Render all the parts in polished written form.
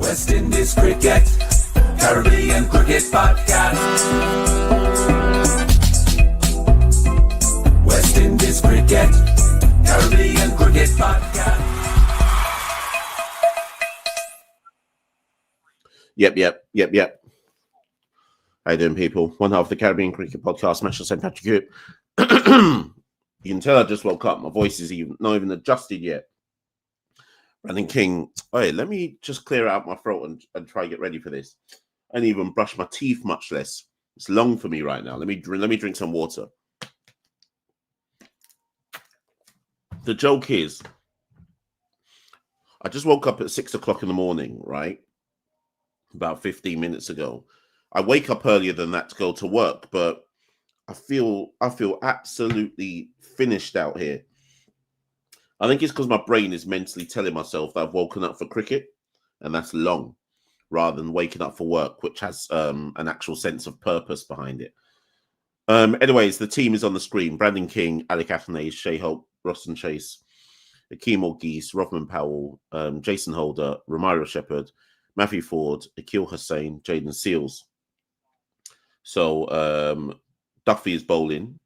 West Indies Cricket, Caribbean Cricket Podcast. West Indies Cricket, Caribbean Cricket Podcast. Yep. How you doing, people? One half of the Caribbean Cricket Podcast, Machel St. Patrick. You can tell I just woke up. My voice is not even adjusted yet. Brandon King. Hey, let me just clear out my throat and try to get ready for this. I didn't even brush my teeth, much less. It's long for me right now. Let me drink some water. The joke is, I just woke up at 6 o'clock in the morning, right? About 15 minutes ago. I wake up earlier than that to go to work, but I feel absolutely finished out here. I think it's because my brain is mentally telling myself that I've woken up for cricket, and that's long, rather than waking up for work, which has an actual sense of purpose behind it. Anyways, the team is on the screen. Brandon King, Alec Athanaze, Shea Hope, Roston Chase, Akeem Geese, Rothman Powell, Jason Holder, Romario Shepherd, Matthew Ford, Akil Hussain, Jaden Seals. So Duffy is bowling.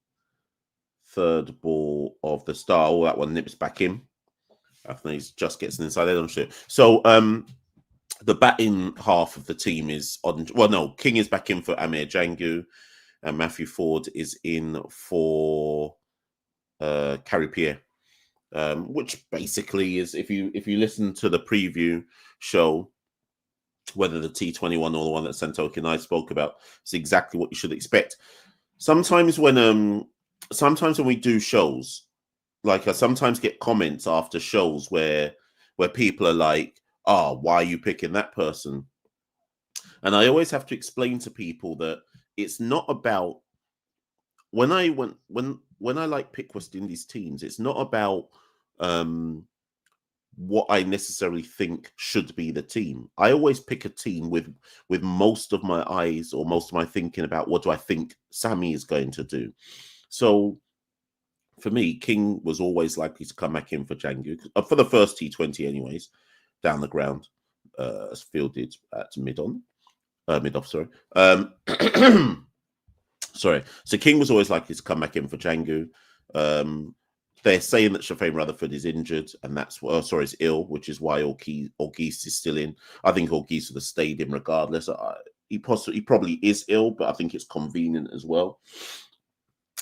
Third ball of the start. Oh, that one nips back in. Athanaze just gets an inside head on shit. So the batting half of the team is on. Well, no, King is back in for Amir Jangu, and Matthew Ford is in for Carrie Pierre, which basically is, if you listen to the preview show, whether the T20 one or the one that Santoki and I spoke about, it's exactly what you should expect. Sometimes when we do shows, like I sometimes get comments after shows where people are like, "Oh, why are you picking that person?" And I always have to explain to people that it's not about when I like pick West Indies teams, it's not about what I necessarily think should be the team. I always pick a team with most of my eyes or most of my thinking about what do I think Sammy is going to do. So for me, King was always likely to come back in for Jangu for the first T20 anyways, down the ground, fielded at mid-off, sorry. Sorry. So King was always likely to come back in for Jangu. They're saying that Shafane Rutherford is injured, and that's is ill, which is why Orgeese is still in. I think Orgeese would have stayed in regardless. He probably is ill, but I think it's convenient as well.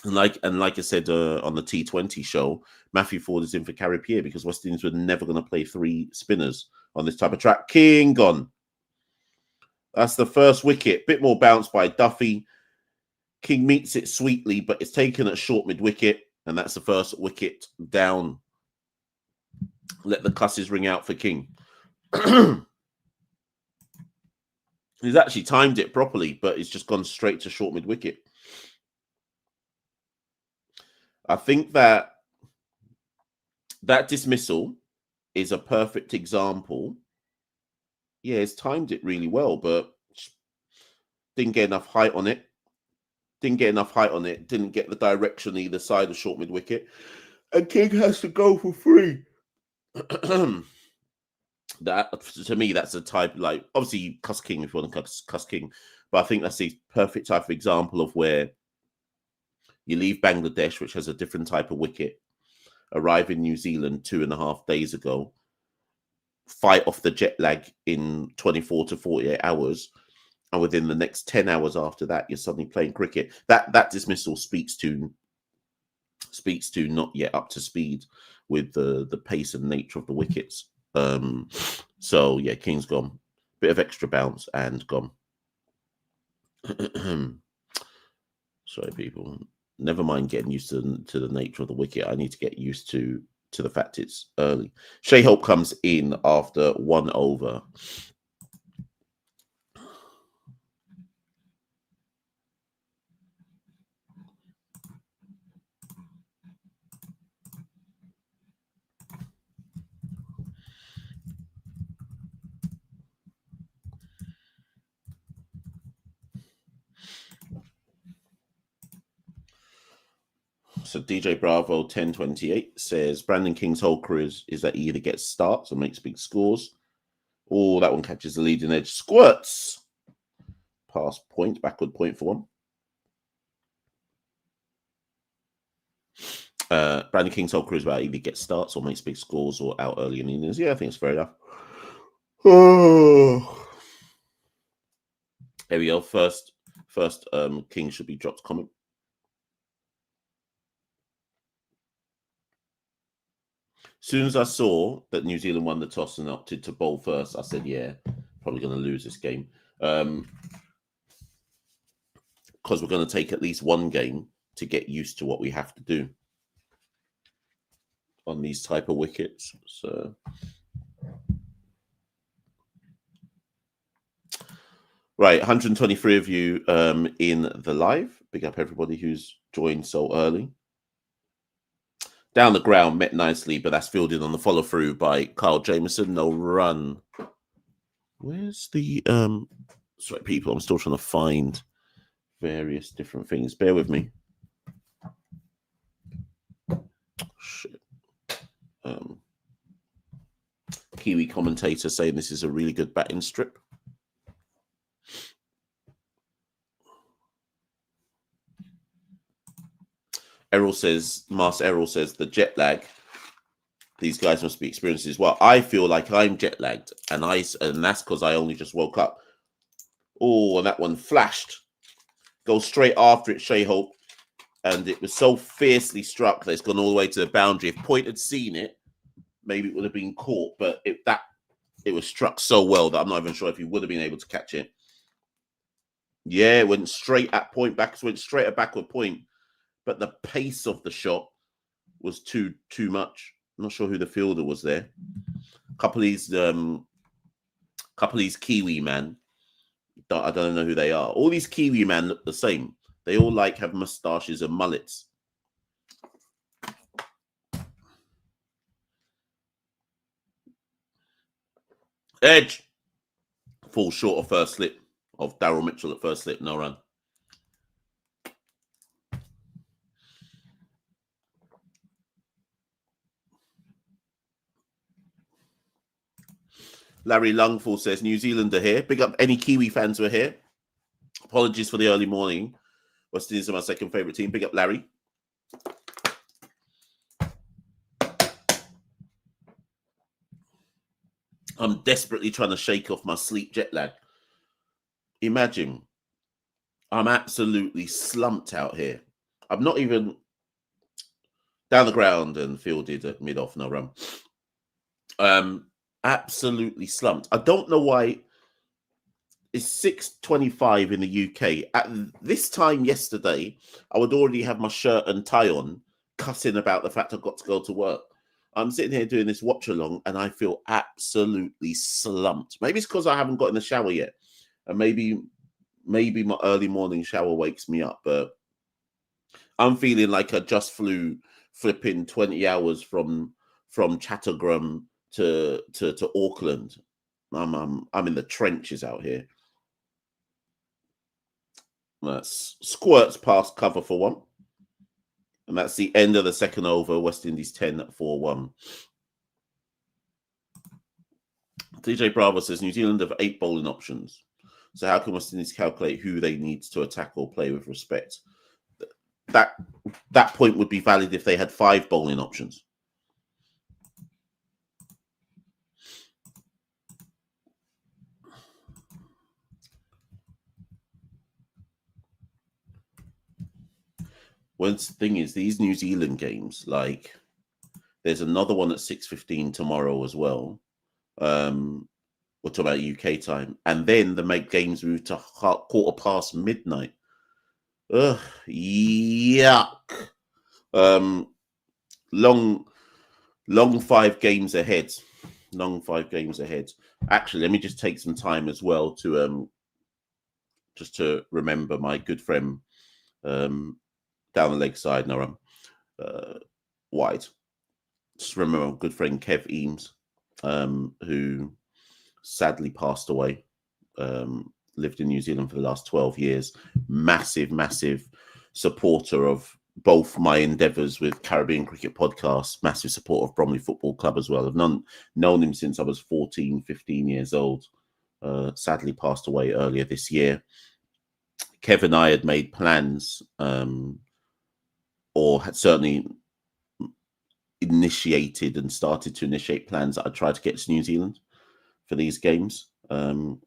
And like I said on the T20 show, Matthew Ford is in for Carrie Pierre because West Indies were never going to play three spinners on this type of track. King gone. That's the first wicket. Bit more bounce by Duffy. King meets it sweetly, but it's taken at short mid-wicket. And that's the first wicket down. Let the cusses ring out for King. He's actually timed it properly, but it's just gone straight to short mid-wicket. I think that dismissal is a perfect example. Yeah, it's timed it really well, but didn't get enough height on it. Didn't get the direction either side of short mid-wicket. And King has to go for free. That, to me, that's a type, like, obviously you cuss King if you want to cuss King, but I think that's the perfect type of example of where you leave Bangladesh, which has a different type of wicket, arrive in New Zealand 2.5 days ago, fight off the jet lag in 24 to 48 hours, and within the next 10 hours after that, you're suddenly playing cricket. That dismissal speaks to not yet up to speed with the pace and nature of the wickets. So yeah, King's gone. Bit of extra bounce and gone. Sorry, people. Never mind getting used to the nature of the wicket. I need to get used to the fact it's early. Shea Hope comes in after 1 over. So DJ Bravo 1028 says Brandon King's whole career is that he either gets starts or makes big scores. Oh, that one catches the leading edge. Squirts. Pass point, backward point for one. Brandon King's whole career is about either get starts or makes big scores or out early in the innings. Yeah, I think it's fair enough. Oh. There we go. First King should be dropped comment. As soon as I saw that New Zealand won the toss and opted to bowl first, I said, yeah, probably going to lose this game. Because we're going to take at least one game to get used to what we have to do on these type of wickets. So, right, 123 of you in the live. Big up everybody who's joined so early. Down the ground, met nicely, but that's fielded on the follow through by Kyle Jamieson. No run. Where's the sorry, people? I'm still trying to find various different things. Bear with me. Shit. Kiwi commentator saying this is a really good batting strip. Master Errol says the jet lag. These guys must be experiencing as well. I feel like I'm jet lagged, and that's because I only just woke up. Oh, and that one flashed. Goes straight after it, Shea Hope, and it was so fiercely struck that it's gone all the way to the boundary. If Point had seen it, maybe it would have been caught, but it was struck so well that I'm not even sure if he would have been able to catch it. Yeah, it went straight at Point, went straight at backward Point. But the pace of the shot was too much. I'm not sure who the fielder was there. A couple of these Kiwi man. I don't know who they are. All these Kiwi man look the same. They all have mustaches and mullets. Edge falls short of first slip of Daryl Mitchell at first slip, no run. Larry Lungful says, New Zealand are here. Big up any Kiwi fans who are here. Apologies for the early morning. West Indies are my second favourite team. Big up, Larry. I'm desperately trying to shake off my sleep jet lag. Imagine. I'm absolutely slumped out here. I'm not even down the ground and fielded at mid-off, no run. Absolutely slumped. I don't know why. It's 6:25 in the UK. At this time yesterday, I would already have my shirt and tie on, cussing about the fact I've got to go to work. I'm sitting here doing this watch along, and I feel absolutely slumped. Maybe it's because I haven't got in the shower yet, and maybe my early morning shower wakes me up. But I'm feeling like I just flew flipping 20 hours from Chattogram to Auckland. I'm in the trenches out here. That's squirts past cover for one. And that's the end of the second over. West Indies 10-4-1. DJ Bravo says New Zealand have 8 bowling options. So how can West Indies calculate who they need to attack or play with respect? That point would be valid if they had 5 bowling options. Well, the thing is, these New Zealand games, there's another one at 6:15 tomorrow as well. We're talking about UK time. And then the games move to midnight. Ugh, yuck. Long 5 games ahead. Long 5 games ahead. Actually, let me just take some time as well to just to remember my good friend down the leg side, wide. Just remember my good friend Kev Eames, who sadly passed away. Lived in New Zealand for the last 12 years. Massive supporter of both my endeavours with Caribbean Cricket Podcast, massive support of Bromley Football Club as well. I've known him since I was 14, 15 years old. Sadly passed away earlier this year. Kev and I had made plans, or had certainly initiated and started to initiate plans that I tried to get to New Zealand for these games in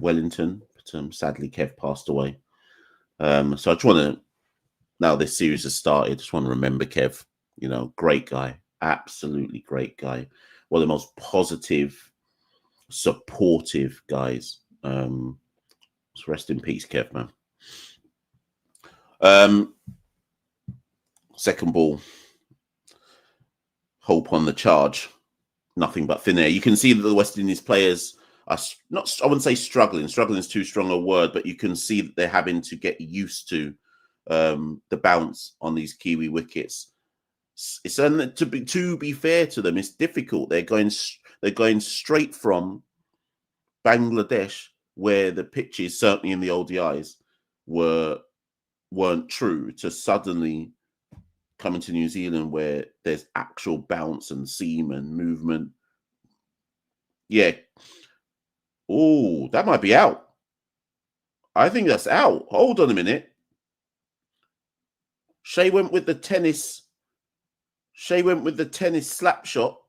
Wellington. But sadly, Kev passed away. So I just want to, now this series has started, I just want to remember Kev. You know, great guy, absolutely great guy. One of the most positive, supportive guys. So rest in peace, Kev, man. Second ball. Hope on the charge. Nothing but thin air. You can see that the West Indies players are not, I wouldn't say struggling. Struggling is too strong a word, but you can see that they're having to get used to the bounce on these Kiwi wickets. It's to be fair to them, it's difficult. They're going straight from Bangladesh, where the pitches, certainly in the ODIs, weren't true, to suddenly coming to New Zealand where there's actual bounce and seam and movement. Yeah. Oh, that might be out. I think that's out. Hold on a minute. Shea went with the tennis slap shot,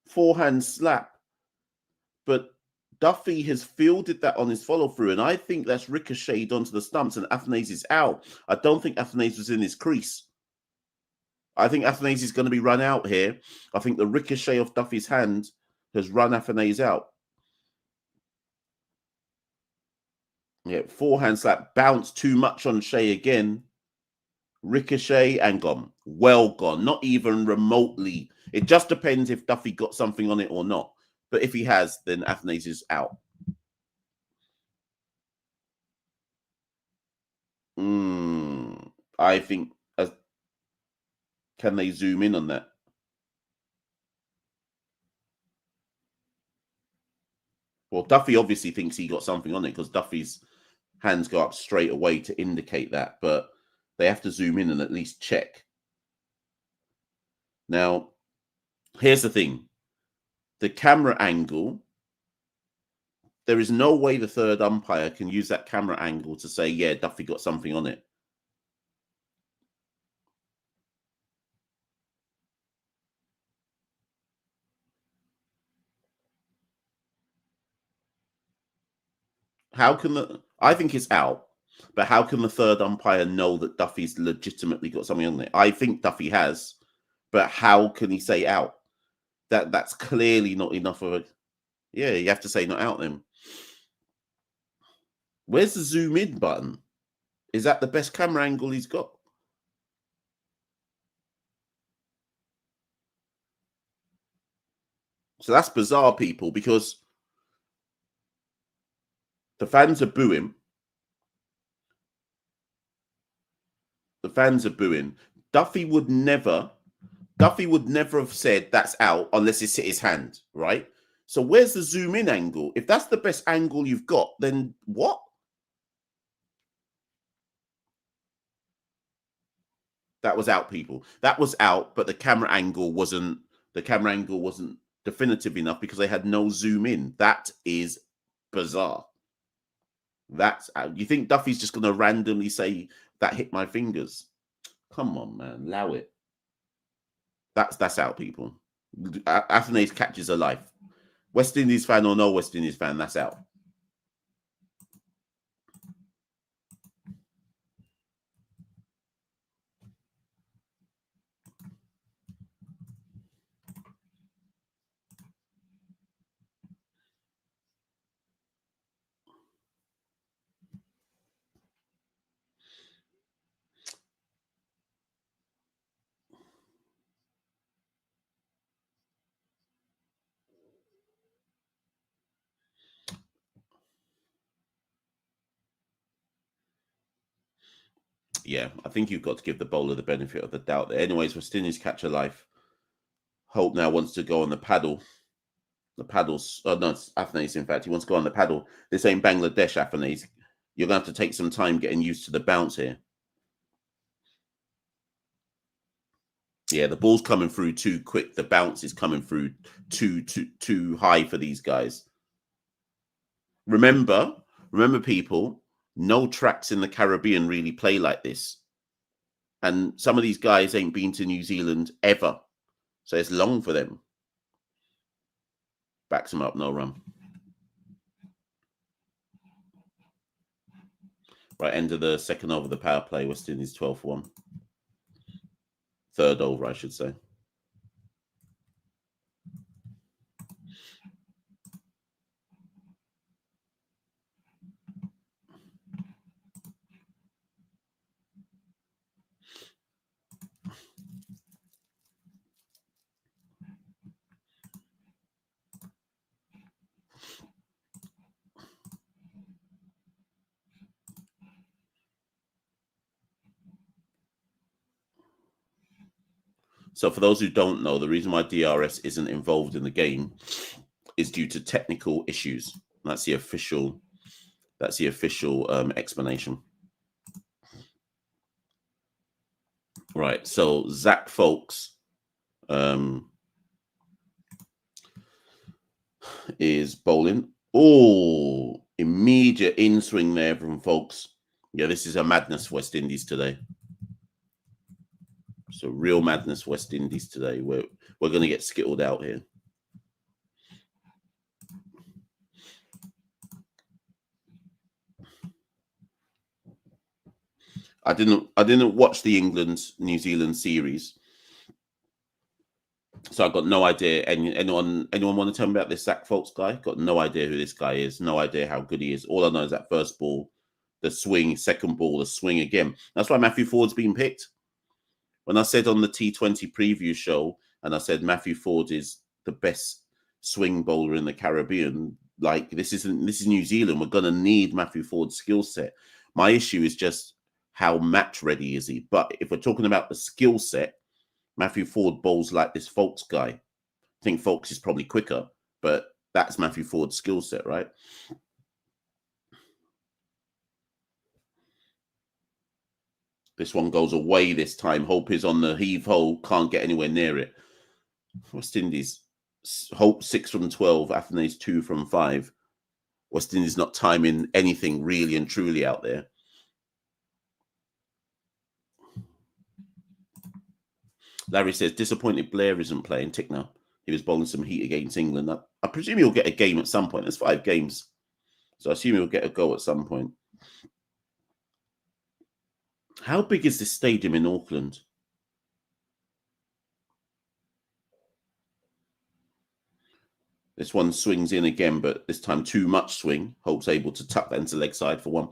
forehand slap. But Duffy has fielded that on his follow-through, and I think that's ricocheted onto the stumps, and Athanaze is out. I don't think Athanaze was in his crease. I think Athanaze is going to be run out here. I think the ricochet of Duffy's hand has run Athanaze out. Yeah, forehand slap, bounce too much on Shea again. Ricochet and gone. Well gone. Not even remotely. It just depends if Duffy got something on it or not. But if he has, then Athanaze is out. I think, can they zoom in on that? Well, Duffy obviously thinks he got something on it because Duffy's hands go up straight away to indicate that, but they have to zoom in and at least check. Now, here's the thing. The camera angle, there is no way the third umpire can use that camera angle to say, yeah, Duffy got something on it. How can I think it's out, but how can the third umpire know that Duffy's legitimately got something on it? I think Duffy has, but how can he say out? That's clearly not enough of it. Yeah, you have to say not out then. Where's the zoom in button? Is that the best camera angle he's got? So that's bizarre, people, because the fans are booing. The fans are booing. Duffy would never have said that's out unless it's hit his hand, right? So where's the zoom in angle? If that's the best angle you've got, then what? That was out, people. That was out, but the camera angle wasn't definitive enough because they had no zoom in. That is bizarre. That's out. You think Duffy's just going to randomly say that hit my fingers? Come on, man, allow it. That's out, people. Athanaze catches a life. West Indies fan or no West Indies fan, that's out. Yeah, I think you've got to give the bowler the benefit of the doubt there. Anyways, West Indies catch a life. Hope now wants to go on the paddle. The paddles, no, it's Athanaze, in fact. He wants to go on the paddle. This ain't Bangladesh, Athanaze. You're going to have to take some time getting used to the bounce here. Yeah, the ball's coming through too quick. The bounce is coming through too high for these guys. Remember, people, no tracks in the Caribbean really play like this. And some of these guys ain't been to New Zealand ever. So it's long for them. Backs them up, no run. Right, end of the second over, the power play. West Indies 12-1. Third over, I should say. So for those who don't know, the reason why DRS isn't involved in the game is due to technical issues. That's the official explanation. Right. So Zach Folks is bowling. Oh, immediate in swing there from Folks. Yeah, this is a madness West Indies today. So real madness West Indies today. We're going to get skittled out here. I didn't watch the England-New Zealand series, so I got no idea. Anyone want to tell me about this Zach Folks guy? Got no idea who this guy is. No idea how good he is. All I know is that first ball, the swing, second ball, the swing again. That's why Matthew Ford's been picked. When I said on the T20 preview show, and I said Matthew Ford is the best swing bowler in the Caribbean, like this is New Zealand. We're gonna need Matthew Ford's skill set. My issue is just how match ready is he? But if we're talking about the skill set, Matthew Ford bowls like this Folks guy. I think Folks is probably quicker, but that's Matthew Ford's skill set, right? This one goes away this time. Hope is on the heave-ho, can't get anywhere near it. West Indies, Hope 6 from 12, Athanaze 2 from 5. West Indies not timing anything really and truly out there. Larry says, disappointed Blair isn't playing. Tickner. He was bowling some heat against England. I presume he'll get a game at some point. There's 5 games. So I assume he'll get a go at some point. How big is this stadium in Auckland? This one swings in again, but this time too much swing. Hope's able to tuck that into leg side for one.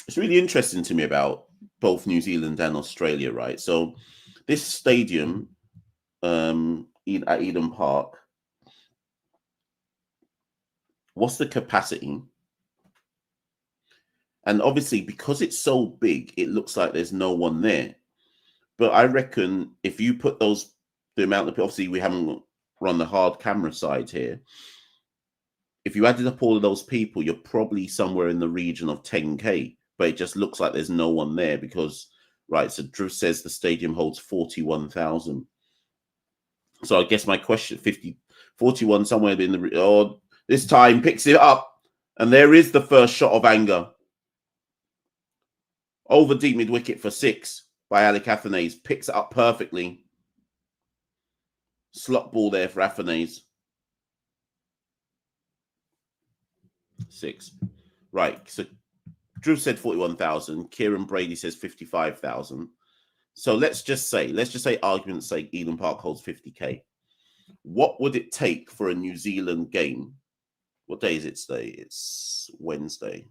It's really interesting to me about both New Zealand and Australia, right? So this stadium at Eden Park, what's the capacity? And obviously, because it's so big, it looks like there's no one there. But I reckon if you put the amount of, obviously we haven't run the hard camera side here. If you added up all of those people, you're probably somewhere in the region of 10K. But it just looks like there's no one there because, right, so Drew says the stadium holds 41,000. So I guess my question, 41 somewhere in the, this time picks it up. And there is the first shot of anger. Over deep mid wicket for 6 by Alec Athanaze. Picks it up perfectly. Slot ball there for Athanaze. 6. Right, so Drew said 41,000. Kieran Brady says 55,000. So let's just say, argument's sake, Eden Park holds 50K. What would it take for a New Zealand game? What day is it today? It's Wednesday.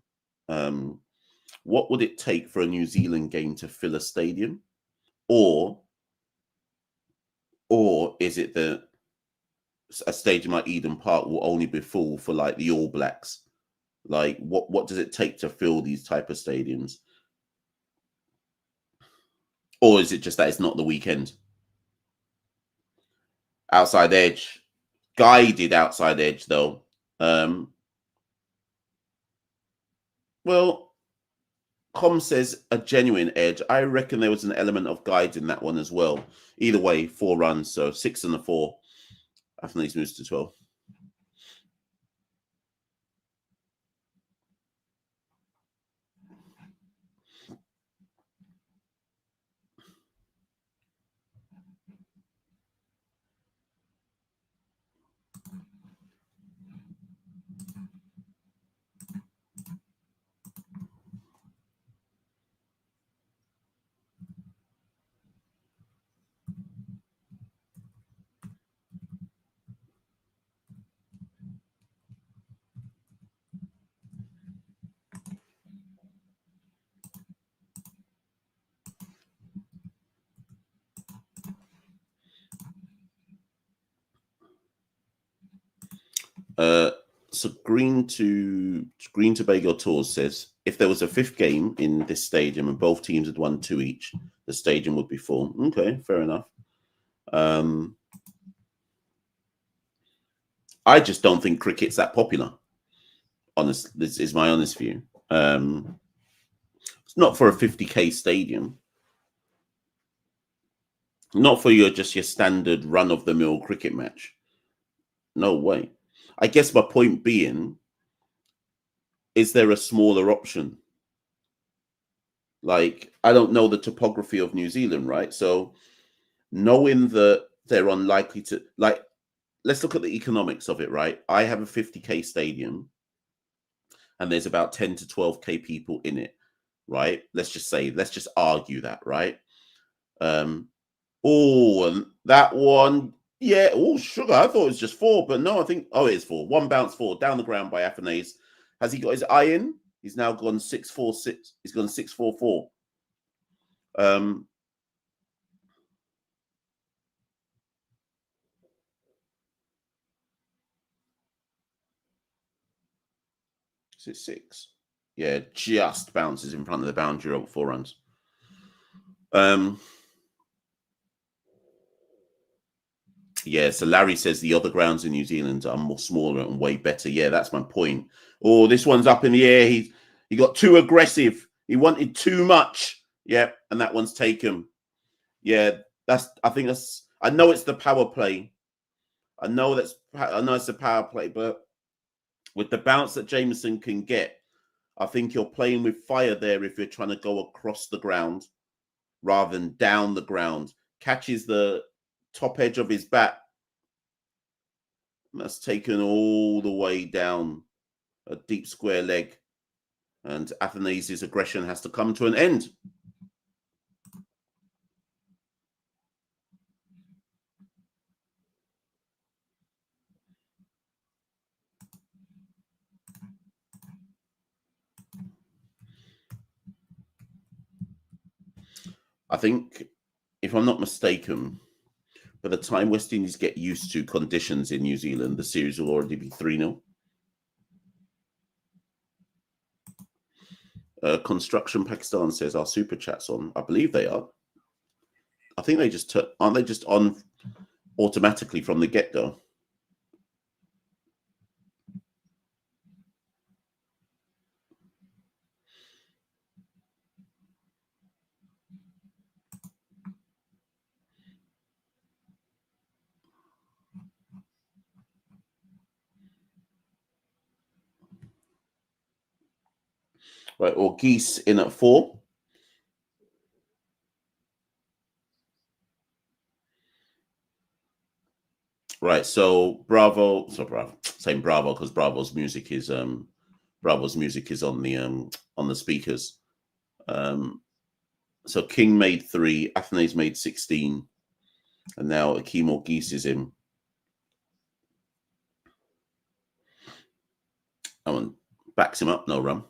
What would it take for a New Zealand game to fill a stadium? Or is it that a stadium like Eden Park will only be full for like the All Blacks? Like, what does it take to fill these type of stadiums? Or is it just that it's not the weekend? Outside edge. Guided outside edge, though. Well, Com says a genuine edge. I reckon there was an element of guide in that one as well. Either way, 4 runs, so 6 and a 4. Athanaze moves to 12. So Green to Bagel Tours says if there was a 5th game in this stadium and both teams had won 2 each, the stadium would be full. Okay, fair enough. I just don't think cricket's that popular. This is my honest view. It's not for a 50k stadium. Not for your standard run of the mill cricket match. No way. I guess my point being, is there a smaller option? Like, I don't know the topography of New Zealand, right? So knowing that they're unlikely to, like, let's look at the economics of it, right? I have a 50k stadium and there's about 10 to 12k people in it, right? Let's just argue that, right? Oh, and that one, yeah. Oh, sugar. I thought it was just 4, but no, I think, oh, it is 4. 1 bounce 4 down the ground by Athanaze. Has he got his eye in? He's now gone 6-4-6. He's gone 6-4-4. Is it 6? Yeah, just bounces in front of the boundary over 4 runs. Yeah, so Larry says the other grounds in New Zealand are more smaller and way better. Yeah, that's my point. Oh, this one's up in the air. He got too aggressive. He wanted too much. Yeah, and that one's taken. Yeah, I know it's the power play. I know it's the power play, but with the bounce that Jameson can get, I think you're playing with fire there if you're trying to go across the ground rather than down the ground. Catches the top edge of his bat. That's taken all the way down a deep square leg. And Athanaze's aggression has to come to an end. I think, if I'm not mistaken, by the time West Indies get used to conditions in New Zealand, the series will already be 3-0. Construction Pakistan says our super chat's on. I believe they are. I think they just aren't they just on automatically from the get-go? Right, or Geese in at 4. Right, so Bravo, saying Bravo because Bravo's music is on the speakers. So King made 3, Athanaze made 16, and now Akeem or Geese is in. That one backs him up, no run.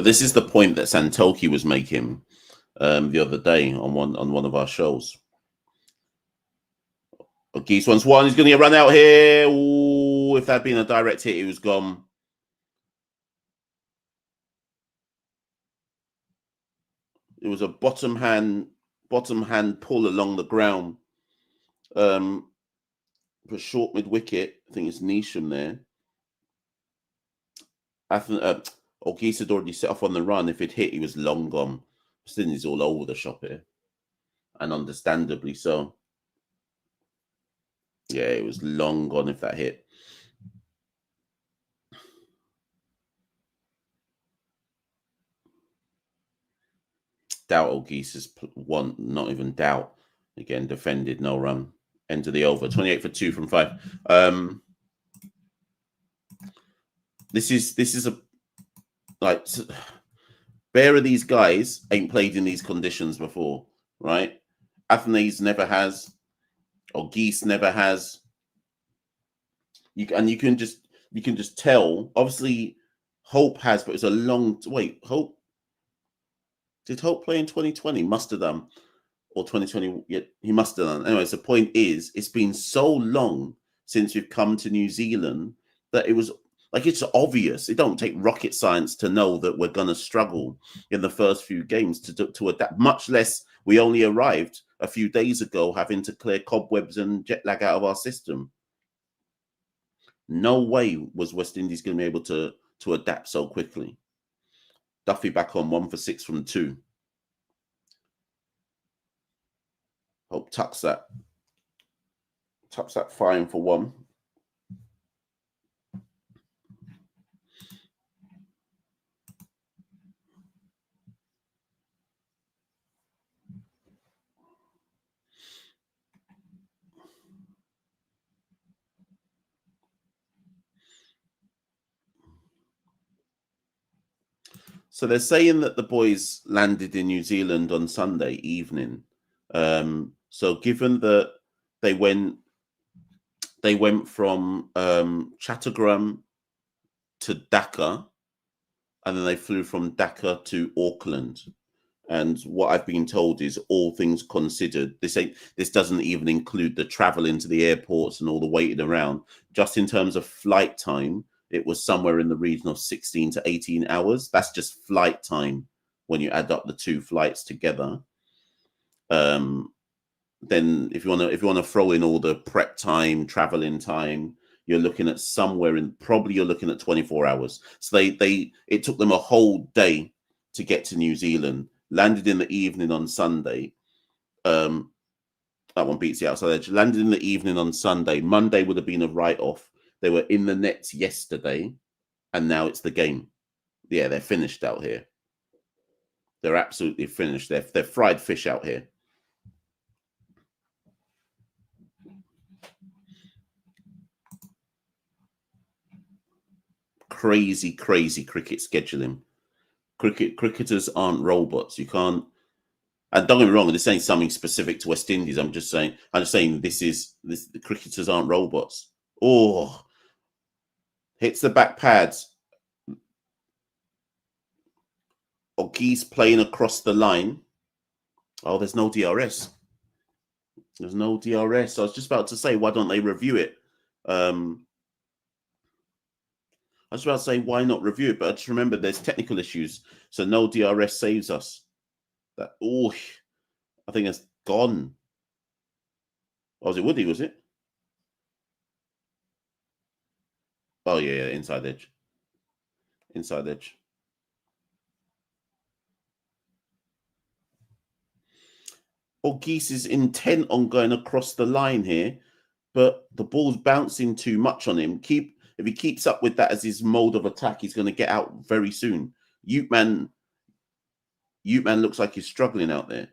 But this is the point that Santoki was making the other day on one of our shows. Geese wants one. He's going to get run out here. Ooh, if that had been a direct hit, he was gone. It was a bottom hand pull along the ground. For short mid wicket, I think it's Nisham there. Geese had already set off on the run. If it hit, he was long gone. Sydney's all over the shop here, and understandably so. Yeah, it was long gone if that hit. Doubt Geese's one, not even doubt. Again, defended, no run. End of the over. 28 for 2 from 5. This is a like Bear of these guys ain't played in these conditions before, right? Athanaze never has, or Geese never has. You can just tell. Obviously, Hope has, but it's a long wait. Hope did Hope play in 2020? Must have done, or 2020. Yeah, he must have done. Anyways, the point is, it's been so long since we've come to New Zealand that it was like it's obvious. It don't take rocket science to know that we're gonna struggle in the first few games to adapt. Much less we only arrived a few days ago, having to clear cobwebs and jet lag out of our system. No way was West Indies going to be able to adapt so quickly. Duffy back on 1 for 6 from 2. Hope tucks that fine for 1. So they're saying that the boys landed in New Zealand on Sunday evening. So given that they went from Chattogram to Dhaka, and then they flew from Dhaka to Auckland. And what I've been told is, all things considered, this doesn't even include the travel into the airports and all the waiting around. Just in terms of flight time, it was somewhere in the region of 16 to 18 hours. That's just flight time when you add up the two flights together. Then if you want to throw in all the prep time, traveling time, you're looking at somewhere in you're looking at 24 hours. So it took them a whole day to get to New Zealand. Landed in the evening on Sunday. That one beats the outside edge. Landed in the evening on Sunday. Monday would have been a write-off. They were in the nets yesterday, and now it's the game. Yeah, they're finished out here. They're absolutely finished. They're fried fish out here. Crazy cricket scheduling. Cricketers aren't robots. You can't. And don't get me wrong, this ain't something specific to West Indies. I'm just saying the cricketers aren't robots. Oh, hits the back pads. Geese playing across the line. Oh, there's no DRS. There's no DRS. I was just about to say, why don't they review it? I was about to say, why not review it? But I just remember there's technical issues, so no DRS saves us. I think it's gone. Oh, was it Woody? Was it? Oh yeah, inside edge. Inside edge. Geese is intent on going across the line here, but the ball's bouncing too much on him. If he keeps up with that as his mode of attack, he's going to get out very soon. Uteman looks like he's struggling out there.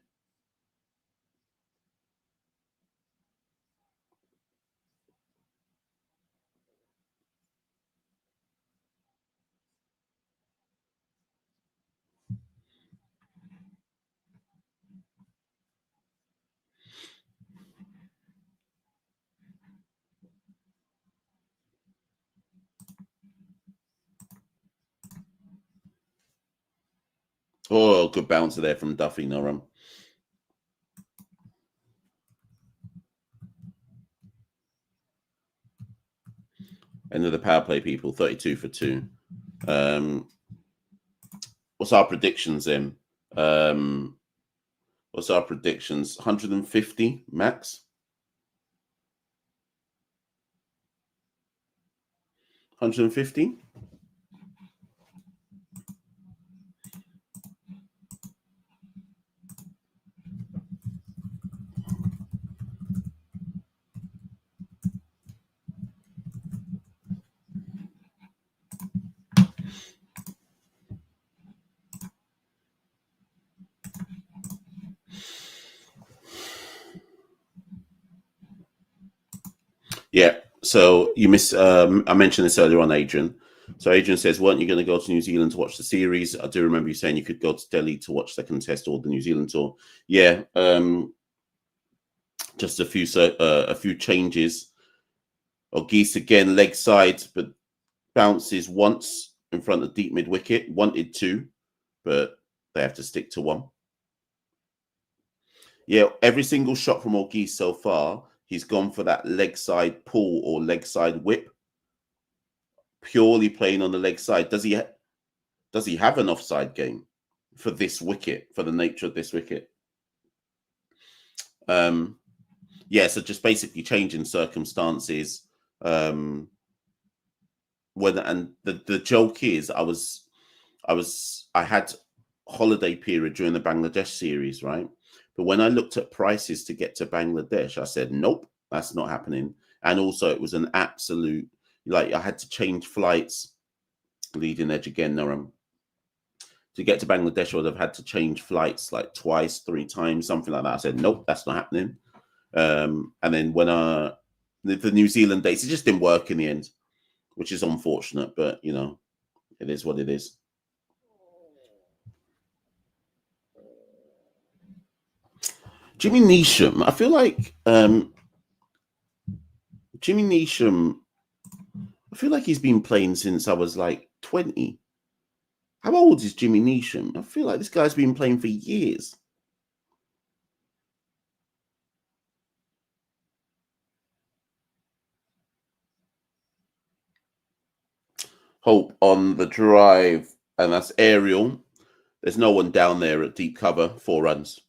Oh, good bouncer there from Duffy, no run. End of the power play, people. 32 for 2. What's our predictions then? What's our predictions? 150 max? 150? Yeah. So you miss. I mentioned this earlier on, Adrian. So Adrian says, "Weren't you going to go to New Zealand to watch the series?" I do remember you saying you could go to Delhi to watch second test or the New Zealand tour. Yeah. Just a few changes. Geese again, leg side, but bounces once in front of deep mid wicket. Wanted 2, but they have to stick to 1. Yeah, every single shot from Geese so far, he's gone for that leg side pull or leg side whip. Purely playing on the leg side. Does he have an offside game for this wicket, for the nature of this wicket? Yeah, so just basically changing circumstances. And the joke is I had holiday period during the Bangladesh series, right? But when I looked at prices to get to Bangladesh, I said, nope, that's not happening. And also it was an absolute, like I had to change flights, leading edge again, Noram. To get to Bangladesh, I would have had to change flights like twice, 3 times, something like that. I said, nope, that's not happening. And then when the New Zealand dates, it just didn't work in the end, which is unfortunate, but you know, it is what it is. Jimmy Neesham, I feel like Jimmy Neesham, I feel like he's been playing since I was like 20. How old is Jimmy Neesham? I feel like this guy's been playing for years. Hope on the drive, and that's aerial. There's no one down there at deep cover, 4 runs.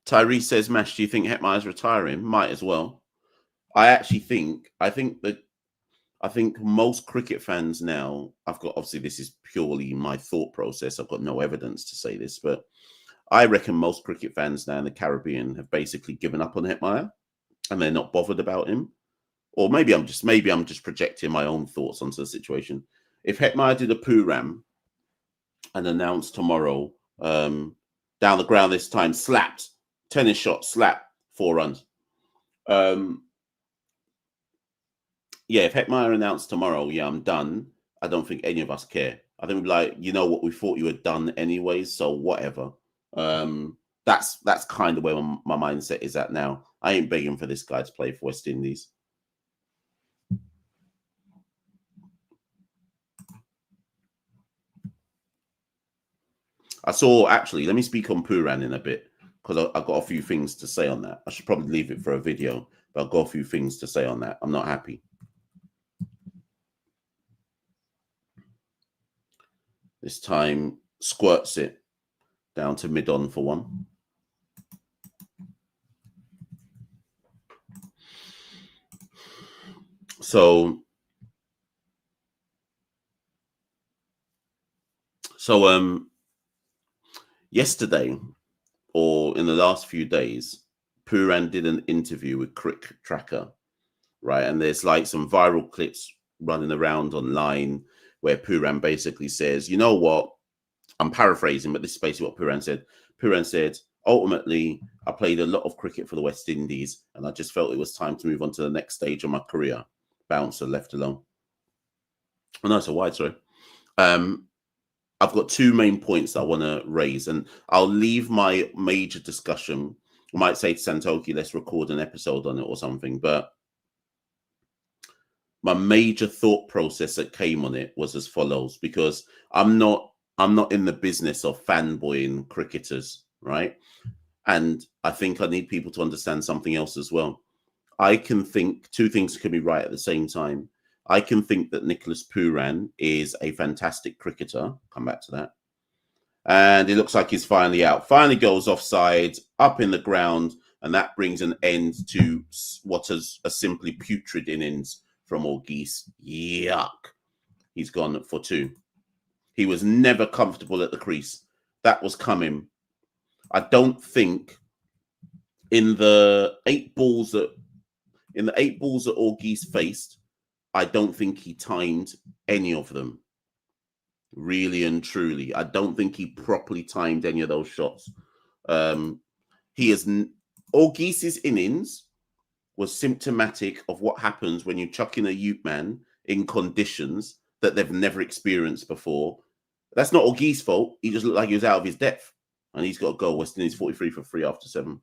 Tyree says, Mash, do you think Hetmeyer's retiring? Might as well. I think most cricket fans now, obviously this is purely my thought process. I've got no evidence to say this, but I reckon most cricket fans now in the Caribbean have basically given up on Hetmeyer and they're not bothered about him. Or maybe I'm just projecting my own thoughts onto the situation. If Hetmeyer did a poo ram and announced tomorrow, down the ground this time, slapped, tennis shot, slap, 4 runs. Yeah, if Hetmeyer announced tomorrow, yeah, I'm done, I don't think any of us care. I think we'd be like, you know what, we thought you were done anyways, so whatever. That's kind of where my mindset is at now. I ain't begging for this guy to play for West Indies. I saw, actually, let me speak on Pooran in a bit, because I've got a few things to say on that. I should probably leave it for a video, but I've got a few things to say on that. I'm not happy. This time, squirts it down to mid-on for 1. So yesterday, or in the last few days, Pooran did an interview with Crick Tracker, right? And there's like some viral clips running around online where Pooran basically says, you know what? I'm paraphrasing, but this is basically what Pooran said. Pooran said, ultimately, I played a lot of cricket for the West Indies, and I just felt it was time to move on to the next stage of my career. Bouncer left alone. Oh, no, it's a wide, sorry. I've got 2 main points that I want to raise, and I'll leave my major discussion. I might say to Santoki, let's record an episode on it or something, but my major thought process that came on it was as follows, because I'm not in the business of fanboying cricketers, right? And I think I need people to understand something else as well. I can think two things can be right at the same time. I can think that Nicholas Pooran is a fantastic cricketer. Come back to that. And it looks like he's finally out. Finally goes offside, up in the ground, and that brings an end to what is a simply putrid innings from Augeese. Yuck. He's gone for 2. He was never comfortable at the crease. That was coming. I don't think in the 8 balls that Augeese faced, I don't think he timed any of them. Really and truly, I don't think he properly timed any of those shots. Augeese's innings was symptomatic of what happens when you chuck in a Ute man in conditions that they've never experienced before. That's not Augeese's fault. He just looked like he was out of his depth, and he's got to go. West Indies 43 for 3 after 7.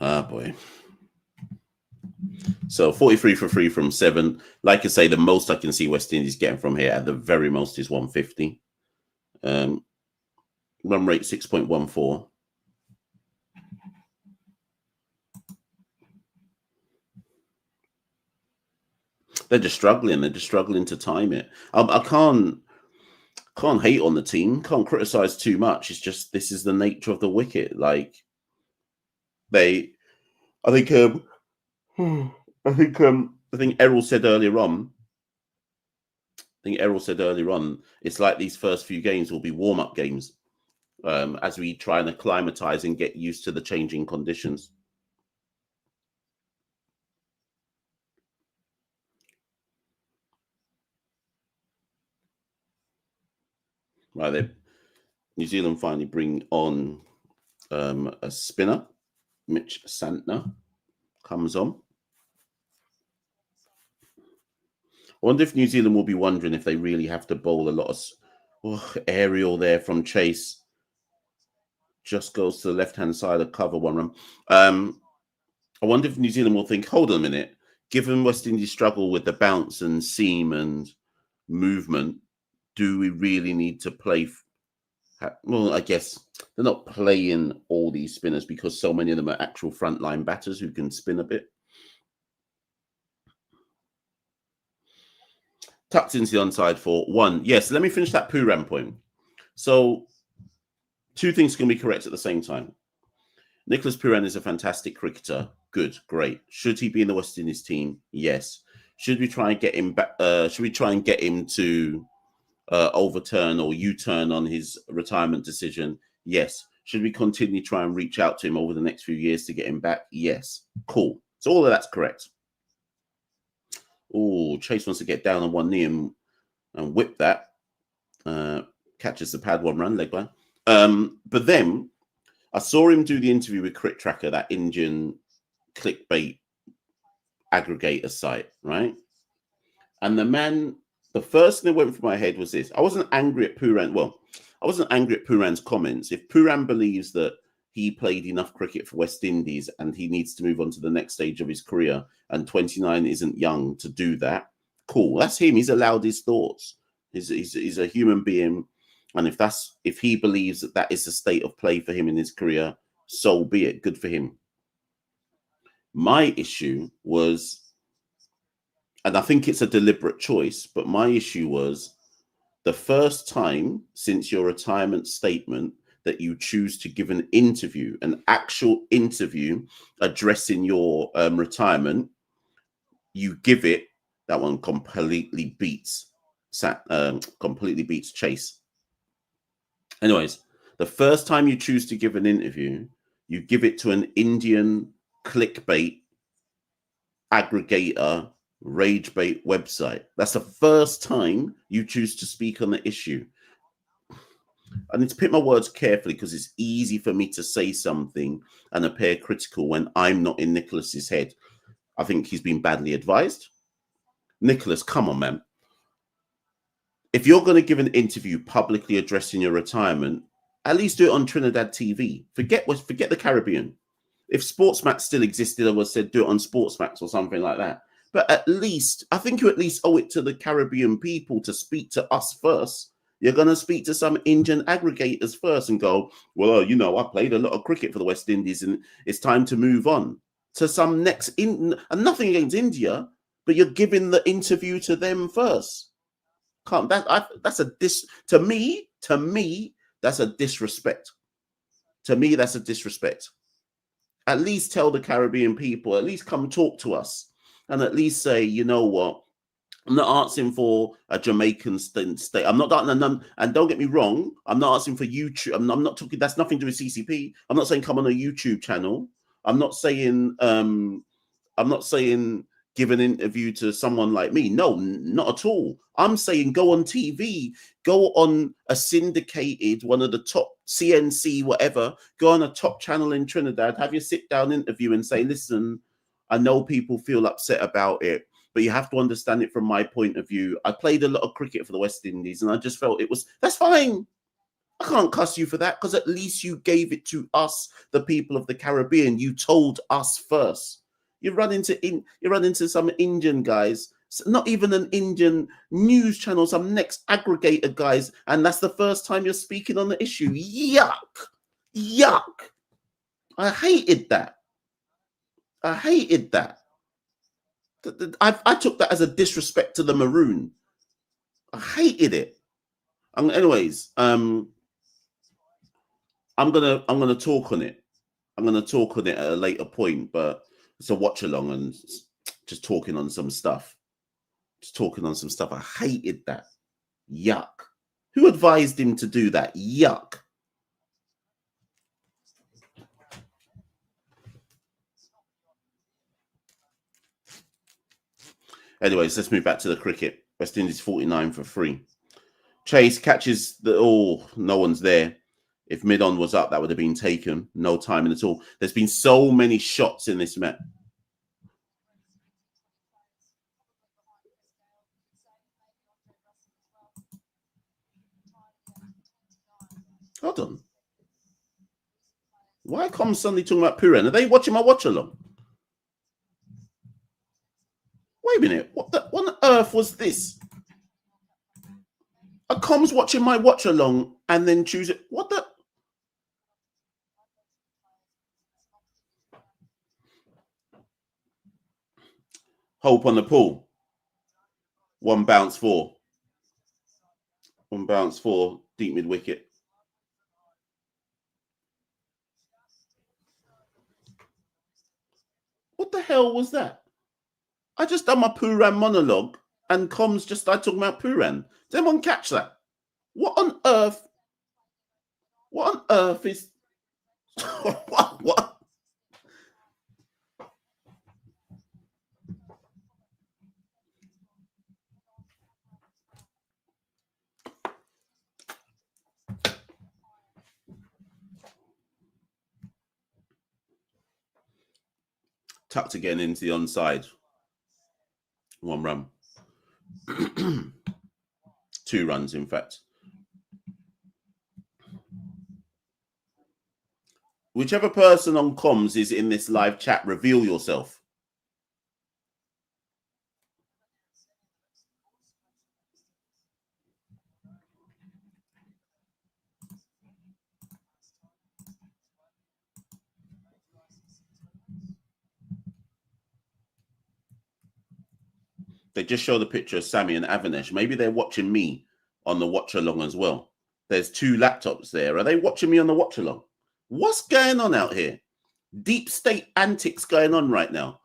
Ah, boy. So 43 for 3 from 7. Like I say, the most I can see West Indies getting from here at the very most is 150. Run rate 6.14. They're just struggling. They're just struggling to time it. I can't hate on the team. Can't criticize too much. It's just this is the nature of the wicket. Like I think Errol said earlier on. It's like these first few games will be warm-up games as we try and acclimatize and get used to the changing conditions. Right, New Zealand finally bring on a spinner. Mitch Santner comes on. I wonder if New Zealand will be wondering if they really have to bowl a lot of aerial there from Chase. Just goes to the left-hand side of cover, 1 run. I wonder if New Zealand will think, hold on a minute, given West Indies struggle with the bounce and seam and movement, do we really need to play? Well, I guess they're not playing all these spinners because so many of them are actual frontline batters who can spin a bit. Tucked into the onside for 1. Yes, let me finish that Pooran point. So 2 things can be correct at the same time. Nicholas Pooran is a fantastic cricketer. Good, great. Should he be in the West Indies team? Yes. Should we try and get him back? Should we try and get him to overturn or U-turn on his retirement decision? Yes. Should we continue to try and reach out to him over the next few years to get him back? Yes. Cool. So all of that's correct. Oh, Chase wants to get down on one knee and whip that. Catches the pad, 1 run, leg by. But then I saw him do the interview with Crit Tracker, that Indian clickbait aggregator site, right? And the first thing that went through my head was this. I wasn't angry at Pooran. Well, I wasn't angry at Pooran's comments. If Pooran believes that he played enough cricket for West Indies and he needs to move on to the next stage of his career, and 29 isn't young to do that, cool. That's him. He's allowed his thoughts. He's a human being. And if he believes that is the state of play for him in his career, so be it. Good for him. My issue was, and I think it's a deliberate choice, but my issue was the first time since your retirement statement that you choose to give an interview, an actual interview addressing your retirement, you give it, that one completely beats Chase. Anyways, the first time you choose to give an interview, you give it to an Indian clickbait aggregator rage bait website. That's the first time you choose to speak on the issue. I need to pick my words carefully because it's easy for me to say something and appear critical when I'm not in Nicholas's head. I think he's been badly advised. Nicholas, come on, man. If you're going to give an interview publicly addressing your retirement, at least do it on Trinidad TV. Forget the Caribbean. If Sportsmax still existed, I would have said do it on Sportsmax or something like that. But at least, I think you at least owe it to the Caribbean people to speak to us first. You're going to speak to some Indian aggregators first and go, well, you know, I played a lot of cricket for the West Indies and it's time to move on to some next. And nothing against India, but you're giving the interview to them first. That's a to me, that's a disrespect. To me, that's a disrespect. At least tell the Caribbean people, at least come talk to us and at least say, you know what, I'm not asking for a Jamaican state. I'm not, and don't get me wrong, I'm not asking for YouTube. I'm not talking, that's nothing to do with CCP. I'm not saying come on a YouTube channel. I'm not saying give an interview to someone like me. No, not at all. I'm saying go on TV, go on a syndicated, one of the top CNC, whatever, go on a top channel in Trinidad, have your sit down interview and say, listen, I know people feel upset about it, but you have to understand it from my point of view. I played a lot of cricket for the West Indies and I just felt that's fine. I can't cuss you for that because at least you gave it to us, the people of the Caribbean. You told us first. You run into some Indian guys, not even an Indian news channel, some next aggregator guys, and that's the first time you're speaking on the issue. Yuck. I hated that. I took that as a disrespect to the Maroon. I hated it. Anyways, I'm gonna talk on it. I'm gonna talk on it at a later point, but it's a watch along and just talking on some stuff. I hated that. Yuck. Who advised him to do that? Yuck. Anyways, let's move back to the cricket. West Indies 49 for 3. Chase catches no one's there. If mid-on was up, that would have been taken. No timing at all. There's been so many shots in this match. Hold on. Why come suddenly talking about Puran? Are they watching my watch along? Wait a minute. What on earth was this? A comms watching my watch along and then choose it. What the? Hope on the pool. 1 bounce 4. 1 bounce 4. Deep mid wicket. What the hell was that? I just done my Puran monologue and comms just started talking about Puran. Did anyone catch that? What on earth? What on earth is what? Tucked again into the onside. 1 run. 2 runs, in fact. Whichever person on comms is in this live chat, reveal yourself. They just show the picture of Sammy and Athanaze. Maybe they're watching me on the watch along as well. There's 2 laptops there. Are they watching me on the watch along? What's going on out here? Deep state antics going on right now.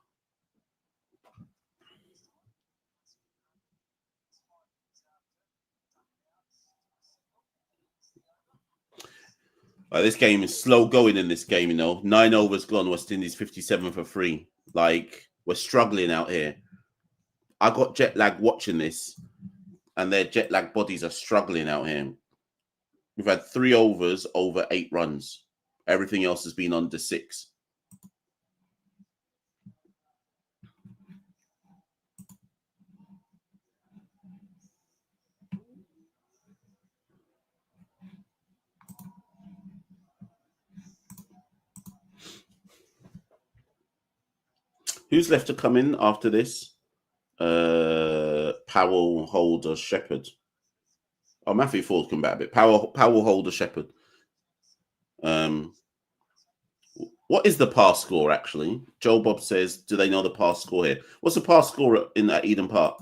This game is slow going in this game, 9 overs gone, West Indies 57 for 3. We're struggling out here. I got jet lag watching this, and their jet lag bodies are struggling out here. We've had 3 overs over 8 runs. Everything else has been under 6. Who's left to come in after this? Powell, Holder, Shepherd. Oh, Matthew Ford come back a bit. Powell, Holder, Shepherd. What is the pass score, actually? Joel Bob says, do they know the pass score here? What's the pass score at Eden Park?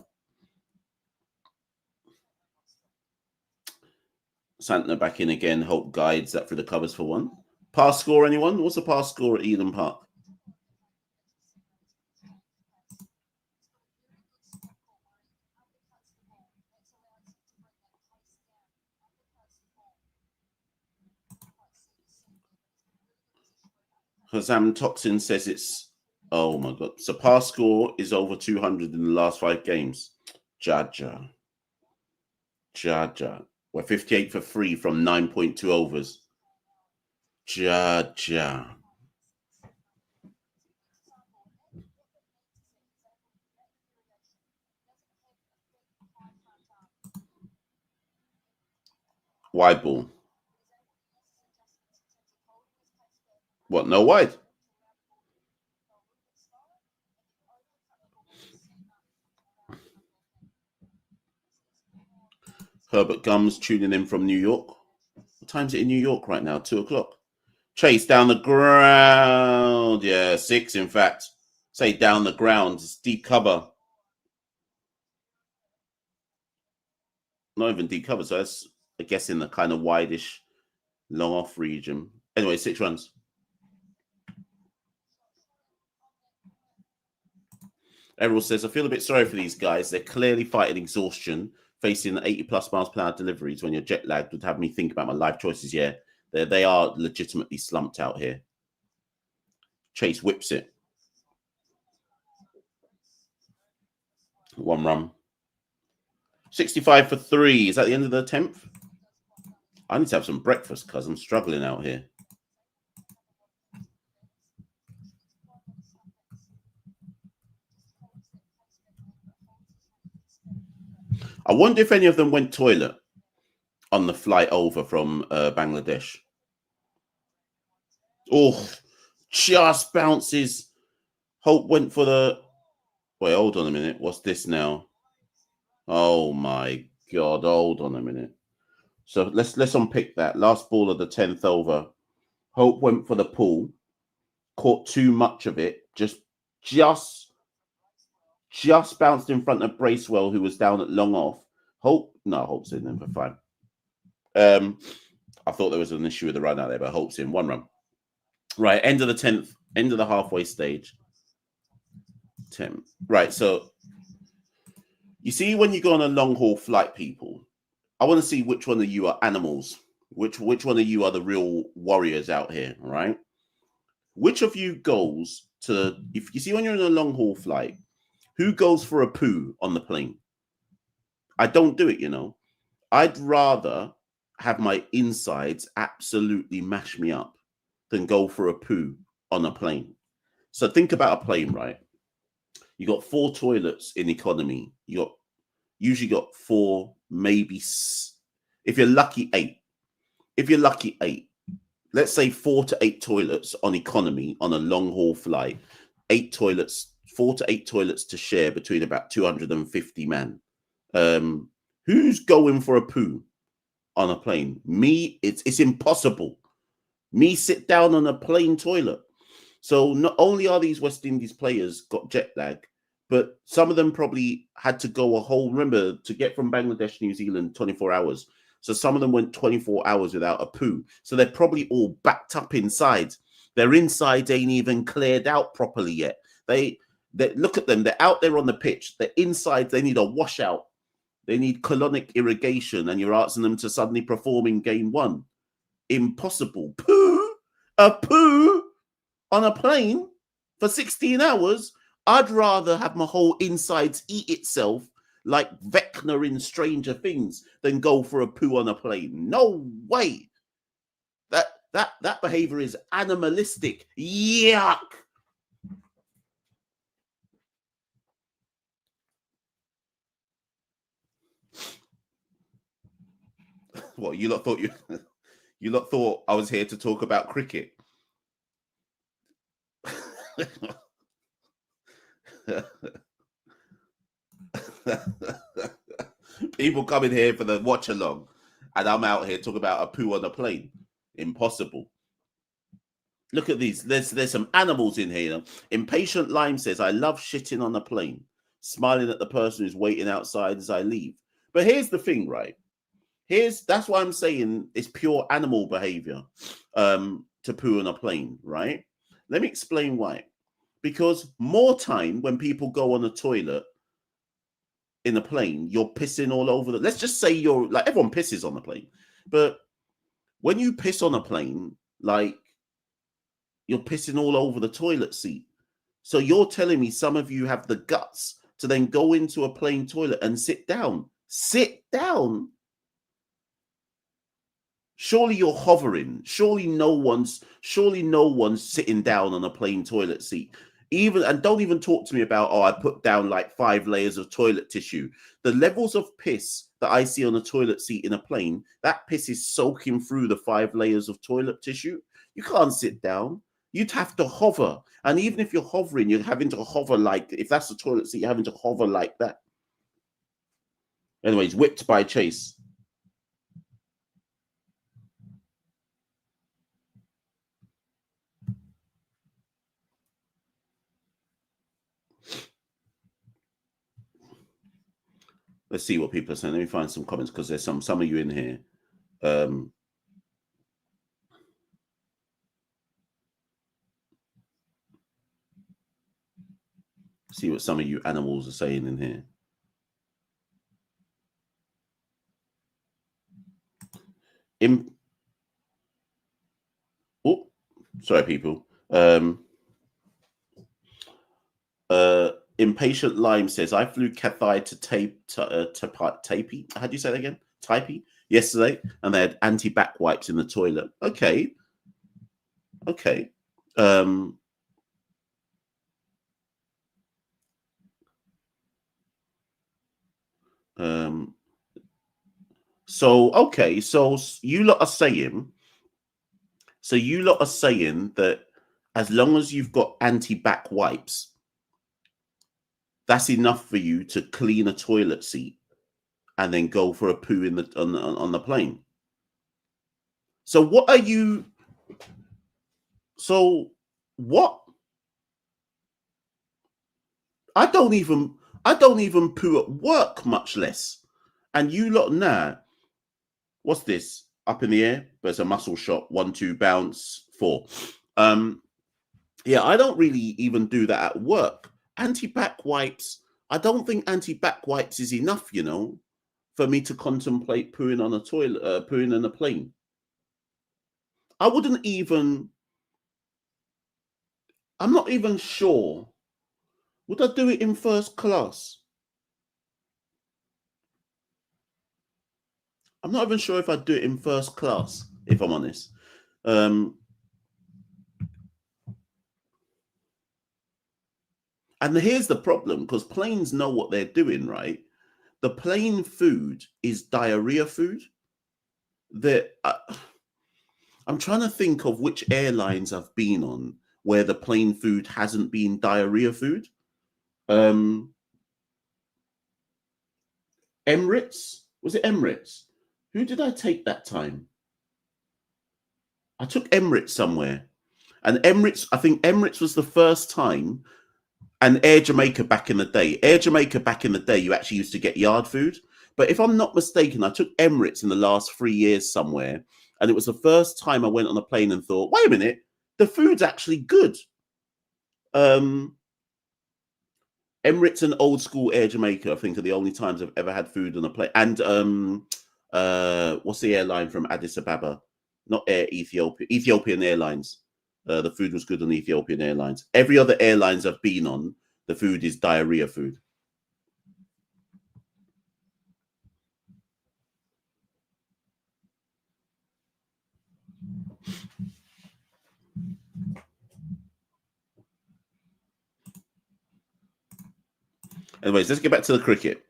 Santner back in again. Hope guides that through the covers for one. Pass score, anyone? What's the pass score at Eden Park? Hazam Toxin says it's, oh my God. So pass score is over 200 in the last 5 games. Jaja. We're 58 for 3 from 9.2 overs. Jaja. Wide ball. What, no wide? Herbert Gums tuning in from New York. What time's it in New York right now? 2 o'clock. Chase down the ground. Yeah, 6, in fact. Say down the ground. It's deep cover. Not even deep cover. So that's, I guess, in the kind of wideish, long off region. Anyway, 6 runs. Errol says, I feel a bit sorry for these guys. They're clearly fighting exhaustion. Facing 80+ miles per hour deliveries when you're jet lagged would have me think about my life choices. Yeah, they are legitimately slumped out here. Chase whips it. 1 run. 65 for 3. Is that the end of the 10th? I need to have some breakfast because I'm struggling out here. I wonder if any of them went toilet on the flight over from Bangladesh. Oh, just bounces. Hope went for the... Wait, hold on a minute. What's this now? Oh, my God. Hold on a minute. So let's unpick that. Last ball of the 10th over. Hope went for the pull. Caught too much of it. Just bounced in front of Bracewell, who was down at long off. Hope's in there for 5. I thought there was an issue with the run out there, but Hope's in. 1 run. Right, end of the 10th, end of the halfway stage. 10. Right, so you see when you go on a long haul flight, people, I want to see which one of you are animals. Which one of you are the real warriors out here, right? Which of you goes to, if you see when you're in a long haul flight, who goes for a poo on the plane? I don't do it, I'd rather have my insides absolutely mash me up than go for a poo on a plane. So think about a plane, right? You got 4 toilets in economy. You usually got 4, maybe, if you're lucky, 8. If you're lucky, 8. Let's say 4 to 8 toilets on economy on a long haul flight. 8 toilets, 4 to 8 toilets to share between about 250 men. Who's going for a poo on a plane? Me, it's impossible. Me sit down on a plane toilet. So not only are these West Indies players got jet lag, but some of them probably had to go a whole, remember, to get from Bangladesh to New Zealand, 24 hours. So some of them went 24 hours without a poo. So they're probably all backed up inside. Their insides ain't even cleared out properly yet. They look at them. They're out there on the pitch. Their insides, they need a washout. They need colonic irrigation. And you're asking them to suddenly perform in game 1. Impossible. Poo? A poo on a plane for 16 hours? I'd rather have my whole insides eat itself like Vecna in Stranger Things than go for a poo on a plane. No way. That behavior is animalistic. Yuck. What, you lot thought you lot thought I was here to talk about cricket? People coming here for the watch along, and I'm out here talking about a poo on a plane. Impossible. Look at these. There's some animals in here. Impatient Lime says, I love shitting on a plane, smiling at the person who's waiting outside as I leave. But here's the thing, right? That's why I'm saying it's pure animal behavior to poo on a plane, right? Let me explain why. Because more time when people go on a toilet in a plane, you're pissing all over the. Let's just say you're like, everyone pisses on the plane, but when you piss on a plane, like, you're pissing all over the toilet seat. So you're telling me some of you have the guts to then go into a plane toilet and sit down. Sit down. Surely you're hovering. Surely no one's sitting down on a plane toilet seat. And don't even talk to me about, I put down like 5 layers of toilet tissue. The levels of piss that I see on a toilet seat in a plane, that piss is soaking through the 5 layers of toilet tissue. You can't sit down. You'd have to hover. And even if you're hovering, you're having to hover like, if that's the toilet seat, you're having to hover like that. Anyways, whipped by Chase. Let's see what people are saying. Let me find some comments because there's some of you in here. See what some of you animals are saying in here. Oh, sorry, people. Impatient Lime says, I flew Cathay to Taipei. How do you say that again? Taipei yesterday, and they had anti-back wipes in the toilet. Okay. So you lot are saying that as long as you've got anti-back wipes, that's enough for you to clean a toilet seat and then go for a poo on the plane. So what are you? So what? I don't even poo at work, much less. And you lot now, what's this? Up in the air, but it's a muscle shot. 1-2 bounce 4. Yeah, I don't really even do that at work. Anti-back wipes. I don't think anti-back wipes is enough, for me to contemplate pooing on a toilet, pooing in a plane. I wouldn't even. I'm not even sure. Would I do it in first class? I'm not even sure if I'd do it in first class, if I'm honest. And here's the problem, because planes know what they're doing, right? The plane food is diarrhea food. I'm trying to think of which airlines I've been on where the plane food hasn't been diarrhea food. Emirates? Was it Emirates? Who did I take that time? I took Emirates somewhere. And Emirates, I think Emirates was the first time. And Air Jamaica back in the day. You actually used to get yard food. But if I'm not mistaken, I took Emirates in the last 3 years somewhere. And it was the first time I went on a plane and thought, wait a minute, the food's actually good. Emirates and old school Air Jamaica, I think, are the only times I've ever had food on a plane. And what's the airline from Addis Ababa? not Air Ethiopia, Ethiopian Airlines. The food was good on Ethiopian Airlines. Every other airlines I've been on, the food is diarrhea food. Anyways, let's get back to the cricket.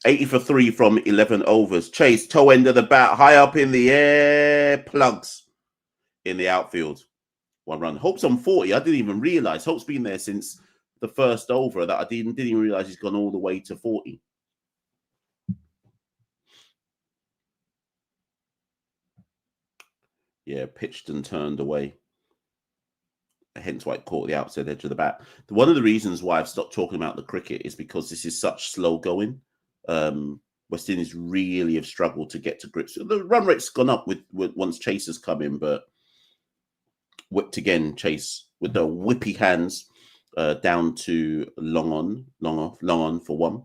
$80 for 3 from 11 overs. Chase, toe end of the bat, high up in the air, plugs in the outfield. 1 run. Hope's on 40. I didn't even realize. Hope's been there since the first over that I didn't even realize he's gone all the way to 40. Yeah, pitched and turned away. Hence why it caught the outside edge of the bat. One of the reasons why I've stopped talking about the cricket is because this is such slow going. West Indies really have struggled to get to grips. The run rate's gone up with once Chase has come in, but whipped again, Chase with the whippy hands down to long on for 1.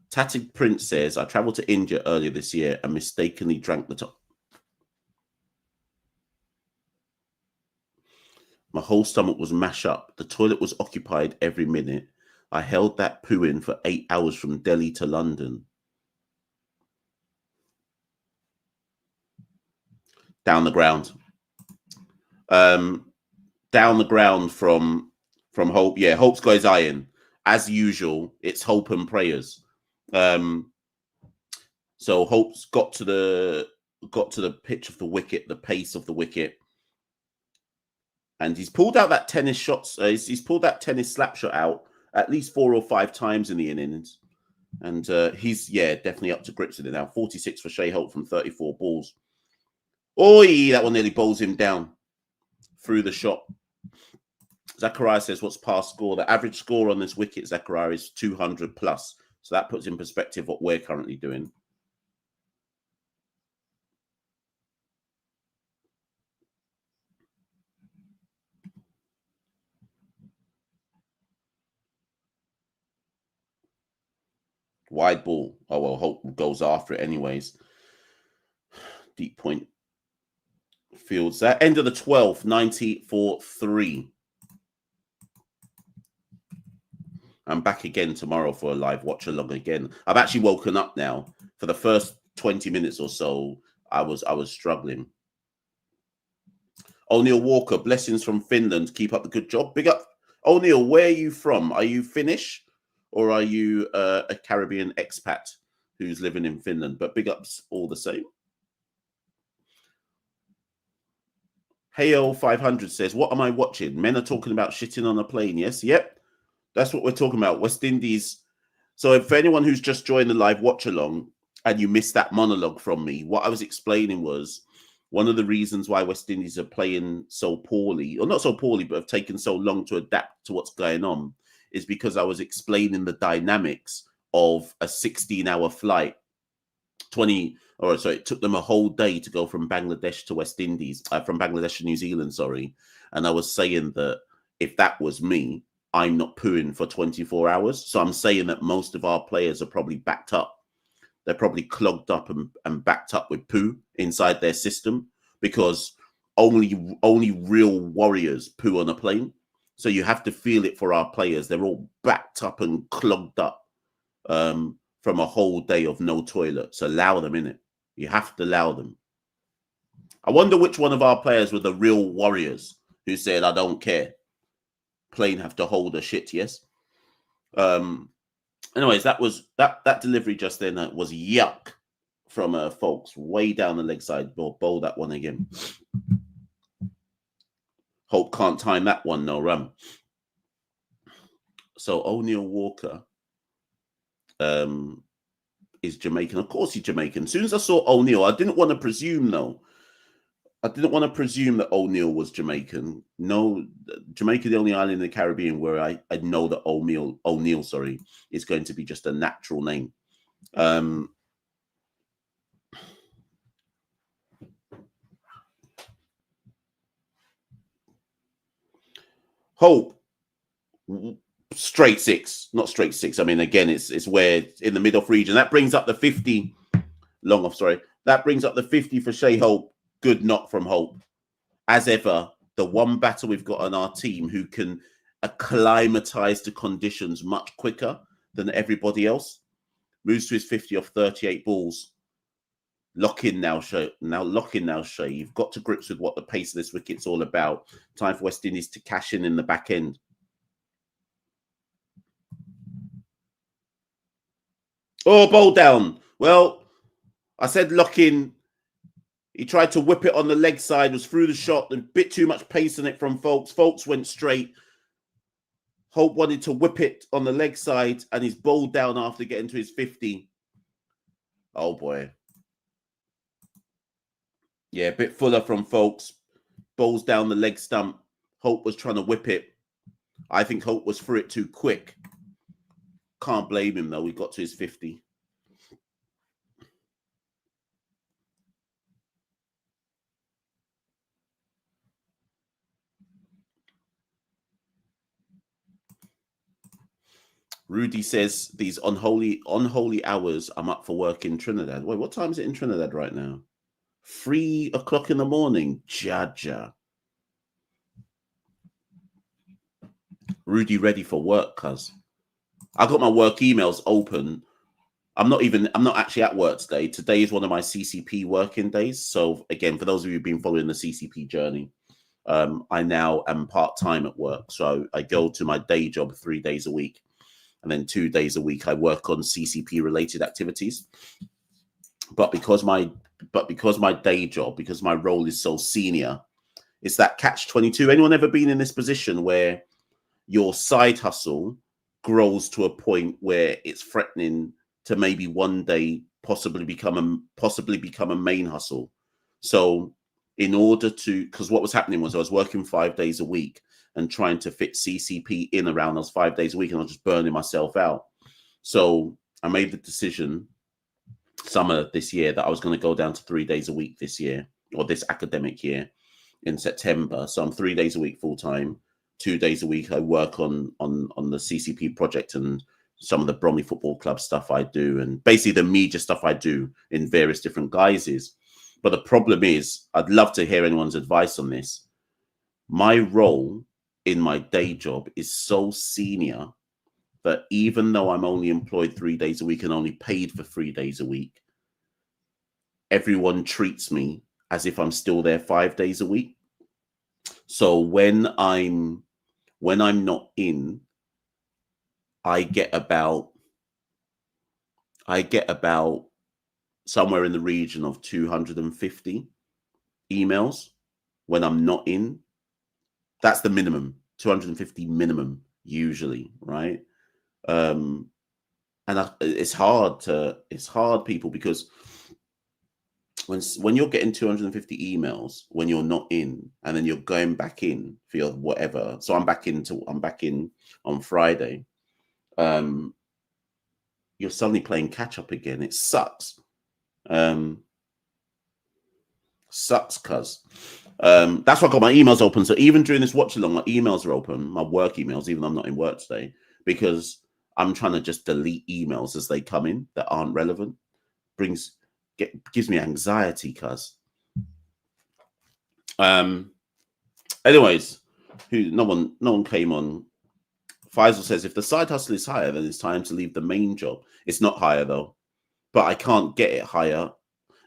Tatted Prince says, I travelled to India earlier this year and mistakenly drank the top. My whole stomach was mashed up. The toilet was occupied every minute. I held that poo in for 8 hours from Delhi to London. Down the ground. Down the ground from Hope. Yeah, Hope's got his eye in. As usual, it's hope and prayers. So Hope's got to the pitch of the wicket, the pace of the wicket. And he's pulled out that tennis shots. He's pulled that tennis slap shot out at least 4 or 5 times in the innings. And he's, definitely up to grips with it now. 46 for Shai Hope from 34 balls. Oi, that one nearly bowls him down through the shot. Zachariah says, what's past score? The average score on this wicket, Zachariah, is 200 plus. So that puts in perspective what we're currently doing. Wide ball. Oh, well, Hope goes after it anyways. Deep point. Fields that. End of the 12th, 90 for 3. I'm back again tomorrow for a live watch along again. I've actually woken up now. For the first 20 minutes or so, I was struggling. O'Neill Walker, blessings from Finland. Keep up the good job. Big up. O'Neill, where are you from? Are you Finnish or are you a Caribbean expat who's living in Finland? But big ups all the same. Heyo 500 says, what am I watching? Men are talking about shitting on a plane. Yes, yep. That's what we're talking about. West Indies. So if anyone who's just joined the live watch along and you missed that monologue from me, what I was explaining was one of the reasons why West Indies are playing so poorly, or not so poorly, but have taken so long to adapt to what's going on, is because I was explaining the dynamics of a 16-hour flight. It took them a whole day to go from Bangladesh to West Indies, from Bangladesh to New Zealand, sorry. And I was saying that if that was me, I'm not pooing for 24 hours. So I'm saying that most of our players are probably backed up. They're probably clogged up and backed up with poo inside their system because only real warriors poo on a plane. So you have to feel it for our players. They're all backed up and clogged up from a whole day of no toilets. Allow them in it. You have to allow them. I wonder which one of our players were the real warriors who said, I don't care. Plane have to hold a shit, yes. Anyways, that was that delivery just then was yuck from folks way down the leg side. Bowl that one again. Hope can't time that one, no run. So O'Neill Walker is Jamaican. Of course he's Jamaican. As soon as I saw O'Neill, I didn't want to presume though. I didn't want to presume that O'Neill was Jamaican. No, Jamaica, the only island in the Caribbean where I know that O'Neill, is going to be just a natural name. Hope, straight six, not straight six. I mean, again, it's where in the mid-off region. That brings up the 50. Long off, sorry. That brings up the 50 for Shea Hope. Good knock from Hope. As ever, the one batter we've got on our team who can acclimatize to conditions much quicker than everybody else. Moves to his 50 off 38 balls. Lock in now, Shay. Lock in now, Shay. You've got to grips with what the pace of this wicket's all about. Time for West Indies to cash in the back end. Oh, bowl down. Well, I said lock in. He tried to whip it on the leg side, was through the shot, and a bit too much pace in it from Folks. Folks went straight. Hope wanted to whip it on the leg side, and he's bowled down after getting to his 50. Oh, boy. Yeah, a bit fuller from Folks. Bowls down the leg stump. Hope was trying to whip it. I think Hope was through it too quick. Can't blame him, though. He got to his 50. Rudy says, these unholy hours, I'm up for work in Trinidad. Wait, what time is it in Trinidad right now? 3 o'clock in the morning. Jaja. Rudy ready for work, cuz. I got my work emails open. I'm not actually at work today. Today is one of my CCP working days. So again, for those of you who've been following the CCP journey, I now am part-time at work. So I go to my day job 3 days a week. And then 2 days a week, I work on CCP-related activities. But because my day job, because my role is so senior, it's that catch-22. Anyone ever been in this position where your side hustle grows to a point where it's threatening to maybe one day possibly become a main hustle? So in order to, because what was happening was I was working 5 days a week and trying to fit CCP in around those 5 days a week, and I was just burning myself out. So I made the decision summer this year that I was going to go down to 3 days a week this year, or this academic year in September. So I'm 3 days a week full time. 2 days a week I work on the CCP project and some of the Bromley Football Club stuff I do, and basically the media stuff I do in various different guises. But the problem is, I'd love to hear anyone's advice on this. My role in my day job is so senior that even though I'm only employed 3 days a week and only paid for 3 days a week, everyone treats me as if I'm still there 5 days a week. So when I'm not in, I get about somewhere in the region of 250 emails when I'm not in. That's the minimum, 250 minimum usually, right? It's hard, people, because when you're getting 250 emails when you're not in, and then you're going back in for your whatever. So I'm back in on Friday. You're suddenly playing catch up again. It sucks. Sucks, cuz. That's why I got my emails open. So even during this watch along, my emails are open, my work emails, even though I'm not in work today, because I'm trying to just delete emails as they come in that aren't relevant. Gives me anxiety, cuz. Anyways, no one came on. Faisal says, if the side hustle is higher, then it's time to leave the main job. It's not higher though, but I can't get it higher.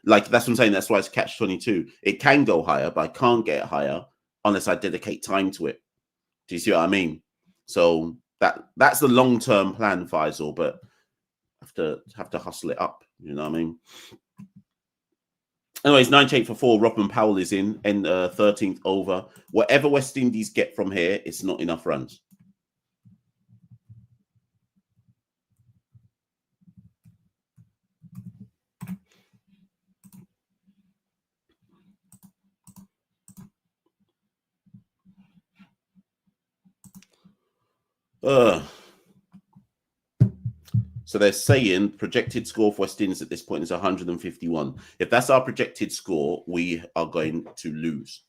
Like, that's what I'm saying. That's why it's catch-22. It can go higher, but I can't get it higher unless I dedicate time to it. Do you see what I mean? So that's the long-term plan, Faisal, but have to hustle it up. You know what I mean? Anyways, 98 for 4. Robin Powell is in 13th over. Whatever West Indies get from here, it's not enough runs. So they're saying projected score for West Indies at this point is 151. If that's our projected score, we are going to lose.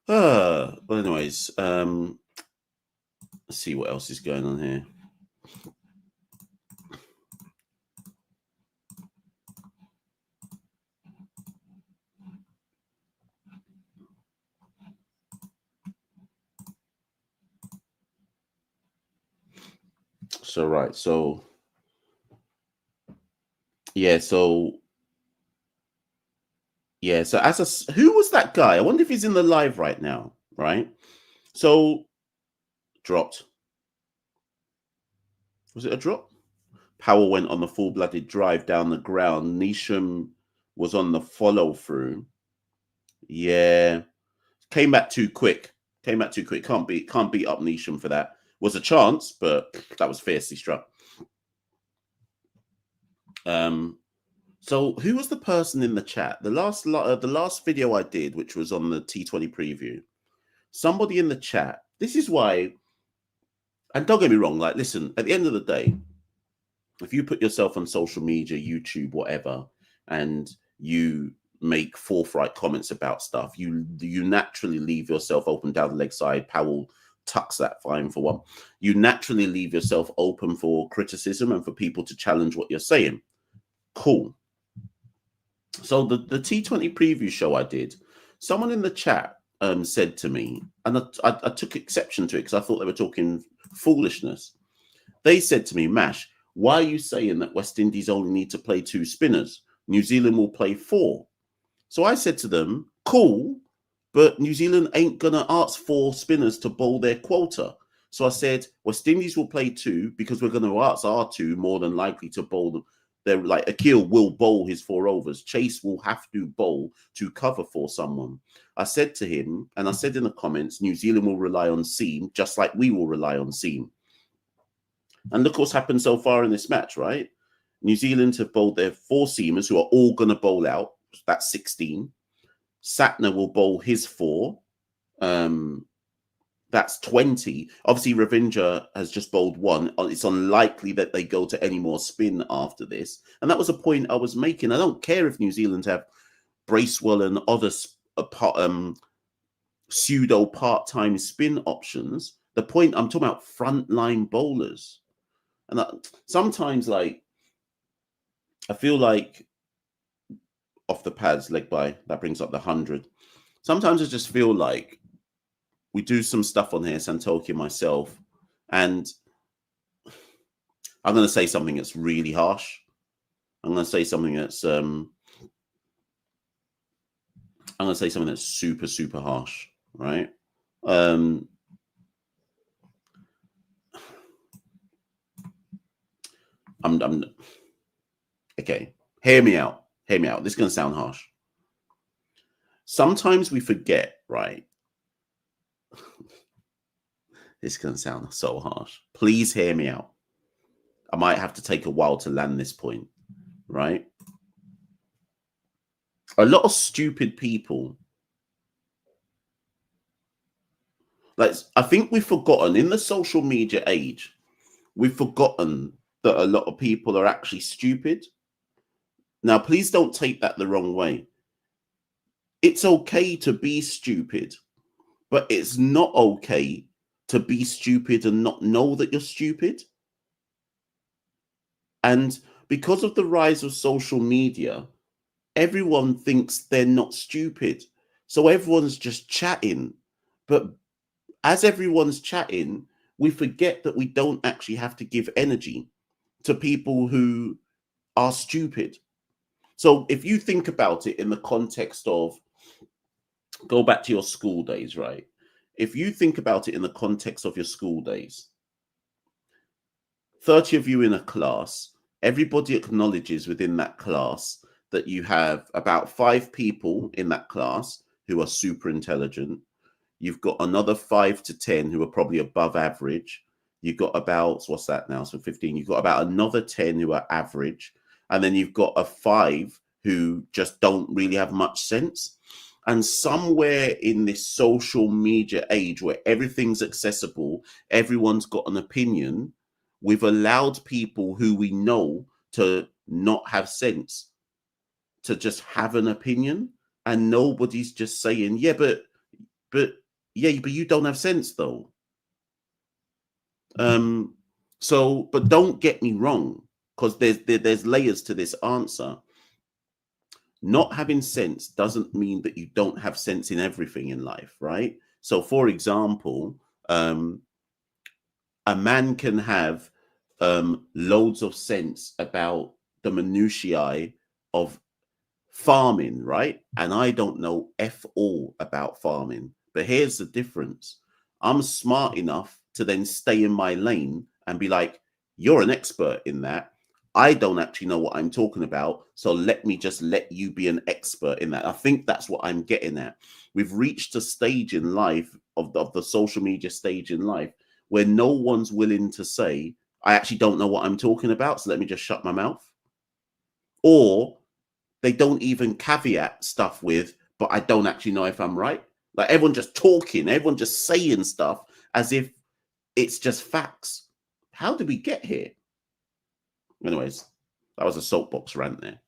But anyways, let's see what else is going on here. So right, so yeah, so yeah, so who was that guy? I wonder if he's in the live right now, right? So dropped. Was it a drop? Powell went on the full-blooded drive down the ground. Neesham was on the follow-through. Yeah, came back too quick. Came back too quick. Can't beat up Neesham for that. Was a chance, but that was fiercely struck. So who was the person in the chat? The last video I did, which was on the T20 preview. Somebody in the chat. This is why, and don't get me wrong. Like, listen. At the end of the day, if you put yourself on social media, YouTube, whatever, and you make forthright comments about stuff, you naturally leave yourself open down the leg side. Powell tucks that fine for one. You naturally leave yourself open for criticism and for people to challenge what you're saying. Cool. So the T20 preview show I did, someone in the chat said to me, and I took exception to it because I thought they were talking foolishness. They said to me, Mash, why are you saying that West Indies only need to play 2 spinners? New Zealand will play 4. So I said to them, cool, but New Zealand ain't going to ask 4 spinners to bowl their quota. So I said, West Indies will play 2 because we're going to ask our 2 more than likely to bowl them. They're like, Akil will bowl his 4 overs. Chase will have to bowl to cover for someone. I said to him, and I said in the comments, New Zealand will rely on seam, just like we will rely on seam. And look what's happened so far in this match, right? New Zealand have bowled their 4 seamers who are all going to bowl out. That's 16. Satner will bowl his 4. That's 20. Obviously, Ravindra has just bowled 1. It's unlikely that they go to any more spin after this. And that was a point I was making. I don't care if New Zealand have Bracewell and other pseudo part-time spin options. The point I'm talking about frontline bowlers. And sometimes, like, I feel like off the pads, leg by, that brings up the 100. Sometimes I just feel like we do some stuff on here, Santoki and myself, and I'm going to say something that's really harsh. I'm going to say something that's super, super harsh, right? Okay. Hear me out. Hear me out. This is going to sound harsh. Sometimes we forget, right? This is going to sound so harsh. Please hear me out. I might have to take a while to land this point, right? A lot of stupid people, like, I think we've forgotten in the social media age, we've forgotten that a lot of people are actually stupid. Now, please don't take that the wrong way. It's okay to be stupid, but it's not okay to be stupid and not know that you're stupid. And because of the rise of social media, everyone thinks they're not stupid. So everyone's just chatting. But as everyone's chatting, we forget that we don't actually have to give energy to people who are stupid. So if you think about it in the context of, go back to your school days, right? If you think about it in the context of your school days, 30 of you in a class, everybody acknowledges within that class that you have about 5 people in that class who are super intelligent. You've got another 5 to 10 who are probably above average. You've got about, what's that now? So 15. You've got about another 10 who are average. And then you've got a 5 who just don't really have much sense. And somewhere in this social media age where everything's accessible, everyone's got an opinion, we've allowed people who we know to not have sense to just have an opinion. And nobody's just saying, yeah, but but you don't have sense though. But don't get me wrong, because there's layers to this answer. Not having sense doesn't mean that you don't have sense in everything in life, right? So, for example, a man can have loads of sense about the minutiae of farming, right? And I don't know F all about farming. But here's the difference. I'm smart enough to then stay in my lane and be like, you're an expert in that. I don't actually know what I'm talking about. So let me just let you be an expert in that. I think that's what I'm getting at. We've reached a stage in life of the social media stage in life where no one's willing to say, I actually don't know what I'm talking about. So let me just shut my mouth. Or they don't even caveat stuff with, but I don't actually know if I'm right. Like everyone just talking, everyone just saying stuff as if it's just facts. How did we get here? Anyways, that was a soapbox rant there.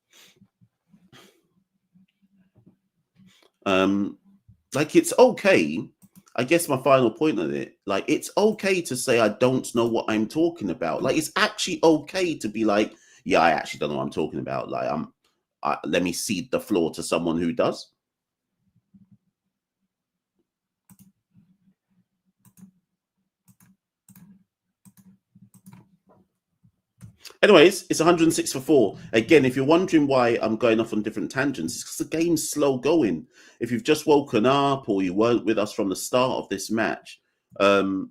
Like it's okay. I guess my final point on it, like it's okay to say I don't know what I'm talking about. Like it's actually okay to be like, yeah, I actually don't know what I'm talking about. Like let me cede the floor to someone who does. Anyways, it's 106 for 4. Again, if you're wondering why I'm going off on different tangents, it's because the game's slow going. If you've just woken up or you weren't with us from the start of this match, the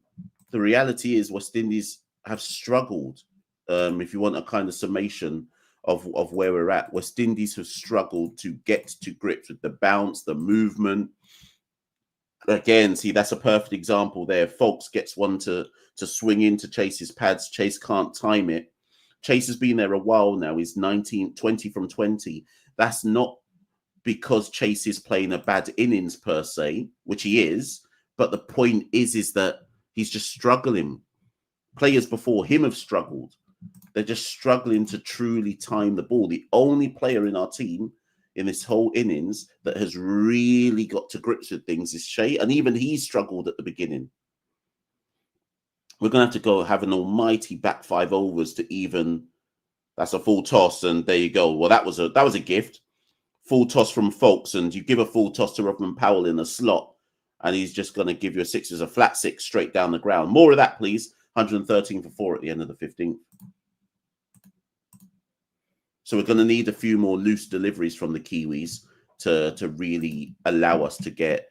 reality is West Indies have struggled. If you want a kind of summation of where we're at, West Indies have struggled to get to grips with the bounce, the movement. Again, see, that's a perfect example there. Folks gets one to swing into Chase's pads. Chase can't time it. Chase has been there a while now. He's 20 from 20. That's not because Chase is playing a bad innings per se, which he is. But the point is that he's just struggling. Players before him have struggled. They're just struggling to truly time the ball. The only player in our team in this whole innings that has really got to grips with things is Shea. And even he struggled at the beginning. We're going to have to go have an almighty back 5 overs to even. That's a full toss, and there you go. Well, that was a gift. Full toss from Folks, and you give a full toss to Rodman Powell in a slot, and he's just going to give you a 6 as a flat 6 straight down the ground. More of that, please. 113 for 4 at the end of the 15th. So we're going to need a few more loose deliveries from the Kiwis to really allow us to get.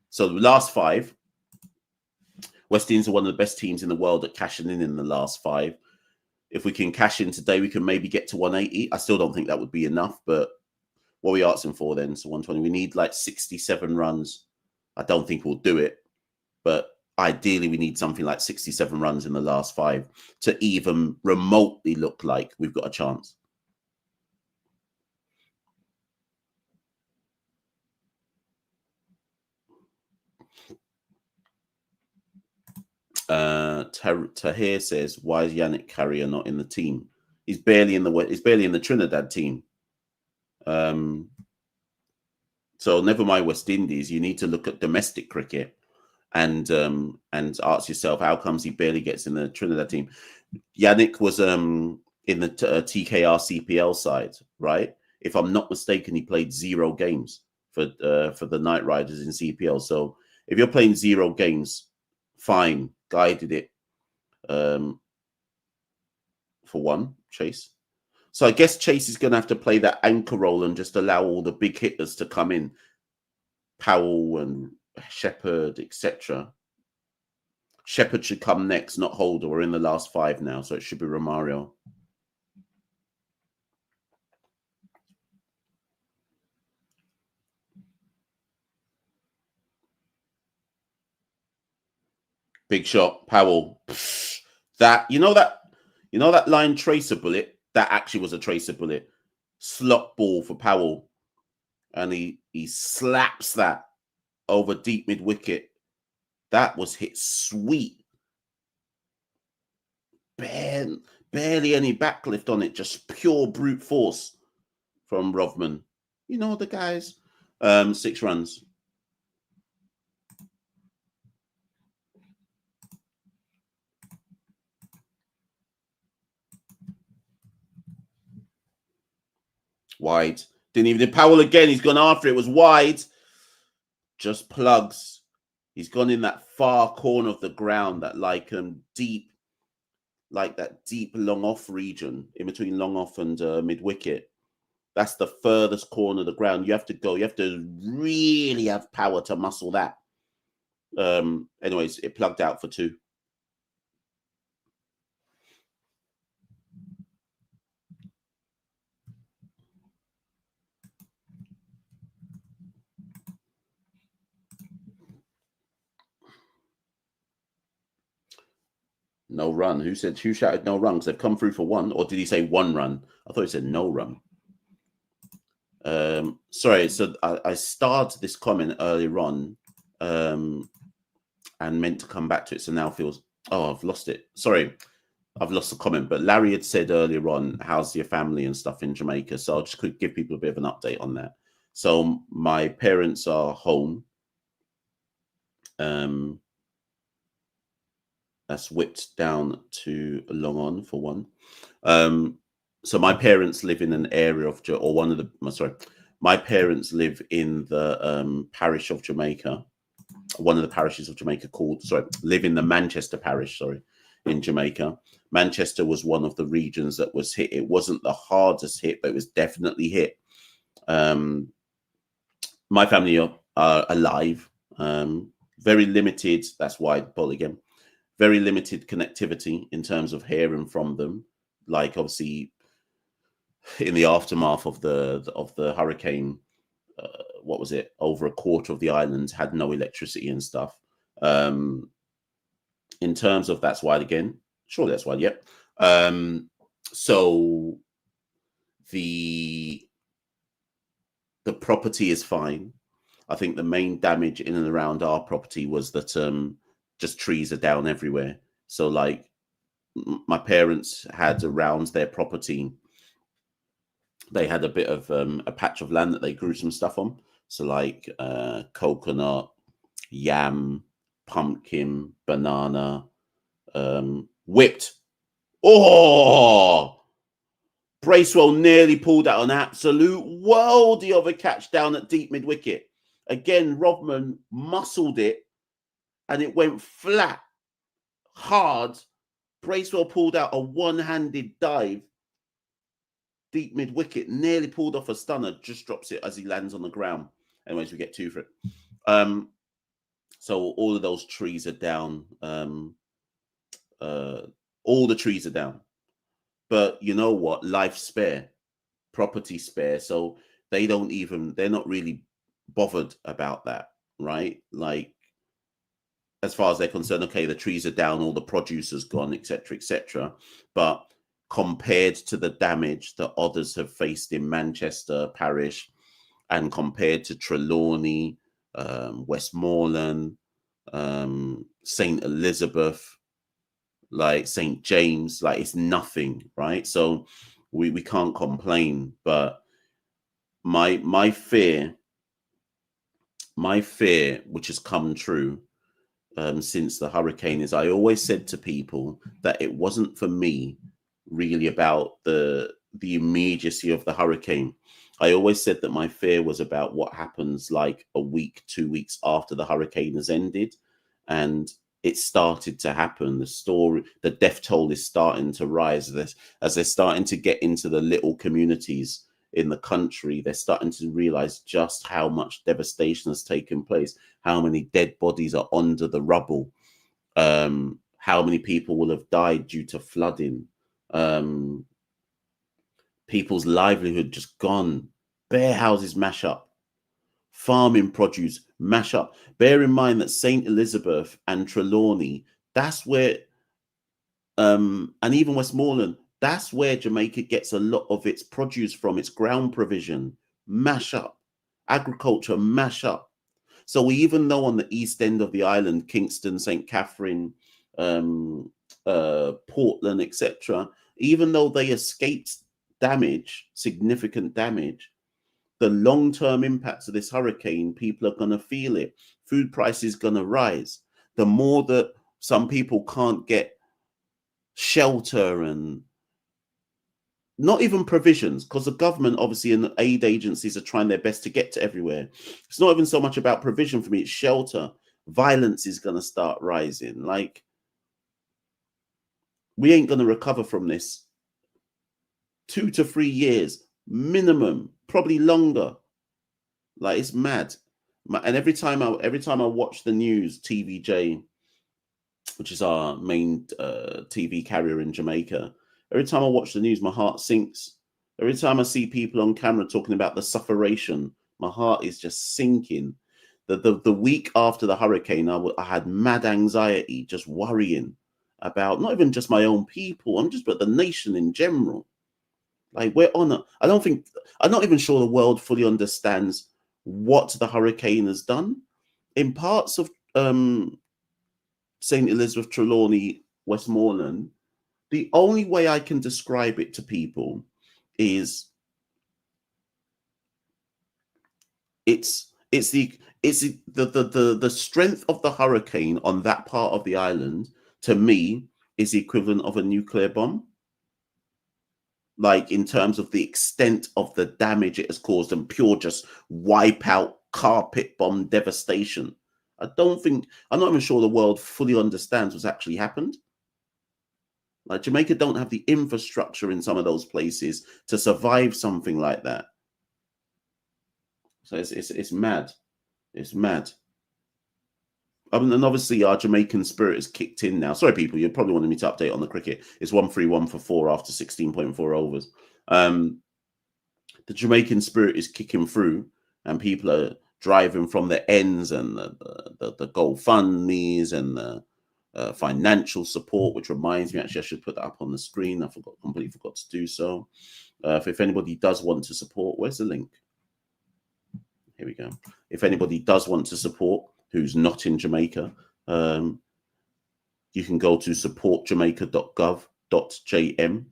So the last 5. West Indies are one of the best teams in the world at cashing in the last 5. If we can cash in today, we can maybe get to 180. I still don't think that would be enough, but what are we asking for then? So 120. We need like 67 runs. I don't think we'll do it, but ideally we need something like 67 runs in the last 5 to even remotely look like we've got a chance. Tahir says, "Why is Yannick Carrier not in the team? He's barely in the Trinidad team. So never mind West Indies. You need to look at domestic cricket and ask yourself, how comes he barely gets in the Trinidad team? Yannick was in the TKR CPL side, right? If I'm not mistaken, he played 0 games for the Knight Riders in CPL. So if you're playing 0 games, fine, guided it for one, Chase. So I guess Chase is going to have to play that anchor role and just allow all the big hitters to come in. Powell and Shepherd, etc. Shepherd should come next, not Holder. We're in the last 5 now, so it should be Romario. Big shot, Powell. That you know that line tracer bullet. That actually was a tracer bullet. Slot ball for Powell, and he slaps that over deep mid wicket. That was hit sweet. Barely any backlift on it, just pure brute force from Rovman. You know the guys. 6 runs. Wide. Didn't even do Powell again. He's gone after it. It was wide. Just plugs. He's gone in that far corner of the ground, that deep, like that deep long off region in between long off and mid wicket. That's the furthest corner of the ground. You have to go. You have to really have power to muscle that. Anyways, it plugged out for 2. No run. Who shouted no run? Because they've come through for 1. Or did he say 1 run? I thought he said no run. Sorry, so I started this comment earlier on and meant to come back to it. So now feels, I've lost it. Sorry, I've lost the comment. But Larry had said earlier on, how's your family and stuff in Jamaica? So I'll just give people a bit of an update on that. So my parents are home. That's whipped down to long on for 1. So my parents live in an area of, my parents live in the parish of Jamaica, one of the parishes of Jamaica live in the Manchester parish, in Jamaica. Manchester was one of the regions that was hit. It wasn't the hardest hit, but it was definitely hit. My family are alive, very limited, that's why Paul again, very limited connectivity in terms of hearing from them. Like obviously in the aftermath of the hurricane, what was it? Over a quarter of the islands had no electricity and stuff. In terms of that's why again, sure, that's why. Yep. So the property is fine. I think the main damage in and around our property was that just trees are down everywhere. So like my parents had around their property, they had a bit of a patch of land that they grew some stuff on. So like coconut, yam, pumpkin, banana, whipped. Oh! Bracewell nearly pulled out an absolute worldie of a catch down at deep mid-wicket. Again, Rodman muscled it and it went flat, hard. Bracewell pulled out a one-handed dive. Deep mid-wicket, nearly pulled off a stunner, just drops it as he lands on the ground. Anyways, we get 2 for it. So all of those trees are down. All the trees are down. But you know what? Life's spare, property spare. So they're not really bothered about that, right? Like, as far as they're concerned, okay, the trees are down, all the produce has gone, etc., etc. But compared to the damage that others have faced in Manchester Parish, and compared to Trelawney, Westmoreland, St. Elizabeth, like St. James, like it's nothing, right? So we can't complain. But my fear, which has come true since the hurricane, is I always said to people that it wasn't for me really about the immediacy of the hurricane. I always said that my fear was about what happens like a week, 2 weeks after the hurricane has ended. And it started to happen. The death toll is starting to rise. As they're starting to get into the little communities in the country, they're starting to realize just how much devastation has taken place, how many dead bodies are under the rubble, how many people will have died due to flooding, people's livelihood just gone, bare houses mash up, farming produce mash up. Bear in mind that St. Elizabeth and Trelawney, that's where, and even Westmoreland, that's where Jamaica gets a lot of its produce from, its ground provision, mash up, agriculture, mash up. So we even know on the east end of the island, Kingston, St. Catherine, Portland, etc., even though they escaped damage, significant damage, the long-term impacts of this hurricane, people are going to feel it. Food prices going to rise. The more that some people can't get shelter and not even provisions, because the government obviously and the aid agencies are trying their best to get to everywhere. It's not even so much about provision for me, it's shelter. Violence is going to start rising. Like, we ain't going to recover from this. 2 to 3 years minimum, probably longer. Like, it's mad. And every time I watch the news, TVJ, which is our main TV carrier in Jamaica, every time I watch the news, my heart sinks. Every time I see people on camera talking about the sufferation, my heart is just sinking. The week after the hurricane, I had mad anxiety, just worrying about not even just my own people, but the nation in general. Like, we're on a, I'm not even sure the world fully understands what the hurricane has done. In parts of St. Elizabeth, Trelawney, Westmoreland, the only way I can describe it to people is it's the strength of the hurricane on that part of the island, to me, is the equivalent of a nuclear bomb. Like, in terms of the extent of the damage it has caused and pure just wipe out carpet bomb devastation. I'm not even sure the world fully understands what's actually happened. Like, Jamaica don't have the infrastructure in some of those places to survive something like that. So it's mad. It's mad. And obviously our Jamaican spirit is kicked in now. Sorry, people, you probably wanted me to update on the cricket. It's 1-3-1 for 4 after 16.4 overs. The Jamaican spirit is kicking through, and people are driving from the ends and the GoFundMes and the financial support, which reminds me, actually, I should put that up on the screen. I completely forgot to do so. If anybody does want to support, where's the link? Here we go. If anybody does want to support who's not in Jamaica, you can go to supportjamaica.gov.jm.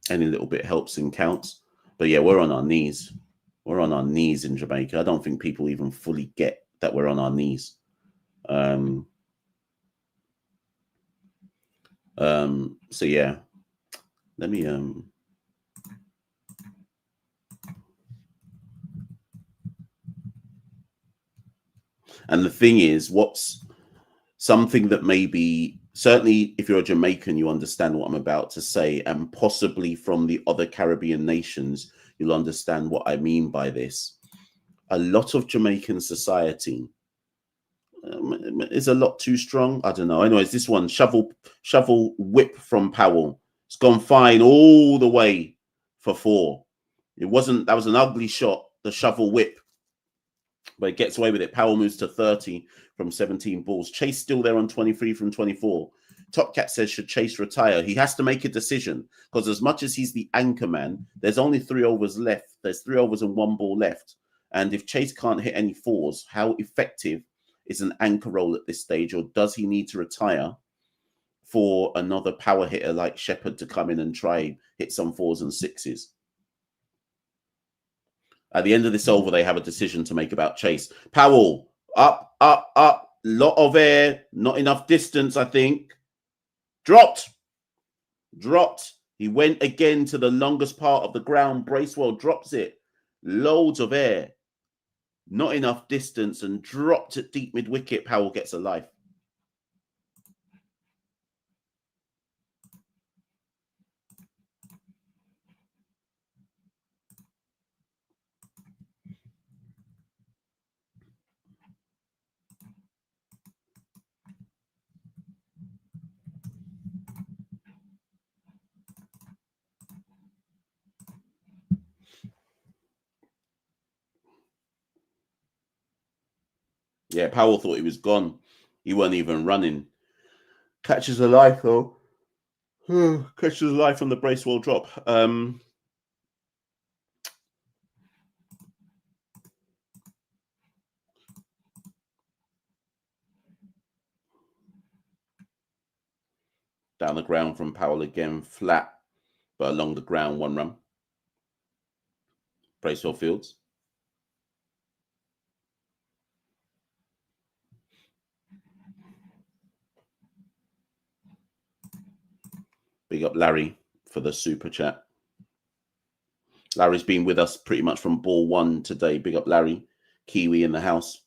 Any little bit helps and counts. But yeah, we're on our knees. We're on our knees in Jamaica. I don't think people even fully get that we're on our knees. So yeah, let me and the thing is, what's something that maybe, certainly if you're a Jamaican, you understand what I'm about to say, and possibly from the other Caribbean nations, you'll understand what I mean by this. A lot of Jamaican society is a lot too strong. I don't know. Anyways, this one, shovel whip from Powell. It's gone fine all the way for 4. That was an ugly shot, the shovel whip, but it gets away with it. Powell moves to 30 from 17 balls. Chase still there on 23 from 24. Top Cat says, should Chase retire? He has to make a decision, because as much as he's the anchor man, there's only 3 overs left. There's 3 overs and 1 ball left. And if Chase can't hit any 4s, how effective is an anchor role at this stage? Or does he need to retire for another power hitter like Shepherd to come in and try hit some 4s and 6s? At the end of this over, they have a decision to make about Chase. Powell, up, up, up. Lot of air. Not enough distance, I think. Dropped. He went again to the longest part of the ground. Bracewell drops it. Loads of air. Not enough distance, and dropped at deep mid-wicket. Powell gets a life. Yeah, Powell thought he was gone. He wasn't even running. Catches a life, though. Catches a life on the Bracewell drop. Down the ground from Powell again, flat, but along the ground, 1 run. Bracewell fields. Big up Larry for the super chat. Larry's been with us pretty much from ball one today. Big up Larry. Kiwi in the house.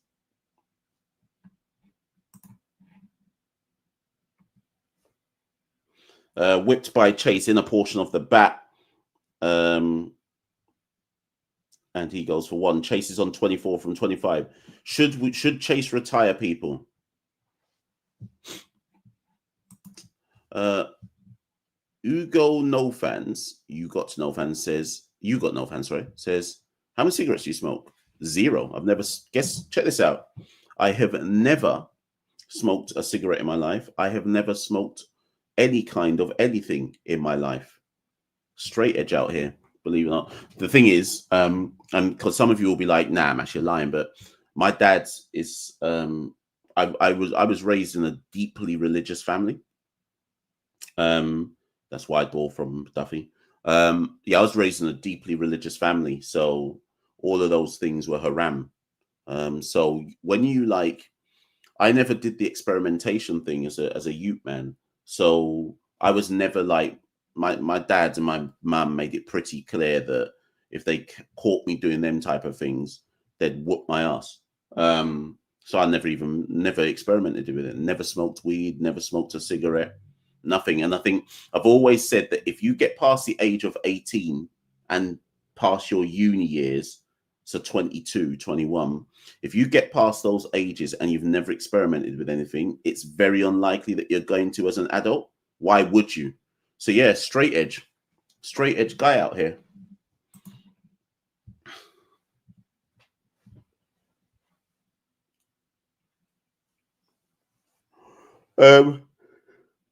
Whipped by Chase in a portion of the bat. And he goes for one. Chase is on 24 from 25. Should Chase retire, people? Ugo No Fans, you got no fans, says, says, how many cigarettes do you smoke? 0. I've never, check this out. I have never smoked a cigarette in my life. I have never smoked any kind of anything in my life. Straight edge out here, believe it or not. The thing is, and because some of you will be like, nah, I'm actually lying, but my dad is, I was raised in a deeply religious family. That's why I bore from Duffy. Yeah, I was raised in a deeply religious family, so all of those things were haram. So when you like, I never did the experimentation thing as a youth man. So I was never like, my dad and my mum made it pretty clear that if they caught me doing them type of things, they'd whoop my ass. So I never experimented with it. Never smoked weed, never smoked a cigarette, nothing. And I think I've always said that if you get past the age of 18 and past your uni years, so 22, 21, if you get past those ages and you've never experimented with anything, it's very unlikely that you're going to as an adult. Why would you? So yeah, straight edge guy out here.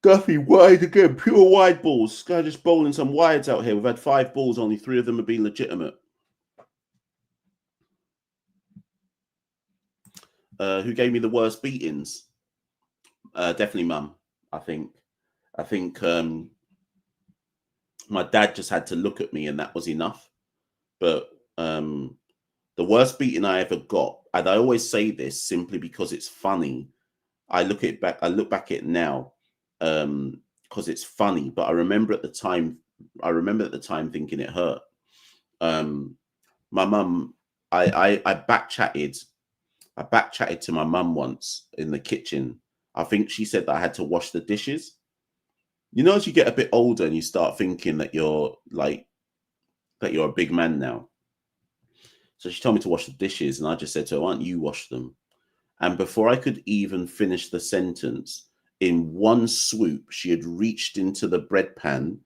Duffy wide again, pure wide balls. This guy just bowling some wides out here. We've had 5 balls, only 3 of them have been legitimate. Who gave me the worst beatings? Definitely mum. I think my dad just had to look at me and that was enough. But the worst beating I ever got, and I always say this simply because it's funny. I look back at it now because it's funny, but I remember at the time thinking it hurt. My mum, I back chatted to my mum once in the kitchen. I think she said that I had to wash the dishes. You know, as you get a bit older and you start thinking that you're a big man now. So she told me to wash the dishes, and I just said to her, "Why don't you wash them?" And before I could even finish the sentence, in one swoop, she had reached into the bread pan,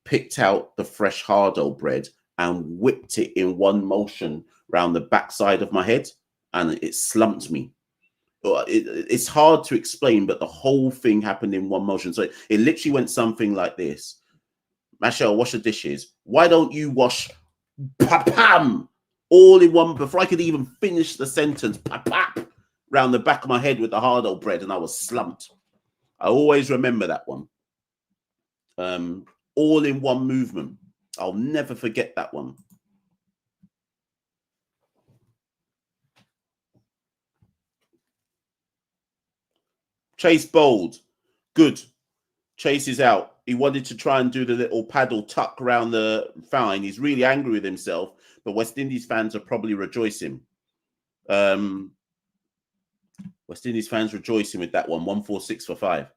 picked out the fresh hardo bread, and whipped it in one motion round the backside of my head, and it slumped me. It's hard to explain, but the whole thing happened in one motion. So it literally went something like this. Machel, wash the dishes. Why don't you wash? Pa-pam! All in one, before I could even finish the sentence. Pa-pap! Round the back of my head with the hardo bread, and I was slumped. I always remember that one. All in one movement. I'll never forget that one. Chase bowled. Good. Chase is out. He wanted to try and do the little paddle tuck around the fine. He's really angry with himself, but West Indies fans are probably rejoicing. West Indies fans rejoicing with that one. 146 for 5.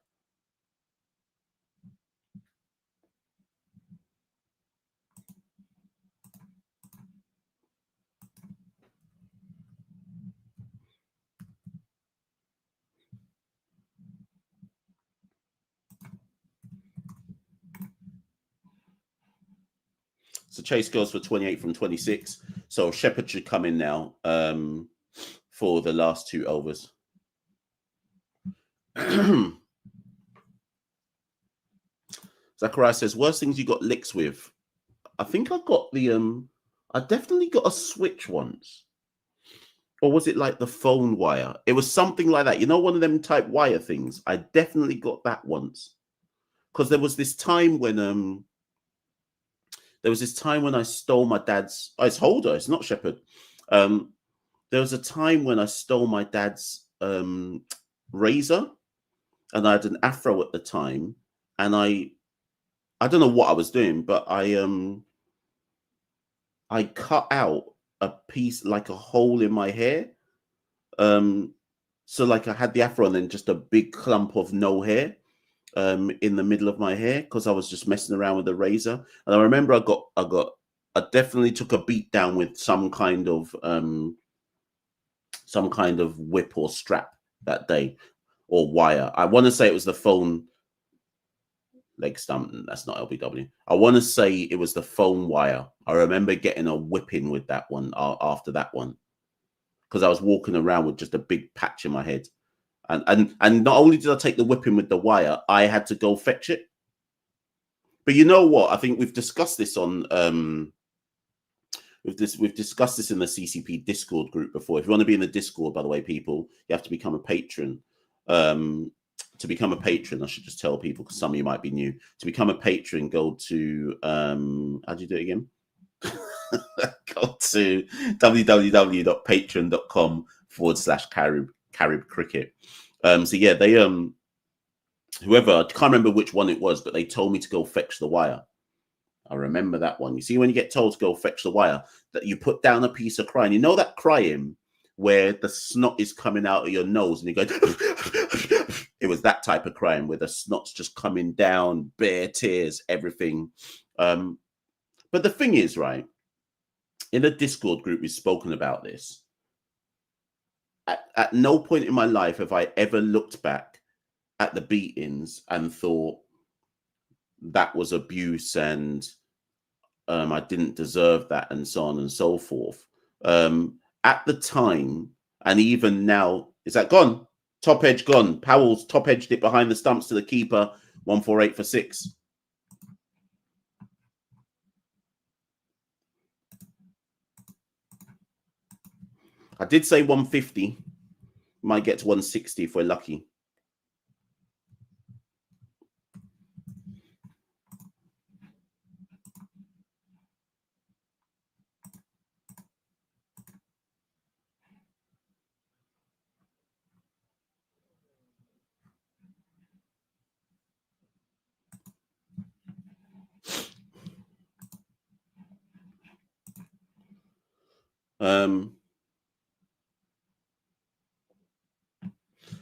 So Chase goes for 28 from 26. So Shepherd should come in now for the last 2 overs. Zachariah says, worst things you got licks with? I think I got the I definitely got a switch once. Or was it like the phone wire? It was something like that. You know, one of them type wire things. I definitely got that once. Because there was this time when I stole my dad's. Oh, it's Holder. It's not Shepherd. There was a time when I stole my dad's razor, and I had an afro at the time, and I don't know what I was doing, but I I cut out a piece, like a hole in my hair. So like I had the afro and then just a big clump of no hair in the middle of my hair because I was just messing around with the razor. And I remember I definitely took a beat down with some kind of whip or strap that day, or wire. I want to say it was the phone leg stump. That's not LBW. I want to say it was the phone wire. I remember getting a whipping with that one after that one, because I was walking around with just a big patch in my head. And not only did I take the whipping with the wire, I had to go fetch it. But you know what? I think we've discussed this on we've discussed this in the CCP Discord group before. If you want to be in the Discord, by the way, people, you have to become a patron. To become a patron, I should just tell people, because some of you might be new. To become a patron, go to how do you do it again? Go to www.patreon.com/Carib Cricket. So yeah, they whoever, I can't remember which one it was, but they told me to go fetch the wire. I remember that one. You see, when you get told to go fetch the wire, that you put down a piece of crying. You know that crying where the snot is coming out of your nose and you go. It was that type of crying where the snot's just coming down, bare tears, everything. But the thing is, right, in the Discord group, we've spoken about this. At no point in my life have I ever looked back at the beatings and thought that was abuse and I didn't deserve that and so on and so forth. At the time, and even now, is that gone? Top edge gone. Powell's top edged it behind the stumps to the keeper. 148 for 6. I did say 150. Might get to 160 if we're lucky.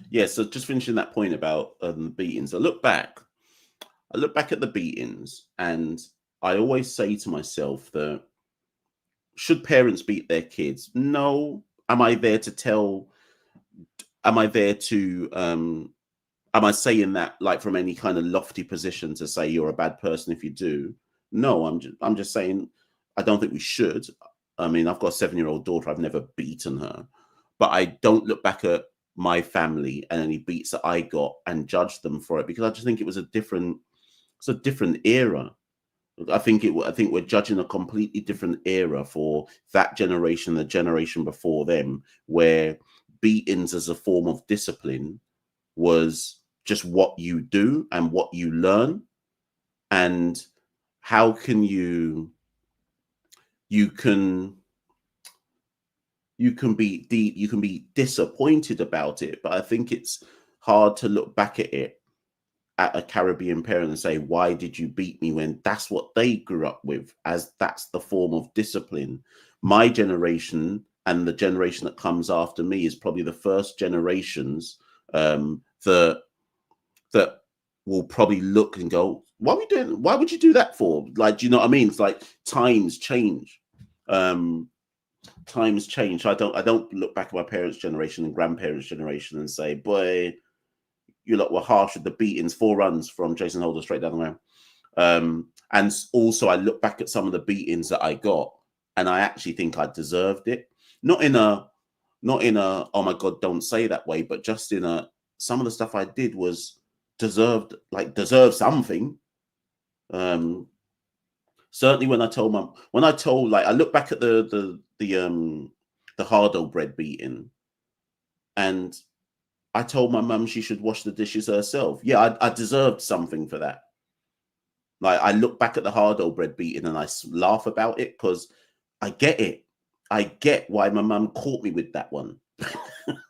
Yeah, so just finishing that point about beatings. I look back at the beatings, and I always say to myself that should parents beat their kids? No. Am I there to tell? Am I there to? Am I saying that like from any kind of lofty position to say you're a bad person if you do? No, I'm just saying I don't think we should. I mean, I've got a 7-year-old daughter. I've never beaten her, but I don't look back at my family and any beats that I got and judge them for it, because I just think it was it's a different era. I think we're judging a completely different era for that generation, the generation before them, where beatings as a form of discipline was just what you do and what you learn. And how can you can be disappointed about it, but I think it's hard to look back at it at a Caribbean parent and say, why did you beat me, when that's what they grew up with, as that's the form of discipline. My generation and the generation that comes after me is probably the first generations that will probably look and go, what are we doing? Why would you do that for? Like, do you know what I mean? It's like times change. Times change. I don't look back at my parents' generation and grandparents' generation and say, boy, you lot were harsh with the beatings. 4 runs from Jason Holder straight down the line. And also I look back at some of the beatings that I got, and I actually think I deserved it. Not in a oh my God, don't say that way, but just in some of the stuff I did was deserved something. Certainly when I look back at the Hardo bread beating, and I told my mum she should wash the dishes herself. Yeah, I deserved something for that. Like, I look back at the Hardo bread beating and I laugh about it because I get it. I get why my mum caught me with that one.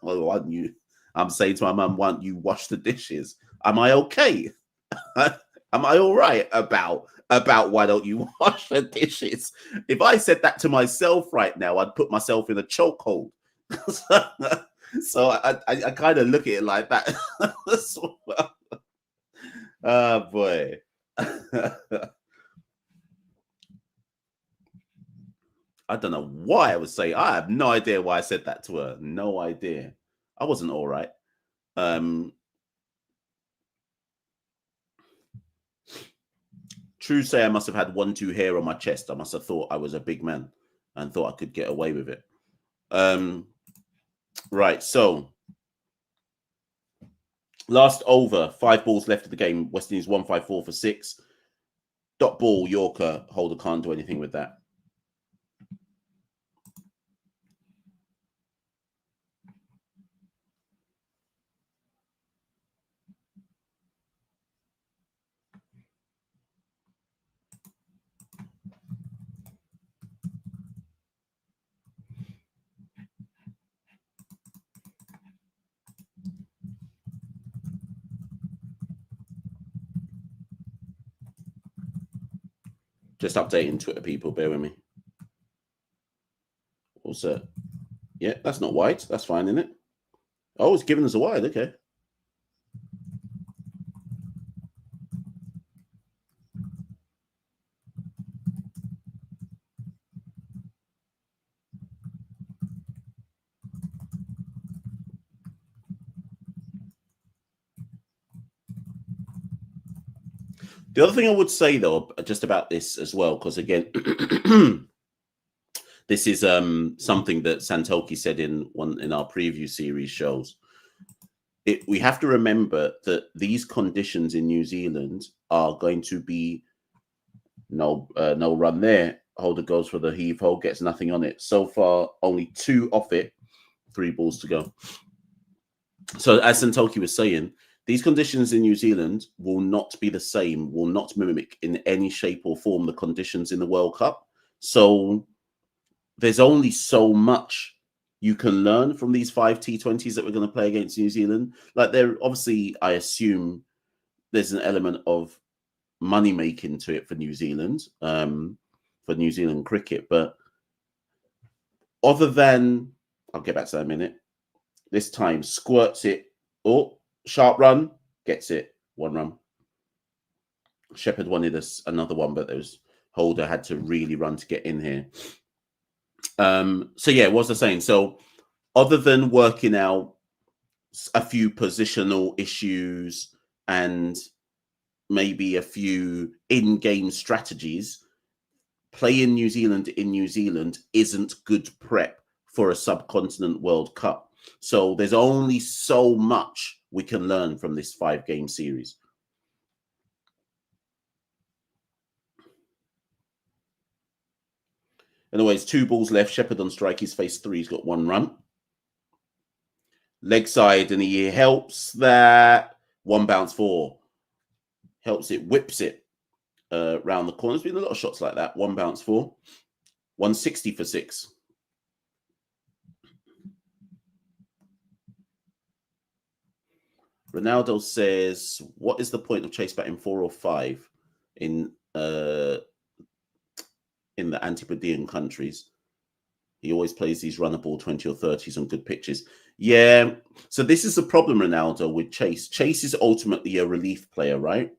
Well, I'm saying to my mum, why don't you wash the dishes? Am I okay? Am I all right about about why don't you wash the dishes. If I said that to myself right now, I'd put myself in a chokehold. So I kind of look at it like that as well. Oh boy. I don't know why I would say. I have no idea why I said that to her. No idea. I wasn't all right. True say I must have had 1-2 hair on my chest. I must have thought I was a big man and thought I could get away with it. Right, so last over, 5 balls left of the game. West Indies 154 for 6. Dot ball, Yorker. Holder can't do anything with that. Just updating Twitter people, bear with me. Also, yeah, that's not wide. That's fine, isn't it? Oh, it's giving us a wide. Okay. The other thing I would say, though, just about this as well, because again, this is something that Santoki said in our preview series shows. We have to remember that these conditions in New Zealand are going to be no run there. Holder goes for the heave hole, gets nothing on it. So far, only 2 off it, 3 balls to go. So as Santoki was saying, these conditions in New Zealand will not be the same, will not mimic in any shape or form the conditions in the World Cup. So there's only so much you can learn from these 5 T20s that we're going to play against New Zealand. Like, they're obviously, I assume there's an element of money making to it for New Zealand, for New Zealand cricket. But other than, I'll get back to that in a minute, this time squirts it. Oh, sharp run, gets it, 1 run. Shepherd wanted another one, but there was Holder had to really run to get in here. So yeah, what was I saying? So other than working out a few positional issues and maybe a few in-game strategies, playing New Zealand in New Zealand isn't good prep for a subcontinent World Cup. So there's only so much we can learn from this 5-game series. Anyways, 2 balls left. Shepherd on strike. He's faced 3. He's got 1 run. Leg side, and he helps that. 1 bounce 4. Helps it, whips it round the corner. There's been a lot of shots like that. 1 bounce 4. 160 for 6. Ronaldo says, what is the point of chase batting 4 or 5 in the Antipodean countries? He always plays these runner ball 20 or 30s on good pitches. Yeah. So this is the problem, Ronaldo, with Chase. Chase is ultimately a relief player, right?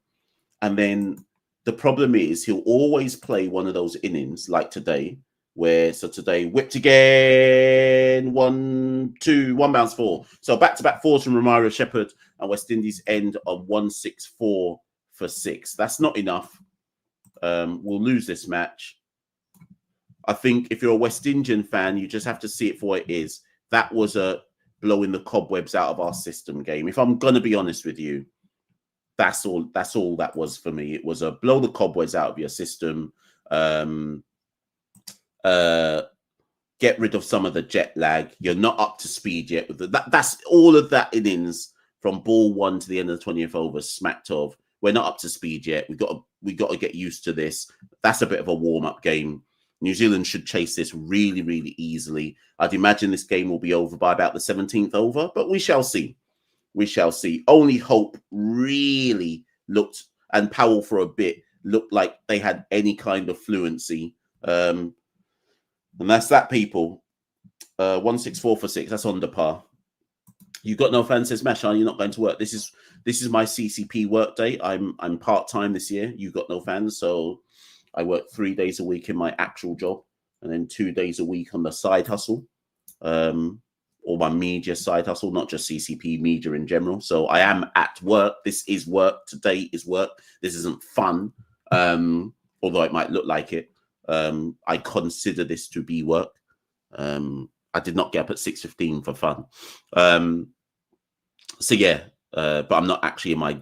And then the problem is he'll always play one of those innings like today, where, so today, whipped again, 1, 2, 1 bounce 4. So back-to-back 4s from Romario Shepherd, and West Indies end on 164 for 6. That's not enough. We'll lose this match. I think if you're a West Indian fan, you just have to see it for what it is. That was a blowing the cobwebs out of our system game. If I'm going to be honest with you, that's all that was for me. It was a blow the cobwebs out of your system. Get rid of some of the jet lag. You're not up to speed yet with that's all of that innings from ball 1 to the end of the 20th over smacked of. We're not up to speed yet. We got to get used to this. That's a bit of a warm-up game. New Zealand should chase this really, really easily. I'd imagine this game will be over by about the 17th over, but we shall see. We shall see. Only Hope really looked, and Powell for a bit, looked like they had any kind of fluency. And that's that, people. 164 for 6. That's under par. You got no fans, says Machel. You're not going to work. This is my CCP work day. I'm part-time this year. You got no fans, so I work 3 days a week in my actual job, and then 2 days a week on the side hustle, or my media side hustle, not just CCP, media in general. So I am at work. This is work. Today is work. This isn't fun, although it might look like it. I consider this to be work. I did not get up at 6:15 for fun. So yeah, but I'm not actually in my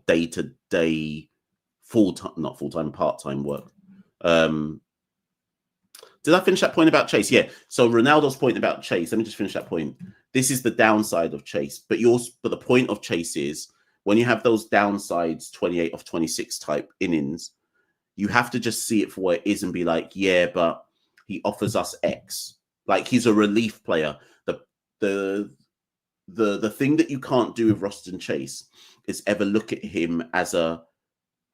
day-to-day not full-time, part-time work. Did I finish that point about Chase? Yeah. So Ronaldo's point about Chase, let me just finish that point. This is the downside of Chase, but the point of Chase is when you have those downsides, 28 of 26 type innings, you have to just see it for what it is and be like, yeah, but he offers us X. Like, he's a relief player. The thing that you can't do with Roston Chase is ever look at him as a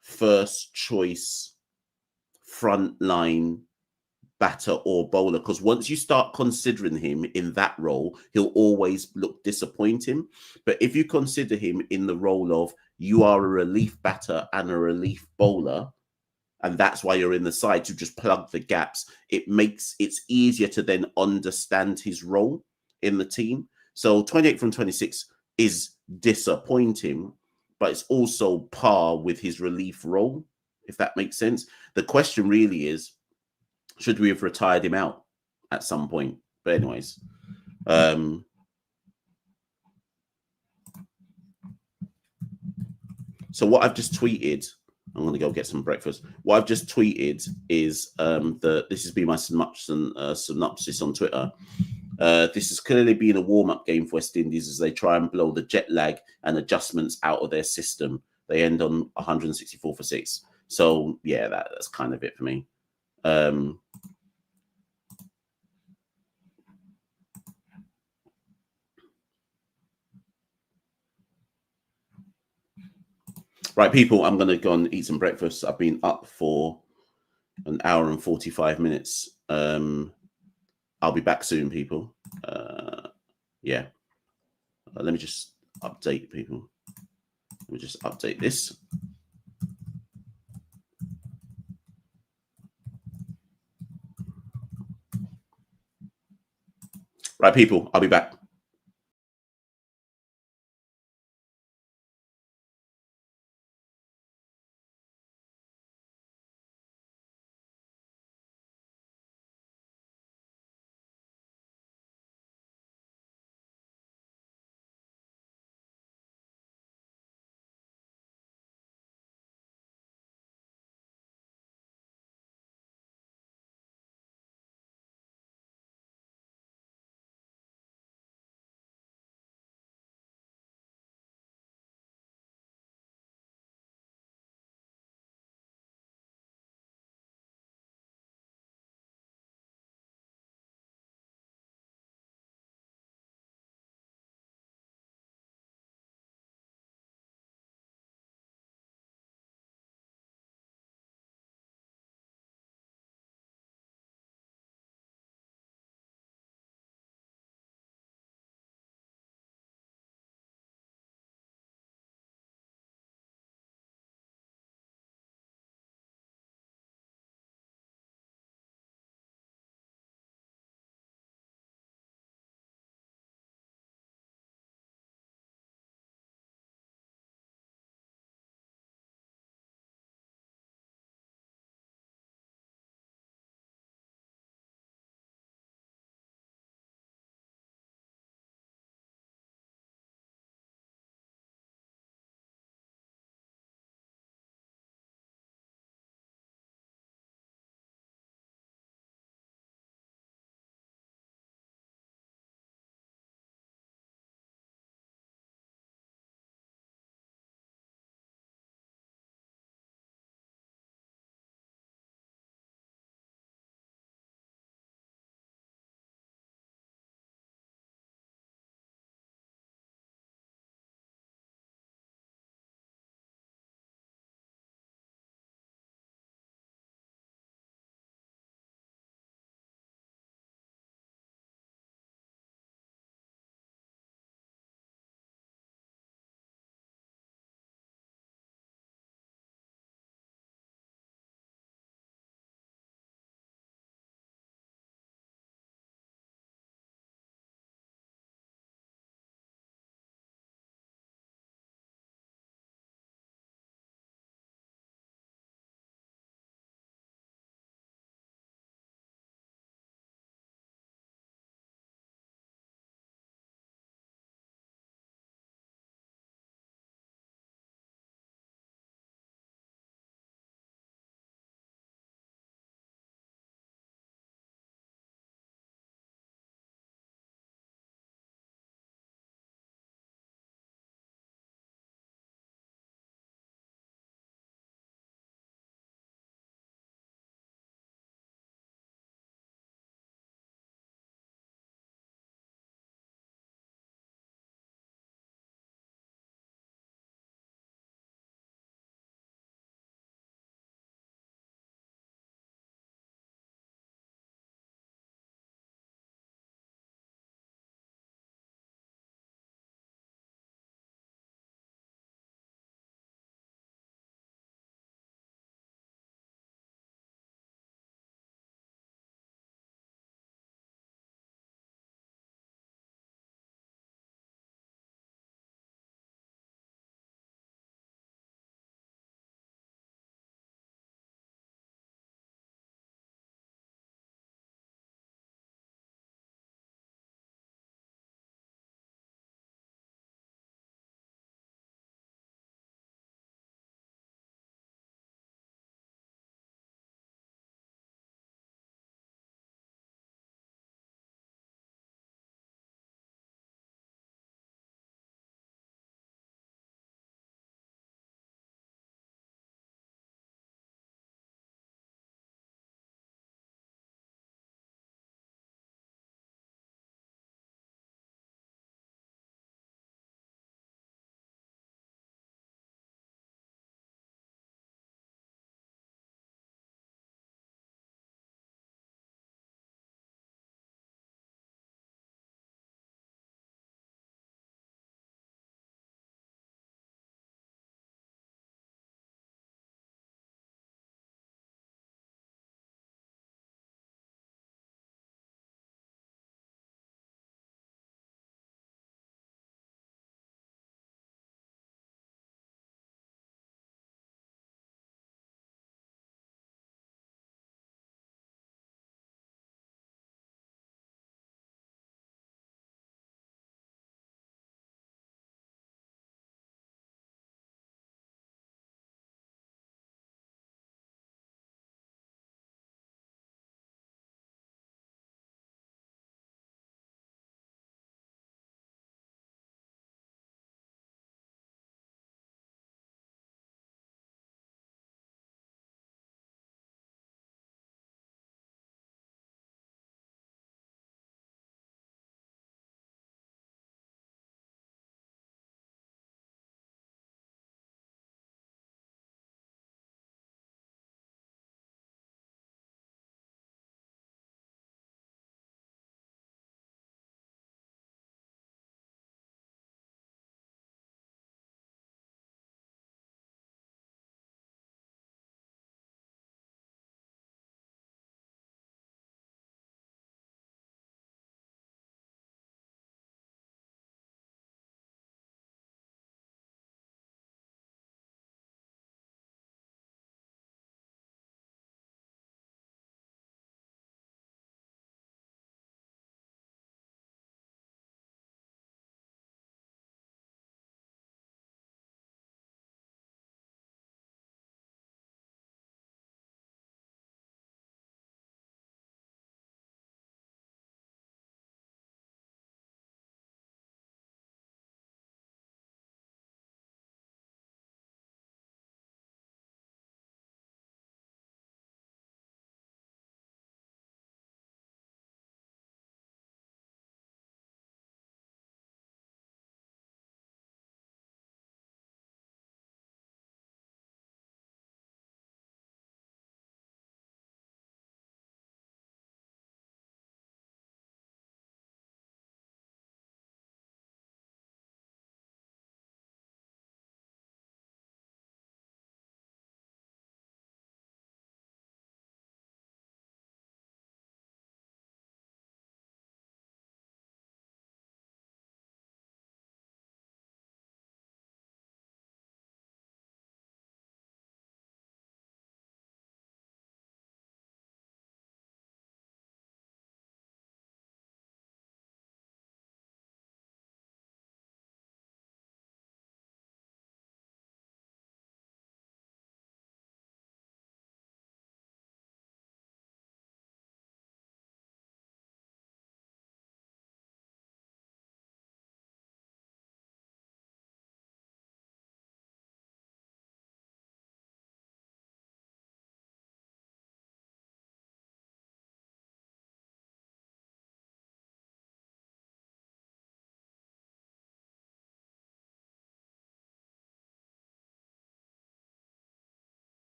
first choice frontline batter or bowler, because once you start considering him in that role, he'll always look disappointing. But if you consider him in the role of you are a relief batter and a relief bowler, and that's why you're in the side to just plug the gaps, it's easier to then understand his role in the team. So 28 from 26 is disappointing, but it's also par with his relief role, if that makes sense. The question really is, should we have retired him out at some point? But anyways, so what I've just tweeted, I'm going to go get some breakfast. What I've just tweeted is this has been my synopsis on Twitter. This has clearly been a warm-up game for West Indies as they try and blow the jet lag and adjustments out of their system. They end on 164 for 6. So, yeah, that's kind of it for me. Right, people, I'm going to go and eat some breakfast. I've been up for an hour and 45 minutes. I'll be back soon, people. Yeah. Let me just update people. Let me just update this. Right, people, I'll be back.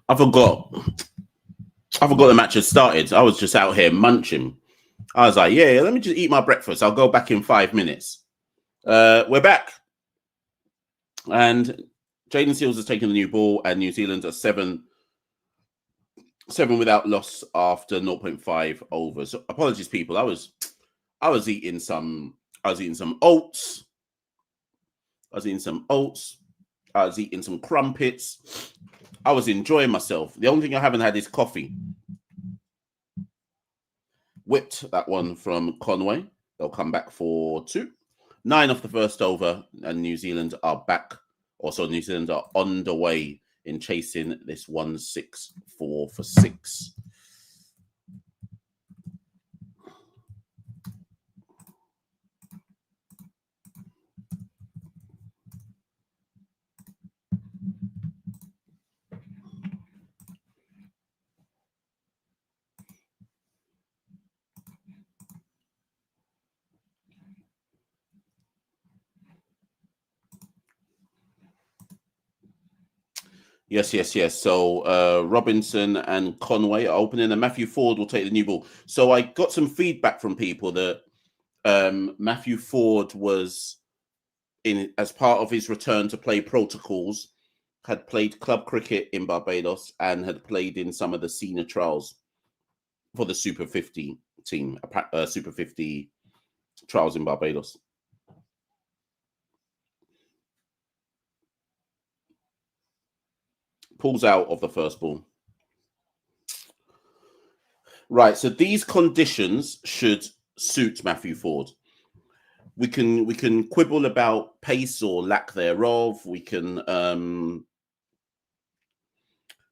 I forgot the match had started. I was just out here munching. I was like, yeah, let me just eat my breakfast. I'll go back in 5 minutes. We're back. And Jaden Seals has taken the new ball, and New Zealand are 7 without loss after 0.5 overs. So apologies, people. I was eating some oats. I was eating some crumpets. I was enjoying myself. The only thing I haven't had is coffee. Whipped that one from Conway. They'll come back for 2. 9 off the first over, and New Zealand are back. Also, New Zealand are on the way in chasing this 1-6-4 for 6. Yes. So Robinson and Conway are opening, and Matthew Ford will take the new ball. So I got some feedback from people that Matthew Ford was in as part of his return to play protocols, had played club cricket in Barbados and had played in some of the senior trials for the Super 50 team, Super 50 trials in Barbados. Pulls out of the first ball. Right, so these conditions should suit Matthew Ford. We can quibble about pace or lack thereof. We can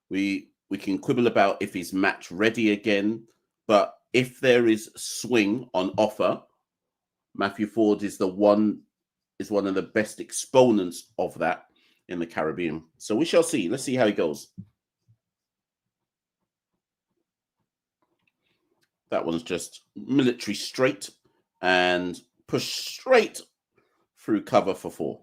we can quibble about if he's match ready again. But if there is swing on offer, Matthew Ford is one of the best exponents of that in the Caribbean. So we shall see. Let's see how he goes. That one's just military straight and push straight through cover for 4.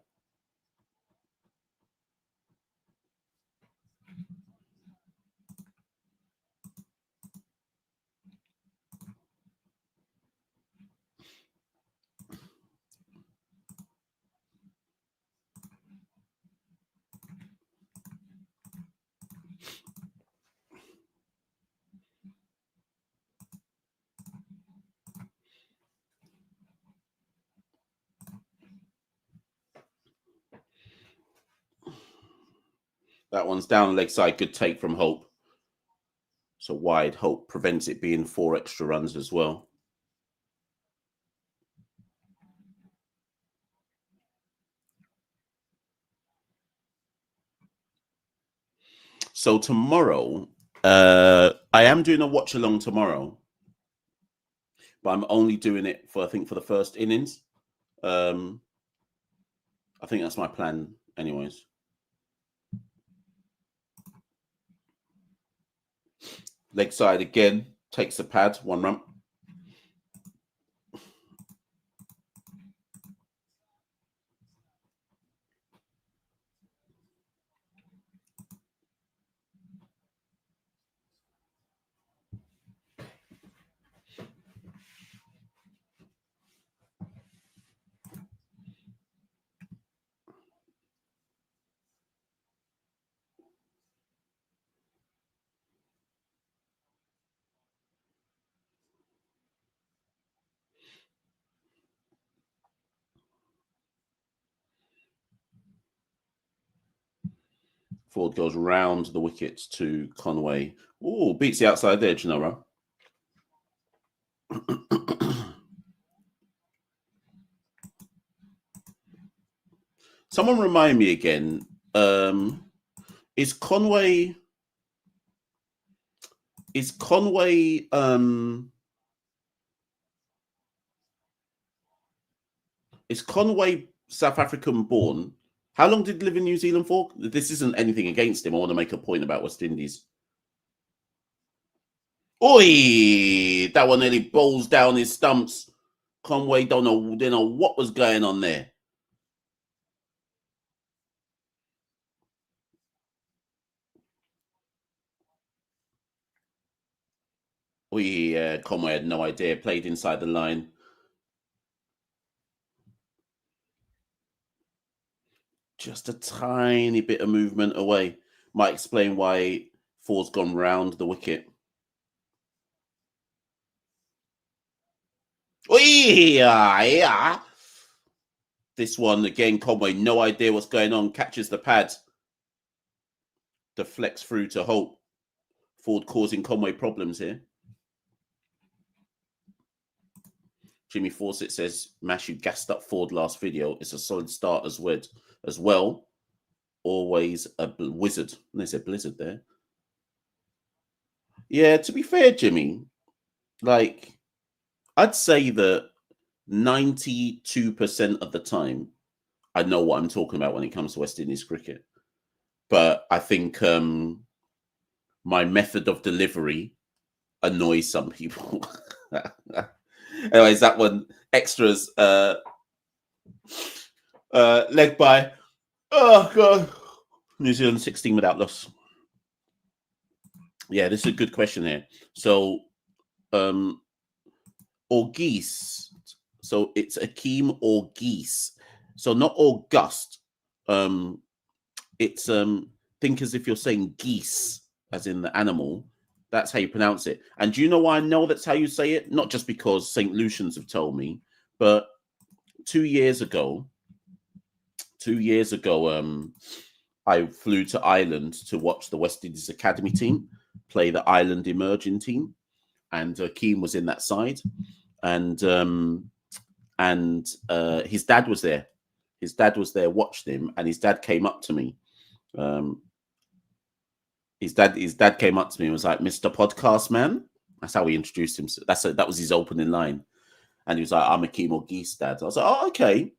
That one's down leg side. Good take from Hope. So wide. Hope prevents it being 4 extra runs as well. So tomorrow, I am doing a watch along tomorrow, but I'm only doing it for the first innings. I think that's my plan, anyways. Leg side again, takes the pad, 1 run. Ford goes round the wickets to Conway. Oh, beats the outside edge, Nora. Someone remind me again. Is Conway South African born? How long did he live in New Zealand for? This isn't anything against him. I want to make a point about West Indies. Oi! That one nearly bowls down his stumps. Conway don't know what was going on there. Conway had no idea. Played inside the line. Just a tiny bit of movement away. Might explain why Ford's gone round the wicket. This one again, Conway, no idea what's going on. Catches the pad. Deflects through to Hope. Ford causing Conway problems here. Jimmy Fawcett says, Mash, you gassed up Ford last video. It's a solid start as well. Always a wizard. And they said blizzard there. Yeah, to be fair, Jimmy, like, I'd say that 92% of the time, I know what I'm talking about when it comes to West Indies cricket. But I think my method of delivery annoys some people. Anyways, that one, extras, leg by, oh God, New Zealand 16 without loss. Yeah, this is a good question here. So, August. So it's Akeem August. So not August. It's think as if you're saying geese, as in the animal. That's how you pronounce it. And do you know why I know that's how you say it? Not just because St. Lucians have told me, but 2 years ago, I flew to Ireland to watch the West Indies Academy team play the Ireland emerging team, and Keane was in that side, and his dad was there. His dad was there, watched him, and his dad came up to me. His dad came up to me and was like, "Mr. Podcast Man." That's how he introduced himself. That was his opening line, and he was like, "I'm Akeem Orgeese, Dad." I was like, "Oh, okay."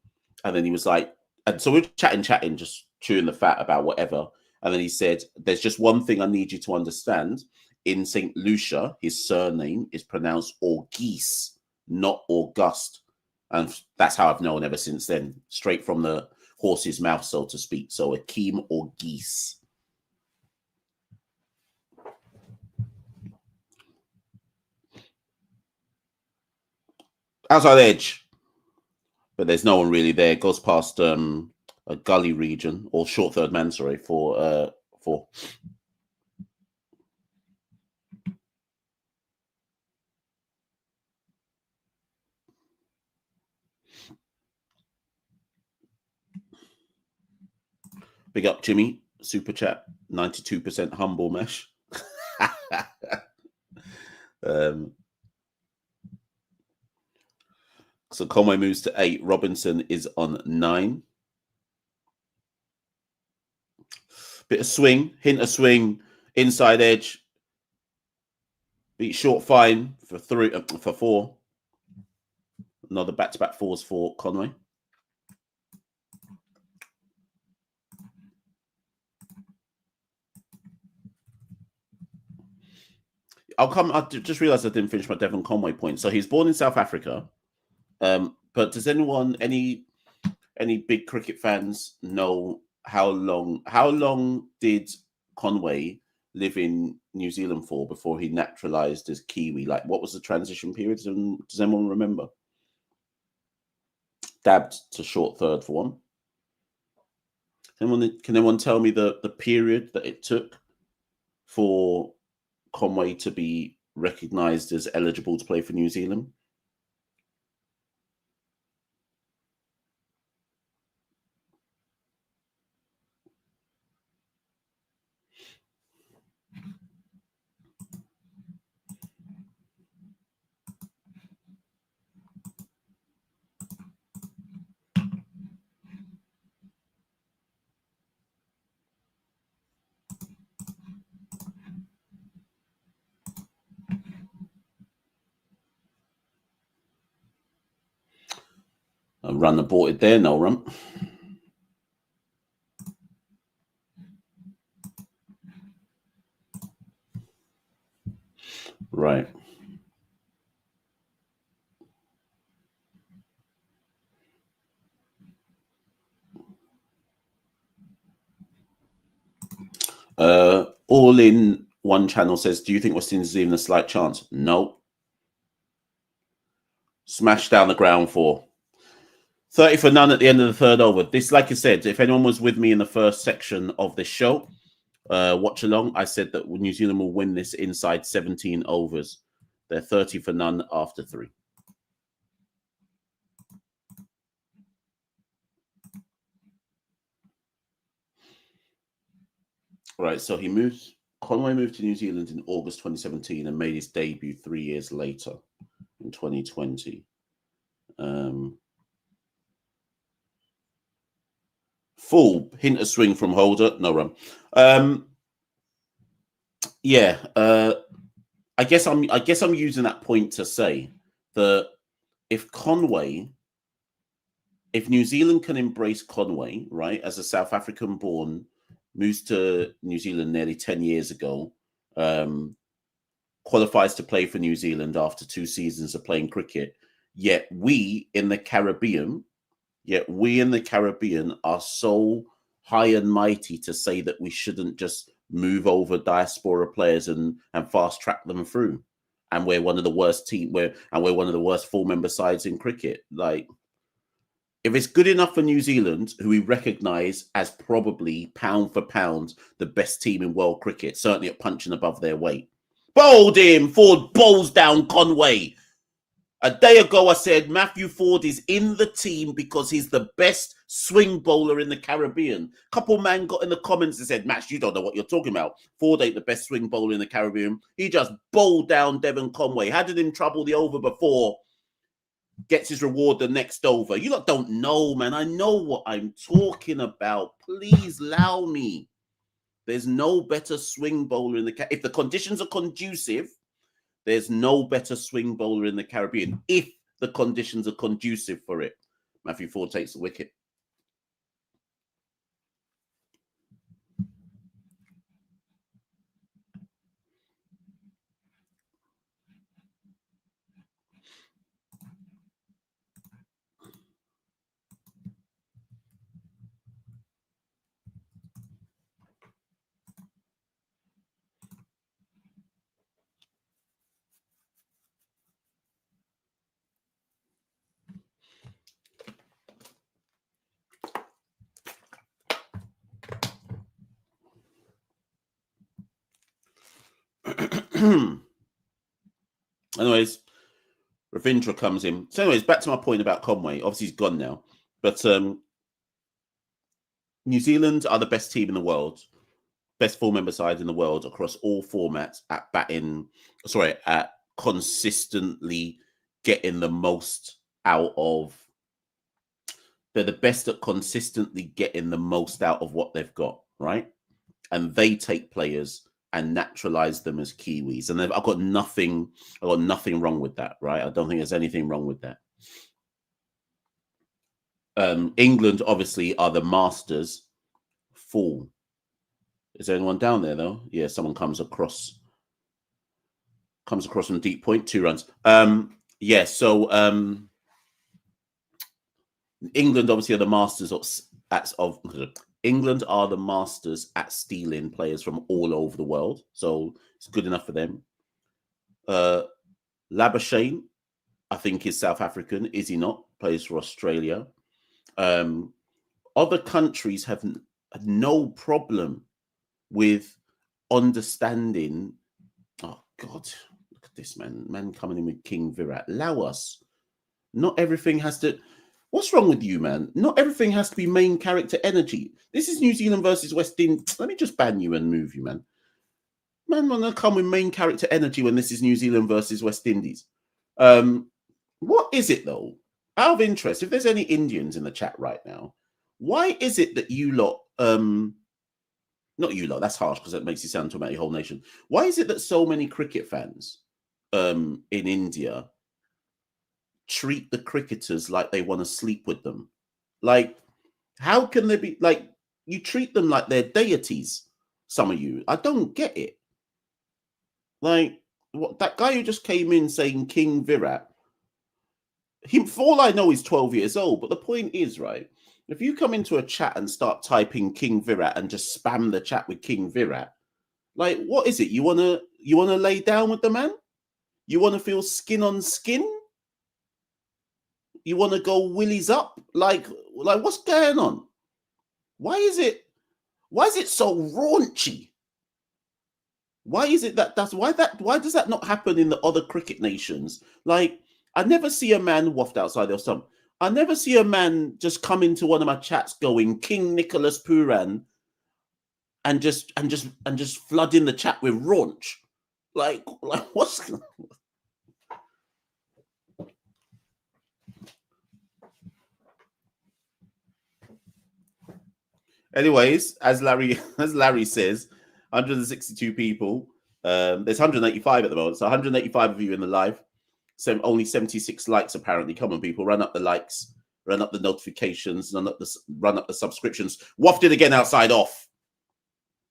And then he was like, and so we're chatting, just chewing the fat about whatever. And then he said, "There's just one thing I need you to understand. In St. Lucia, his surname is pronounced Orgeese, not August." And that's how I've known ever since then, straight from the horse's mouth, so to speak. So Akeem Orgeese. Outside edge, but there's no one really there. It goes past a gully region, or short third man, sorry, for big up Jimmy, super chat, 92% humble mesh. So Conway moves to 8. Robinson is on 9. Bit of swing, hint of swing, inside edge. Beat short fine for 4. Another back-to-back 4s for Conway. I just realized I didn't finish my Devon Conway point. So he's born in South Africa. But does any big cricket fans know how long did Conway live in New Zealand for before he naturalized as Kiwi? Like, what was the transition period? Does anyone remember? Dabbed to short third for one. Can anyone tell me the period that it took for Conway to be recognised as eligible to play for New Zealand? A run aborted there, no run. Right. All in One channel says, do you think West Indies is even a slight chance? No. Smash down the ground for 30 for none at the end of the third over. This, like I said, if anyone was with me in the first section of this show, watch along, I said that New Zealand will win this inside 17 overs. They're 30 for none after 3. Right, so Conway moved to New Zealand in August 2017 and made his debut 3 years later in 2020. Full hint of swing from Holder, no run. I guess I'm using that point to say that if New Zealand can embrace Conway, right, as a South African born, moves to New Zealand nearly 10 years ago, qualifies to play for New Zealand after 2 seasons of playing cricket, yet we in the Caribbean are so high and mighty to say that we shouldn't just move over diaspora players and fast track them through. And we're one of the worst we're one of the worst 4-member sides in cricket. Like, if it's good enough for New Zealand, who we recognise as probably pound for pound the best team in world cricket, certainly at punching above their weight. Bowled him, Ford bowls down Conway. A day ago, I said Matthew Ford is in the team because he's the best swing bowler in the Caribbean. Couple man got in the comments and said, Max, you don't know what you're talking about. Ford ain't the best swing bowler in the Caribbean. He just bowled down Devon Conway. Had him trouble the over before. Gets his reward the next over. You lot don't know, man. I know what I'm talking about. Please allow me. There's no better swing bowler in the If the conditions are conducive, there's no better swing bowler in the Caribbean if the conditions are conducive for it. Matthew Ford takes the wicket. Anyways, Ravindra comes in. So anyways, back to my point about Conway. Obviously, he's gone now. But New Zealand are the best team in the world. Best 4-member side in the world across all formats at consistently getting the most out of. They're the best at consistently getting the most out of what they've got, right? And they take players and naturalize them as Kiwis. And I've got nothing wrong with that, right? I don't think there's anything wrong with that. England obviously are the masters. Full. Is there anyone down there though? Yeah, someone comes across from deep point, 2 runs. England obviously are the masters of England are the masters at stealing players from all over the world. So it's good enough for them. Labuschagne, I think, is South African. Is he not? Plays for Australia. Other countries have no problem with understanding. Oh, God. Look at this, man. Man coming in with King Virat. Allow us. Not everything has to... What's wrong with you, man? Not everything has to be main character energy. This is New Zealand versus West Indies. Let me just ban you and move you, man. Man, want to come with main character energy when this is New Zealand versus West Indies. What is it, though? Out of interest, if there's any Indians in the chat right now, why is it that you lot... not you lot, that's harsh because that makes you sound to about your whole nation. Why is it that so many cricket fans in India treat the cricketers like they want to sleep with them? Like, how can they be like, you treat them like they're deities, some of you. I don't get it. Like, what, that guy who just came in saying King Virat, for all I know, he's 12 years old. But the point is, right, if you come into a chat and start typing King Virat and just spam the chat with King Virat, Like, what is it? You wanna lay down with the man? You wanna feel skin on skin? You wanna go willies up? Like what's going on? Why is it so raunchy? Why is it why does that not happen in the other cricket nations? Like, I never see a man waft outside their stump. I never see a man just come into one of my chats going King Nicholas Puran and just flooding the chat with raunch. Like what's anyways, as Larry says, 162 people. There's 185 at the moment, so 185 of you in the live. So only 76 likes apparently. Come on, people, run up the likes, run up the notifications, run up the subscriptions. Wafted again outside off.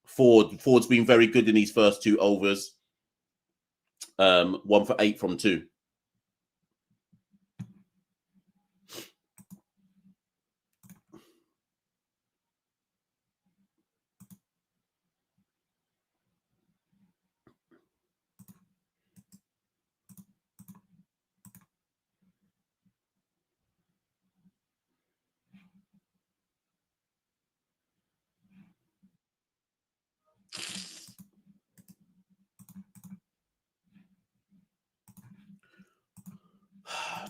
Ford's been very good in these first 2 overs. 1 for 8 from 2.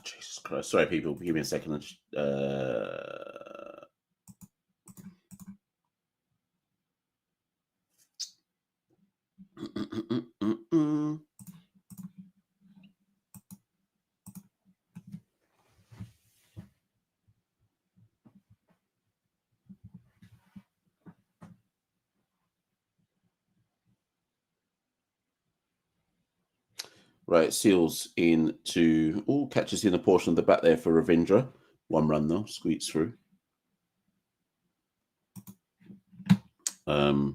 Jesus Christ. Sorry, people. Give me a second. Right, Seals into catches in a portion of the bat there for Ravindra. 1 run though, squeaks through. Yeah,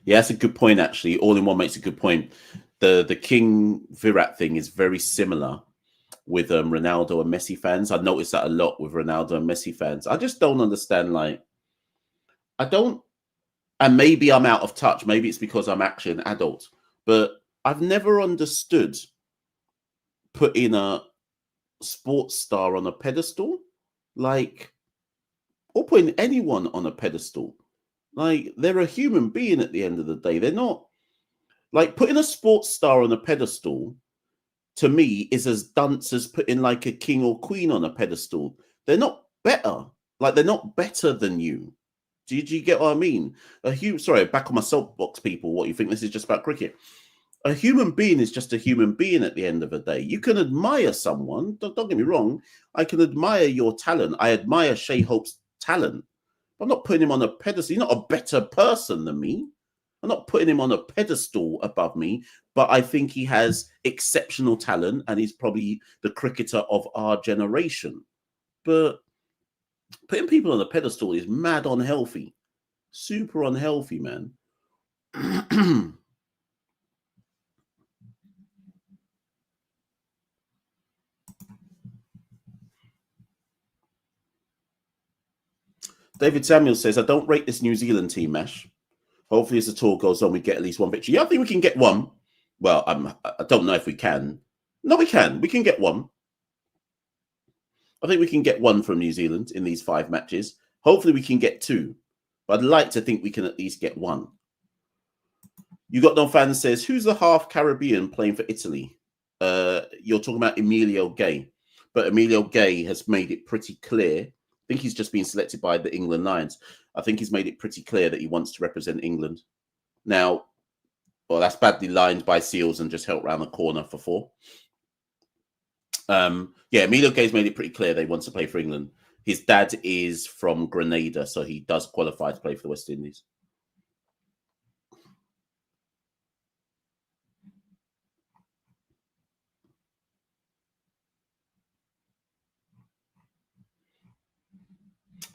that's a good point actually. All in one makes a good point. The King Virat thing is very similar with Ronaldo and Messi fans. I noticed that a lot with Ronaldo and Messi fans. I just don't understand. Like, I don't. And maybe I'm out of touch. Maybe it's because I'm actually an adult. But I've never understood putting a sports star on a pedestal, like, or putting anyone on a pedestal. Like, they're a human being at the end of the day. They're not, like, putting a sports star on a pedestal, to me, is as dunce as putting like a king or queen on a pedestal. They're not better. Like, they're not better than you. Do you get what I mean? Sorry, back on my soapbox, people. What, you think this is just about cricket? A human being is just a human being at the end of the day. You can admire someone. Don't get me wrong. I can admire your talent. I admire Shea Hope's talent. I'm not putting him on a pedestal. He's not a better person than me. I'm not putting him on a pedestal above me, but I think he has exceptional talent and he's probably the cricketer of our generation. But putting people on a pedestal is mad unhealthy. Super unhealthy, man. David Samuel says, I don't rate this New Zealand team, Mash. Hopefully, as the tour goes on, we get at least 1 victory. Yeah, I think we can get 1. Well, I don't know if we can. No, we can. We can get 1. I think we can get 1 from New Zealand in these 5 matches. Hopefully, we can get 2. But I'd like to think we can at least get 1. You Got No Fan says, who's the half Caribbean playing for Italy? You're talking about Emilio Gay. But Emilio Gay has made it pretty clear. I think he's just been selected by the England Lions. I think he's made it pretty clear that he wants to represent England. Now, well, that's badly lined by Seals and just helped round the corner for 4. Yeah, Emilio Gay's made it pretty clear they want to play for England. His dad is from Grenada, so he does qualify to play for the West Indies.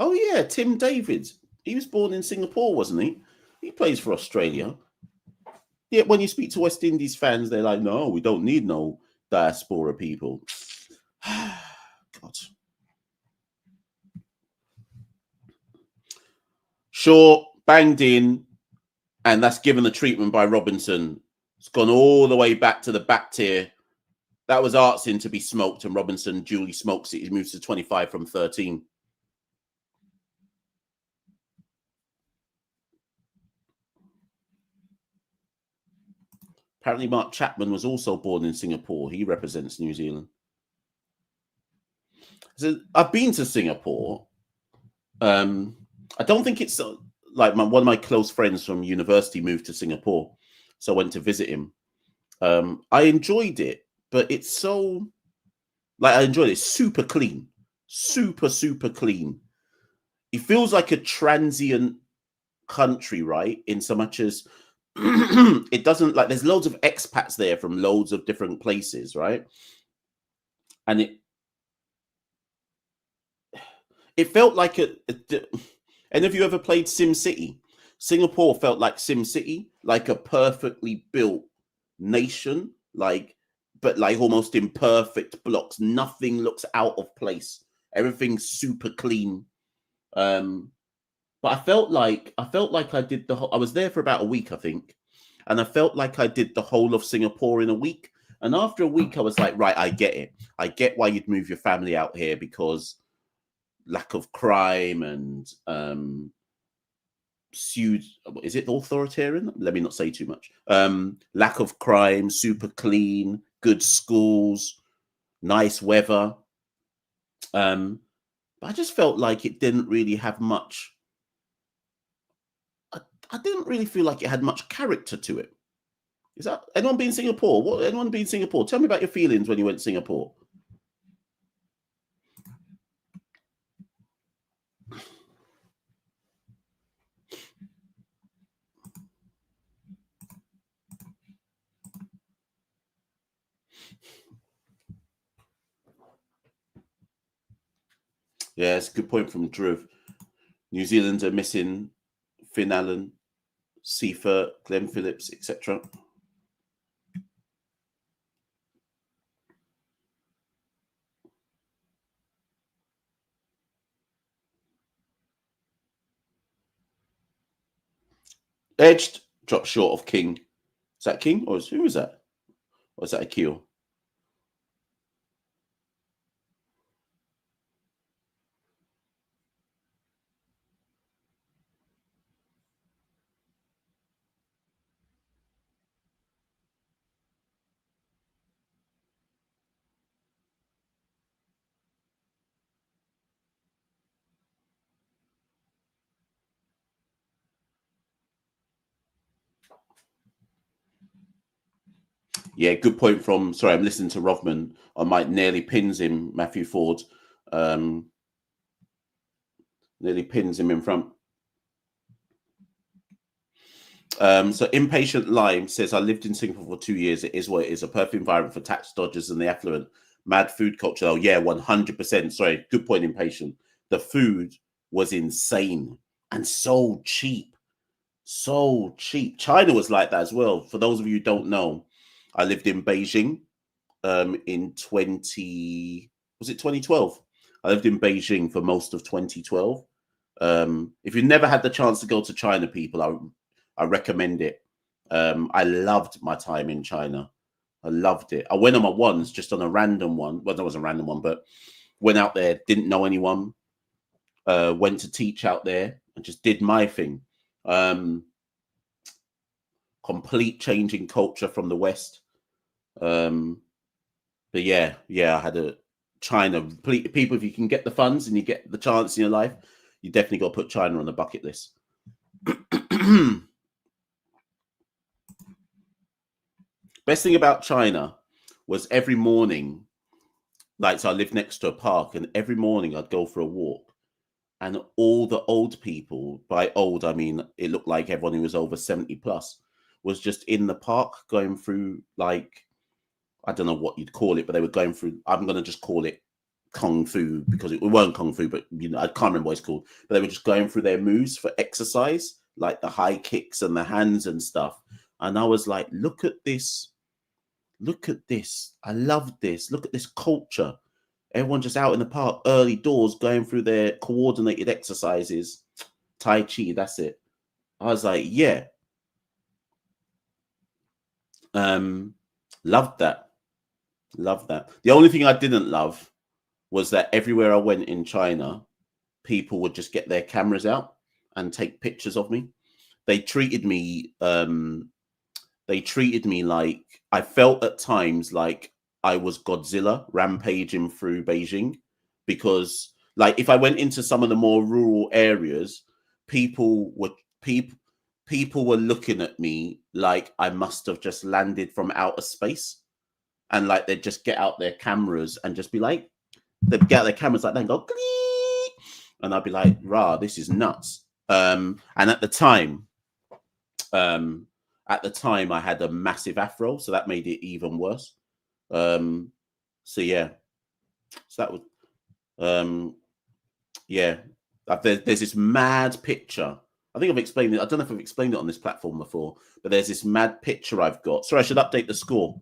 Oh, yeah, Tim David. He was born in Singapore, wasn't he? He plays for Australia. Yeah, when you speak to West Indies fans, they're like, no, we don't need no diaspora people. God. Sure, banged in, and that's given the treatment by Robinson. It's gone all the way back to the back tier. That was Artsin to be smoked, and Robinson duly smokes it. He moves to 25 from 13. Apparently, Mark Chapman was also born in Singapore. He represents New Zealand. So I've been to Singapore. I don't think it's like one of my close friends from university moved to Singapore, so I went to visit him. I enjoyed it, but it's so I enjoyed it. Super clean, super clean. It feels like a transient country, right? In so much as it doesn't there's loads of expats there from loads of different places, right? And it felt like and have you ever played Sim City? Singapore felt like Sim City, like a perfectly built nation, but almost imperfect blocks. Nothing looks out of place. Everything's super clean. But I felt like I did the whole. I was there for about a week, I think, and I felt like I did the whole of Singapore in a week. And after a week, I was like, right, I get it. I get why you'd move your family out here, because lack of crime and is it authoritarian? Let me not say too much. Lack of crime, super clean, good schools, nice weather. But I just felt like it didn't really have much. I didn't really feel like it had much character to it. Is that anyone been in Singapore? Anyone been in Singapore? Tell me about your feelings when you went to Singapore. Yeah, it's a good point from Drew. New Zealand are missing Finn Allen, Seifert, Glenn Phillips, etc. Edged, dropped short of King. Is that King? Who is that? Or is that Akil? Yeah, good point from. Sorry, I'm listening to Rovman. I might nearly pins him, Matthew Ford. Nearly pins him in front. So Impatient Lime says, I lived in Singapore for 2 years. It is what it is. A perfect environment for tax dodgers and the affluent. Mad food culture. Oh, yeah, 100%. Sorry, good point, Impatient. The food was insane and so cheap. So cheap. China was like that as well. For those of you who don't know, I lived in Beijing in 2012. I lived in Beijing for most of 2012. If you've never had the chance to go to China, people, I recommend it. I loved my time in China. I loved it. I went on my ones, just on a random one. Well, that was a random one, but went out there, didn't know anyone. Went to teach out there and just did my thing. Complete change in culture from the West. But yeah, I had a China. People, if you can get the funds and you get the chance in your life, you definitely got to put China on the bucket list. Best thing about China was every morning, so I lived next to a park, and every morning I'd go for a walk, and all the old people, by old I mean it looked like everyone who was over 70 plus, was just in the park going through, I don't know what you'd call it, but they were going through, I'm going to just call it Kung Fu, because it weren't Kung Fu, but I can't remember what it's called, but they were just going through their moves for exercise, like the high kicks and the hands and stuff. And I was like, look at this. I love this. Look at this culture. Everyone just out in the park, early doors, going through their coordinated exercises. Tai Chi, that's it. I was like, yeah. Loved that. Loved that. The only thing I didn't love was that everywhere I went in China, people would just get their cameras out and take pictures of me. They treated me like, I felt at times like I was Godzilla rampaging through Beijing, because like if I went into some of the more rural areas, people were looking at me like I must have just landed from outer space, and like they'd just get out their cameras and just be like, they'd get out their cameras like that and go, "Glee!" And I'd be like, rah, this is nuts. And at the time I had a massive afro, so that made it even worse. So yeah, so that was yeah. There's this mad picture. I think I've explained it. I don't know if I've explained it on this platform before, but there's this mad picture I've got. Sorry, I should update the score.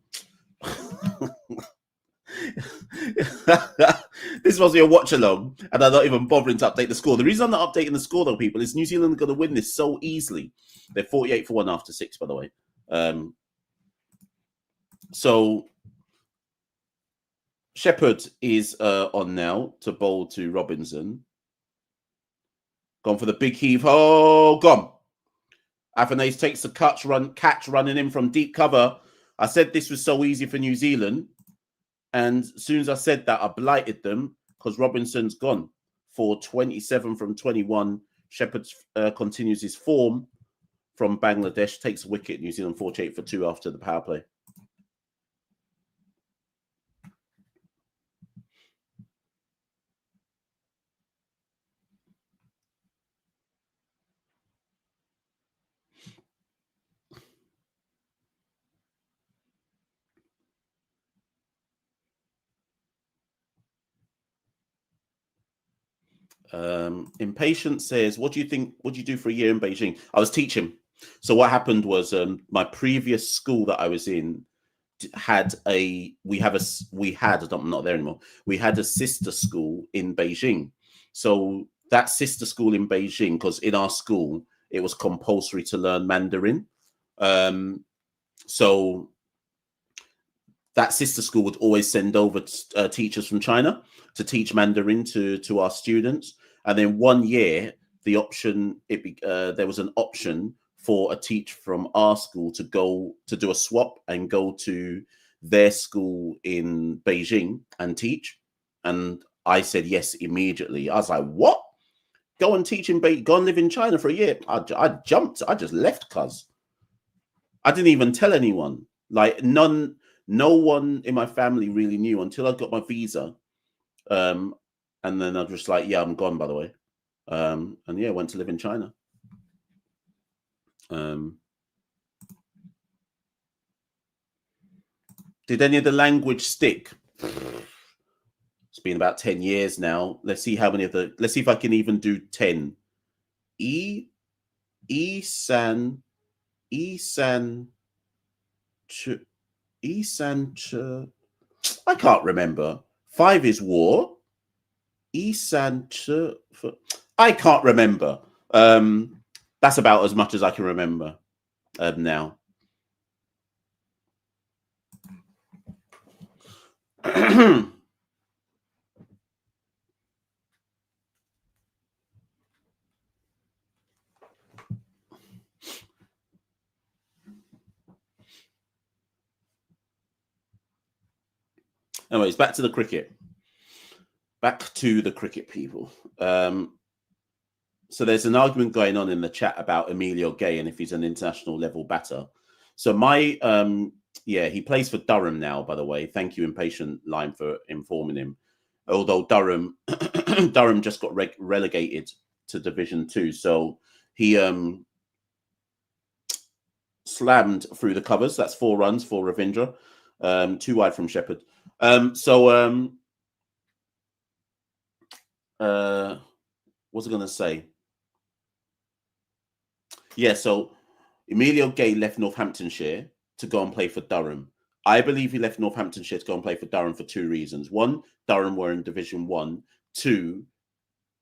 This was your watch along, and I'm not even bothering to update the score. The reason I'm not updating the score, though, people, is New Zealand are going to win this so easily. They're 48-1 after 6, by the way. So Shepherd is on now to bowl to Robinson. Gone for the big heave. Oh, gone. Athanaze takes the catch running in from deep cover. I said this was so easy for New Zealand. And as soon as I said that, I blighted them because Robinson's gone for 27 from 21. Shepherd continues his form from Bangladesh, takes a wicket. New Zealand 48 for 2 after the power play. Impatient says, what do you think? What do you do for a year in Beijing? I was teaching. So what happened was my previous school that I was in had I'm not there anymore. We had a sister school in Beijing. So that sister school in Beijing, because in our school it was compulsory to learn Mandarin. So that sister school would always send over teachers from China to teach Mandarin to our students. And then one year, there was an option for a teacher from our school to go to do a swap and go to their school in Beijing and teach. And I said yes immediately. I was like, what? Go and teach in Beijing, go and live in China for a year. I jumped. I just left, cuz. I didn't even tell anyone. Like no one in my family really knew until I got my visa. And then I was just like, yeah, I'm gone, by the way. And yeah, went to live in China. Did any of the language stick? It's been about 10 years now. Let's see if I can even do 10. Isan, I can't remember. 5 is war. I can't remember. That's about as much as I can remember now. Anyways, back to the cricket. Back to the cricket, people. So there's an argument going on in the chat about Emilio Gay and if he's an international level batter. So he plays for Durham now, by the way. Thank you, Impatient Line, for informing him. Although Durham just got relegated to Division 2. So he slammed through the covers. That's 4 runs for Ravindra. 2 wide from Shepherd. What was I going to say? Yeah, so Emilio Gay left Northamptonshire to go and play for Durham. I believe he left Northamptonshire to go and play for Durham for 2 reasons. 1, Durham were in Division 1. 2,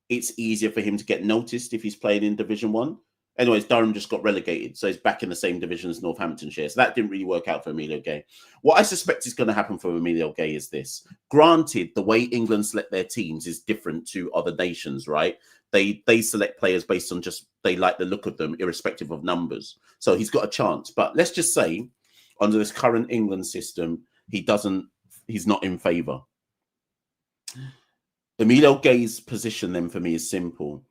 it's easier for him to get noticed if he's playing in Division 1. Anyways, Durham just got relegated, so he's back in the same division as Northamptonshire. So that didn't really work out for Emilio Gay. What I suspect is going to happen for Emilio Gay is this. Granted, the way England select their teams is different to other nations, right? They select players based on just they like the look of them, irrespective of numbers. So he's got a chance. But let's just say, under this current England system, he's not in favour. Emilio Gay's position then for me is simple.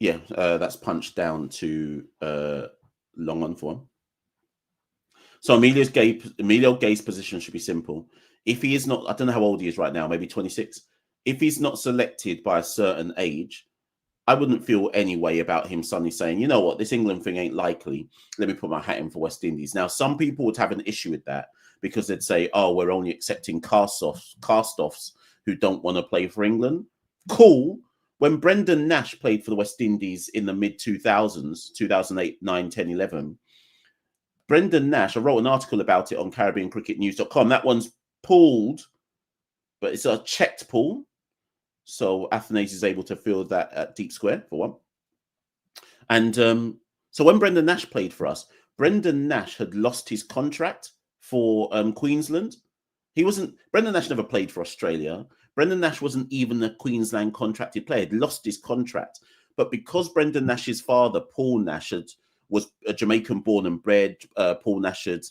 Yeah, that's punched down to long on for him. So Emilio Gay's position should be simple. If he is not, I don't know how old he is right now, maybe 26. If he's not selected by a certain age, I wouldn't feel any way about him suddenly saying, you know what, this England thing ain't likely. Let me put my hat in for West Indies. Now, some people would have an issue with that because they'd say, oh, we're only accepting cast-offs who don't want to play for England. Cool. When Brendan Nash played for the West Indies in the mid-2000s, 2008, 9, 10, 11, Brendan Nash, I wrote an article about it on CaribbeanCricketNews.com. That one's pulled, but it's a checked pull. So Athanaze is able to field that at deep square, for one. And so when Brendan Nash played for us, Brendan Nash had lost his contract for Queensland. Brendan Nash never played for Australia. Brendan Nash wasn't even a Queensland contracted player. He'd lost his contract. But because Brendan Nash's father, Paul Nash, was a Jamaican born and bred, Paul Nash had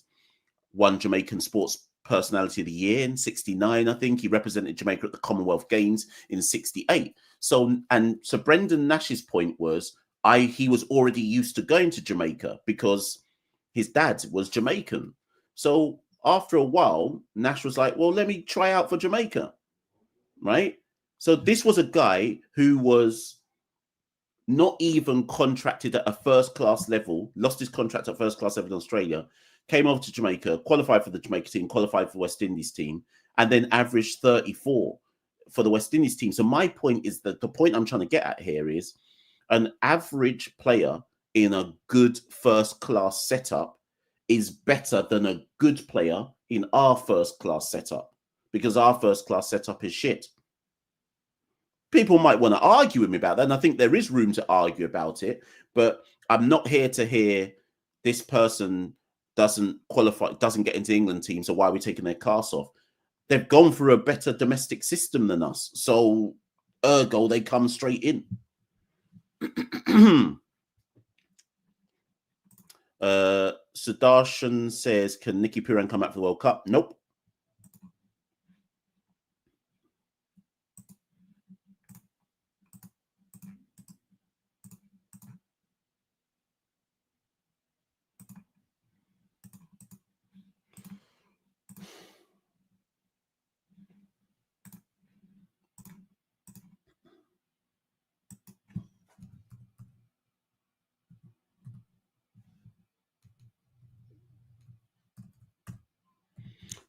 won Jamaican Sports Personality of the Year in 69, I think. He represented Jamaica at the Commonwealth Games in 68. So Brendan Nash's point was, he was already used to going to Jamaica because his dad was Jamaican. So after a while, Nash was like, well, let me try out for Jamaica, right? So this was a guy who was not even contracted at a first-class level, lost his contract at first-class level in Australia, came over to Jamaica, qualified for the Jamaica team, qualified for the West Indies team, and then averaged 34 for the West Indies team. So my point is that the point I'm trying to get at here is an average player in a good first-class setup is better than a good player in our first-class setup because our first-class setup is shit. People might want to argue with me about that, and I think there is room to argue about it, but I'm not here to hear this person doesn't qualify, doesn't get into the England team, so why are we taking their cast off? They've gone through a better domestic system than us, so ergo, they come straight in. Sudarshan says, can Nicky Puran come back for the World Cup? Nope.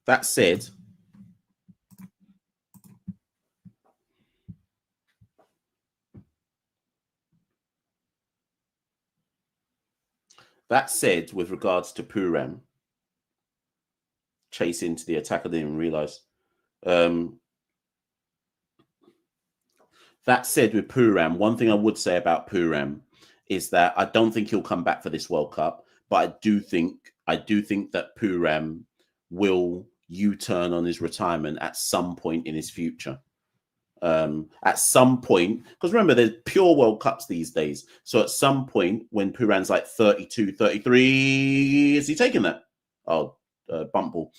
That said, with regards to Puran chasing to the attack, I didn't even realize. That said, with Puran, one thing I would say about Puran is that I don't think he'll come back for this World Cup, but I do think that Puran will U-turn on his retirement at some point in his future. At some point, because remember, there's pure World Cups these days. So at some point, when Puran's like 32, 33, is he taking that? Oh, bump ball.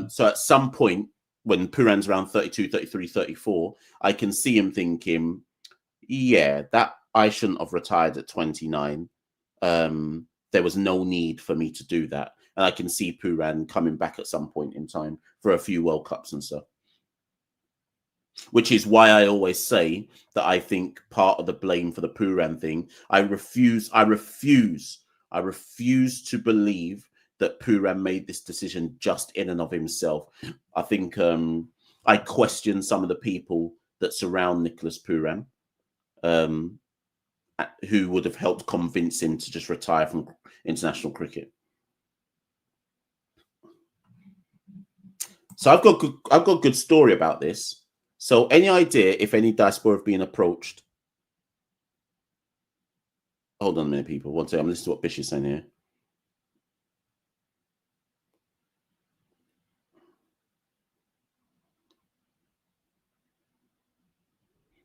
So at some point, when Puran's around 32, 33, 34, I can see him thinking, yeah, that I shouldn't have retired at 29. There was no need for me to do that. And I can see Puran coming back at some point in time for a few World Cups and stuff. Which is why I always say that I think part of the blame for the Puran thing, I refuse to believe that Puran made this decision just in and of himself. I think I question some of the people that surround Nicholas Puran, who would have helped convince him to just retire from international cricket. So I've got a good story about this. So any idea if any diaspora have been approached Hold on a minute, people. One second. I'm listening to what Bish is saying here.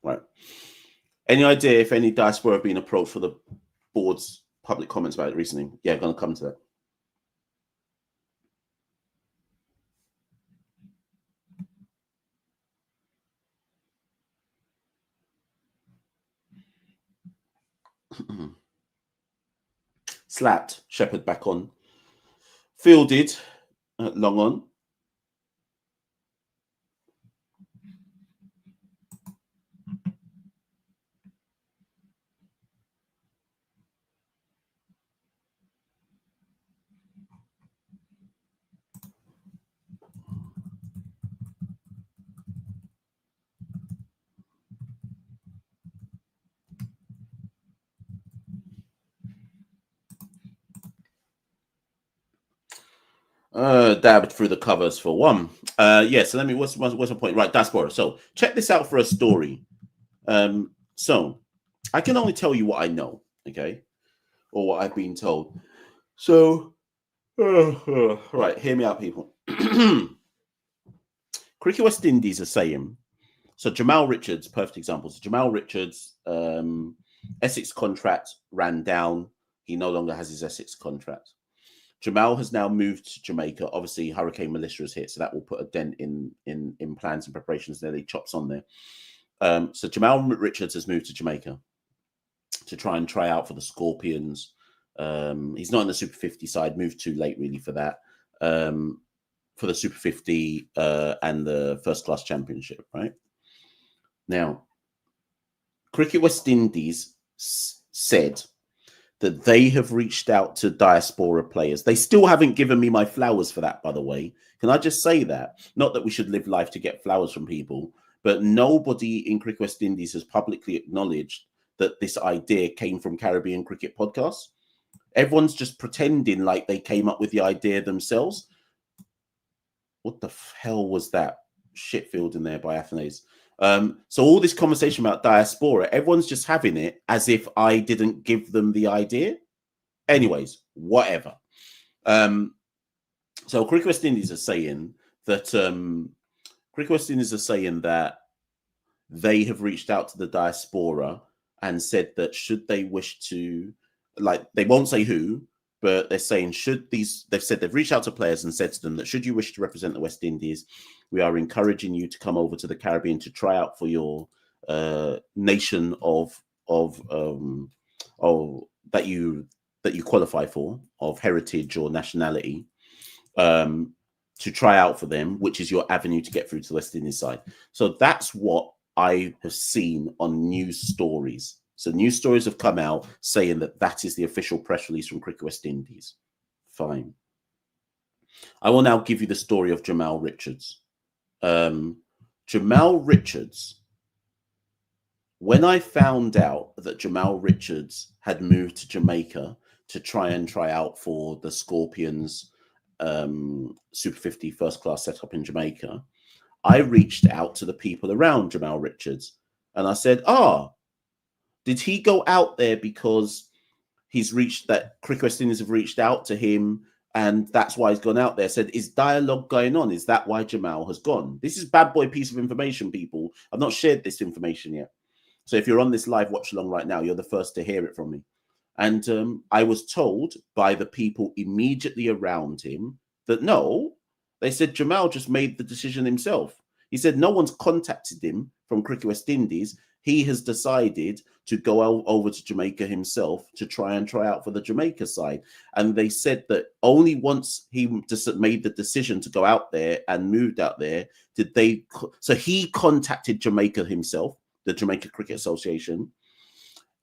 Right. Any idea if any diaspora have been approached for the board's public comments about it recently? Yeah, going to come to that. Slapped. Shepherd back on. Fielded. Long on. Dabbed through the covers for one. So let me. What's my point? Right, diaspora. So check this out for a story. So I can only tell you what I know, okay, or what I've been told. So, right, hear me out, people. Cricket West Indies are saying. So Jamal Richards, perfect example. So Jamal Richards, Essex contract ran down. He no longer has his Essex contract. Jamal has now moved to Jamaica. Obviously, Hurricane Militia has hit, so that will put a dent in plans and preparations. Nearly chops on there. So Jamal Richards has moved to Jamaica to try out for the Scorpions. He's not in the Super 50 side. Moved too late, really, for that. For the Super 50 and the First Class Championship, right? Now, Cricket West Indies said that they have reached out to diaspora players. They still haven't given me my flowers for that, by the way. Can I just say that? Not that we should live life to get flowers from people, but nobody in Cricket West Indies has publicly acknowledged that this idea came from Caribbean Cricket Podcasts. Everyone's just pretending like they came up with the idea themselves. What the hell was that? Shitfield in there by Athanaze. So all this conversation about diaspora, everyone's just having it as if I didn't give them the idea. Anyways, whatever. So Cricket West Indies are saying that they have reached out to the diaspora and said that should they wish to, like, they won't say who, but they're saying they've said they've reached out to players and said to them that should you wish to represent the West Indies, we are encouraging you to come over to the Caribbean to try out for your nation of that you qualify for, of heritage or nationality, to try out for them, which is your avenue to get through to the West Indies side. So that's what I have seen on news stories. So news stories have come out saying that that is the official press release from Cricket West Indies. Fine. I will now give you the story of Jamal Richards. Jamal Richards, when I found out that Jamal Richards had moved to Jamaica to try out for the Scorpions Super 50 first class setup in Jamaica, I reached out to the people around Jamal Richards and I said, did he go out there because he's reached that Cricket West Indies have reached out to him and that's why he's gone out there? I said, is dialogue going on? Is that why Jamal has gone? This is bad boy piece of information, people. I've not shared this information yet. So if you're on this live watch along right now, you're the first to hear it from me. And I was told by the people immediately around him that no, they said Jamal just made the decision himself. He said no one's contacted him from Cricket West Indies. He has decided to go over to Jamaica himself to try out for the Jamaica side. And they said that only once he just made the decision to go out there and moved out there, so he contacted Jamaica himself, the Jamaica Cricket Association,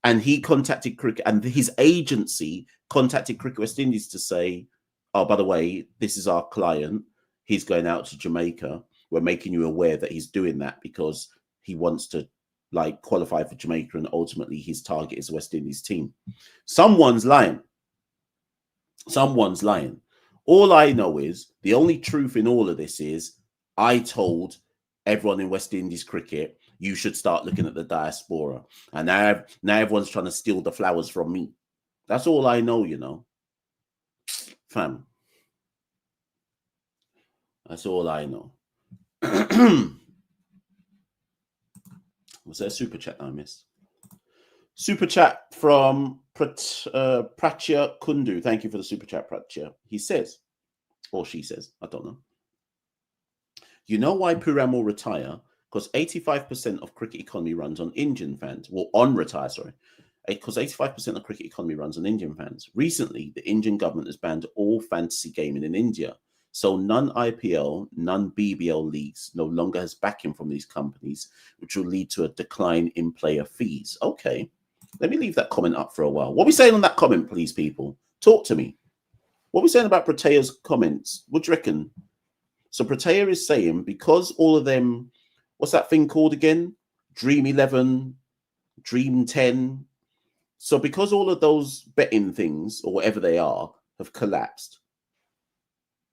and he contacted Cricket, and his agency contacted Cricket West Indies to say, oh, by the way, this is our client. He's going out to Jamaica. We're making you aware that he's doing that because he wants to qualify for Jamaica, and ultimately his target is the West Indies team. Someone's lying. Someone's lying. All I know is the only truth in all of this is I told everyone in West Indies cricket, you should start looking at the diaspora. And now everyone's trying to steal the flowers from me. That's all I know, you know. Fam. That's all I know. Was there a super chat I missed? Super chat from Pratya Kundu. Thank you for the super chat, Pratya. He says, or she says, I don't know. You know why Puram will retire? Because 85% of cricket economy runs on Indian fans. Well, on retire, sorry. Because 85% of cricket economy runs on Indian fans. Recently, the Indian government has banned all fantasy gaming in India. So none IPL, none BBL leagues no longer has backing from these companies, which will lead to a decline in player fees. Okay, let me leave that comment up for a while. What are we saying on that comment, please, people? Talk to me. What are we saying about Pratea's comments? What do you reckon? So Pratea is saying because all of them, what's that thing called again? Dream 11, Dream 10. So because all of those betting things or whatever they are have collapsed,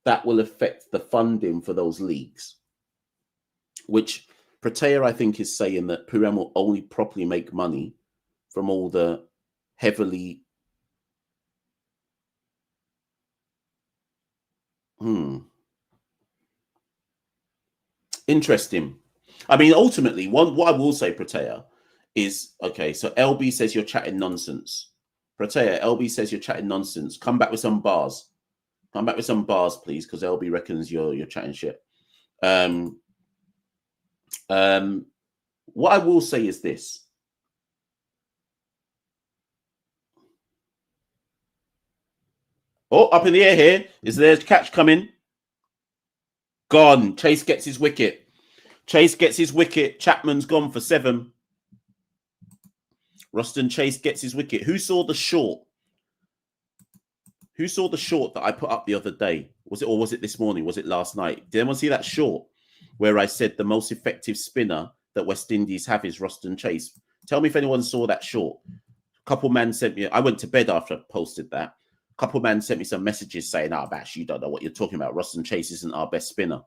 that will affect the funding for those leagues, which Pratea, I think, is saying that Puram will only properly make money from all the heavily... Interesting. I mean, ultimately, what I will say, Pratea, is, okay, so LB says you're chatting nonsense. Pratea, LB says you're chatting nonsense. Come back with some bars. Come back with some bars, please, because LB reckons you're chatting shit. What I will say is this. Oh, up in the air here. Is there a catch coming? Gone. Chase gets his wicket. Chase gets his wicket. Chapman's gone for 7. Ruston Chase gets his wicket. Who saw the short? Who saw the short that I put up the other day? Was it this morning? Was it last night? Did anyone see that short where I said the most effective spinner that West Indies have is Ruston Chase? Tell me if anyone saw that short. A couple man sent me. I went to bed after I posted that. A couple man sent me some messages saying, "Oh, Bash, you don't know what you're talking about. Ruston Chase isn't our best spinner."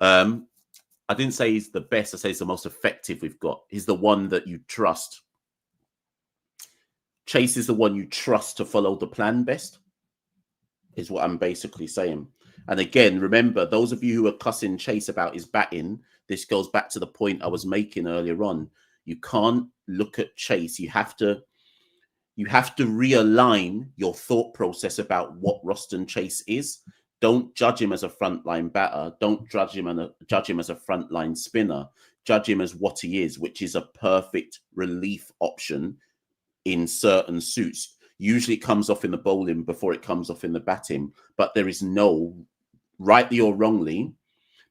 I didn't say he's the best. I say he's the most effective we've got. He's the one that you trust. Chase is the one you trust to follow the plan best, is what I'm basically saying. And again, remember, those of you who are cussing Chase about his batting, this goes back to the point I was making earlier on. You can't look at Chase. You have to realign your thought process about what Ruston Chase is. Don't judge him as a frontline batter. Don't judge him as a frontline spinner. Judge him as what he is, which is a perfect relief option in certain suits. Usually it comes off in the bowling before it comes off in the batting. But there is no, rightly or wrongly,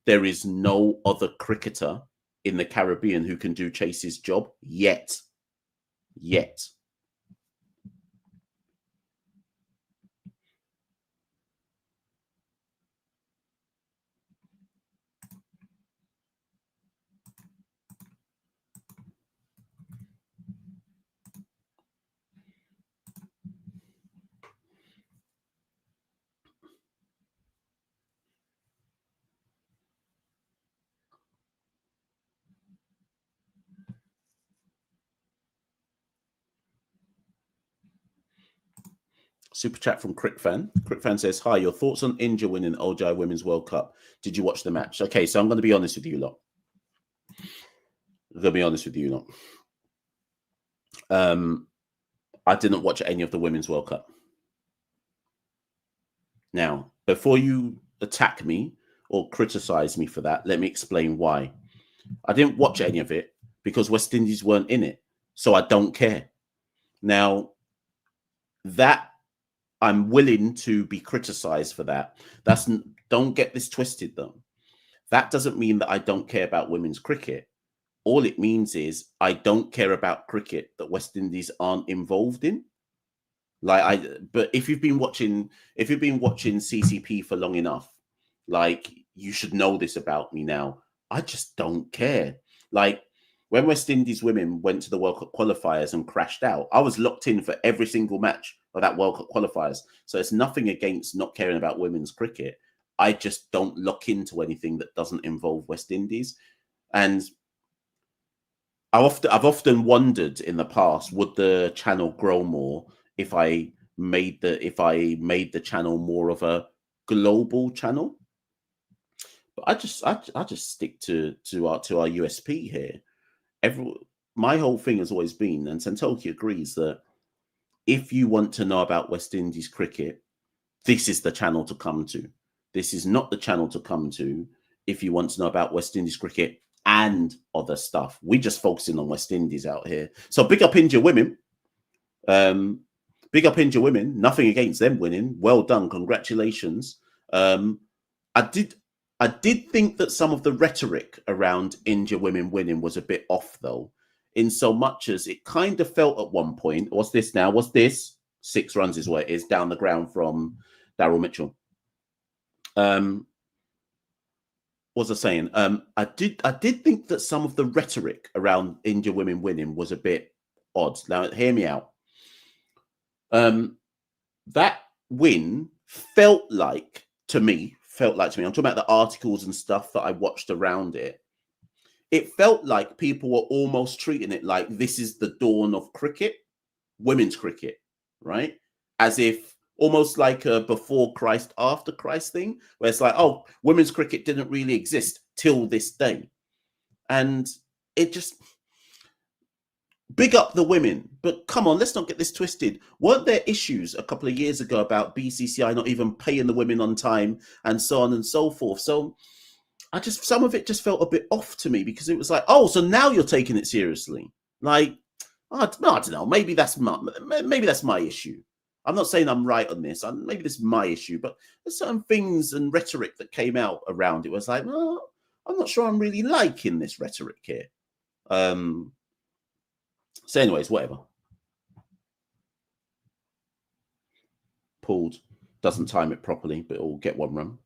there is no other cricketer in the Caribbean who can do Chase's job yet. Super chat from Crickfan. Crickfan says, "Hi, your thoughts on India winning ODI Women's World Cup? Did you watch the match?" Okay, so I'm going to be honest with you lot. I didn't watch any of the Women's World Cup. Now, before you attack me or criticize me for that, let me explain why. I didn't watch any of it because West Indies weren't in it, so I don't care. Now, that I'm willing to be criticized for that. Don't get this twisted, though. That doesn't mean that I don't care about women's cricket. All it means is I don't care about cricket that West Indies aren't involved in. But if you've been watching CCP for long enough, like, you should know this about me now. I just don't care. Like, when West Indies women went to the World Cup qualifiers and crashed out, I was locked in for every single match of that World Cup qualifiers. So it's nothing against not caring about women's cricket. I just don't lock into anything that doesn't involve West Indies. And I've often wondered in the past, would the channel grow more if I made the channel more of a global channel. But I just stick to our USP here. My whole thing has always been, and Santoki agrees, that if you want to know about West Indies cricket, this is the channel to come to. This is not the channel to come to if you want to know about West Indies cricket and other stuff. We're just focusing on West Indies out here. So big up India women. Big up India women. Nothing against them winning. Well done. Congratulations. I did think that some of the rhetoric around India women winning was a bit off, though, in so much as it kind of felt at one point, what's this now? What's this? 6 runs is what it is, down the ground from Daryl Mitchell. What was I saying? I did think that some of the rhetoric around India women winning was a bit odd. Now, hear me out. That win felt like to me, I'm talking about the articles and stuff that I watched around it. It felt like people were almost treating it like this is the dawn of cricket, women's cricket, right? As if almost like a before Christ, after Christ thing, where it's like, oh, women's cricket didn't really exist till this day. And it just, big up the women, but come on, let's not get this twisted. Weren't there issues a couple of years ago about BCCI not even paying the women on time and so on and so forth? So some of it just felt a bit off to me, because it was like, oh, so now you're taking it seriously. Like, I don't know, maybe that's my issue. I'm not saying I'm right on this. Maybe this is my issue, but there's certain things and rhetoric that came out around it. Was like, well, I'm not sure I'm really liking this rhetoric here. So anyways, whatever. Pulled, doesn't time it properly, but it'll get 1 run.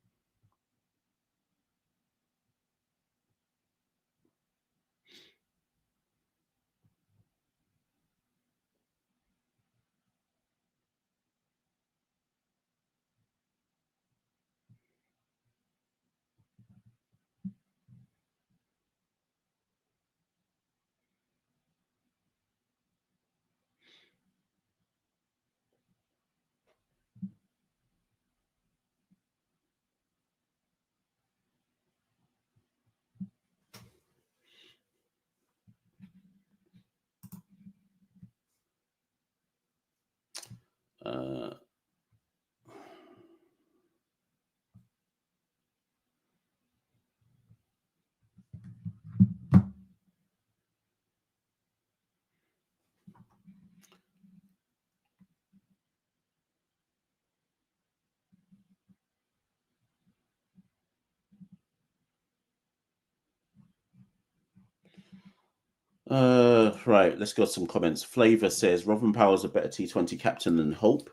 Right, let's go to some comments. Flavor says Robin Power's a better T20 captain than Hope.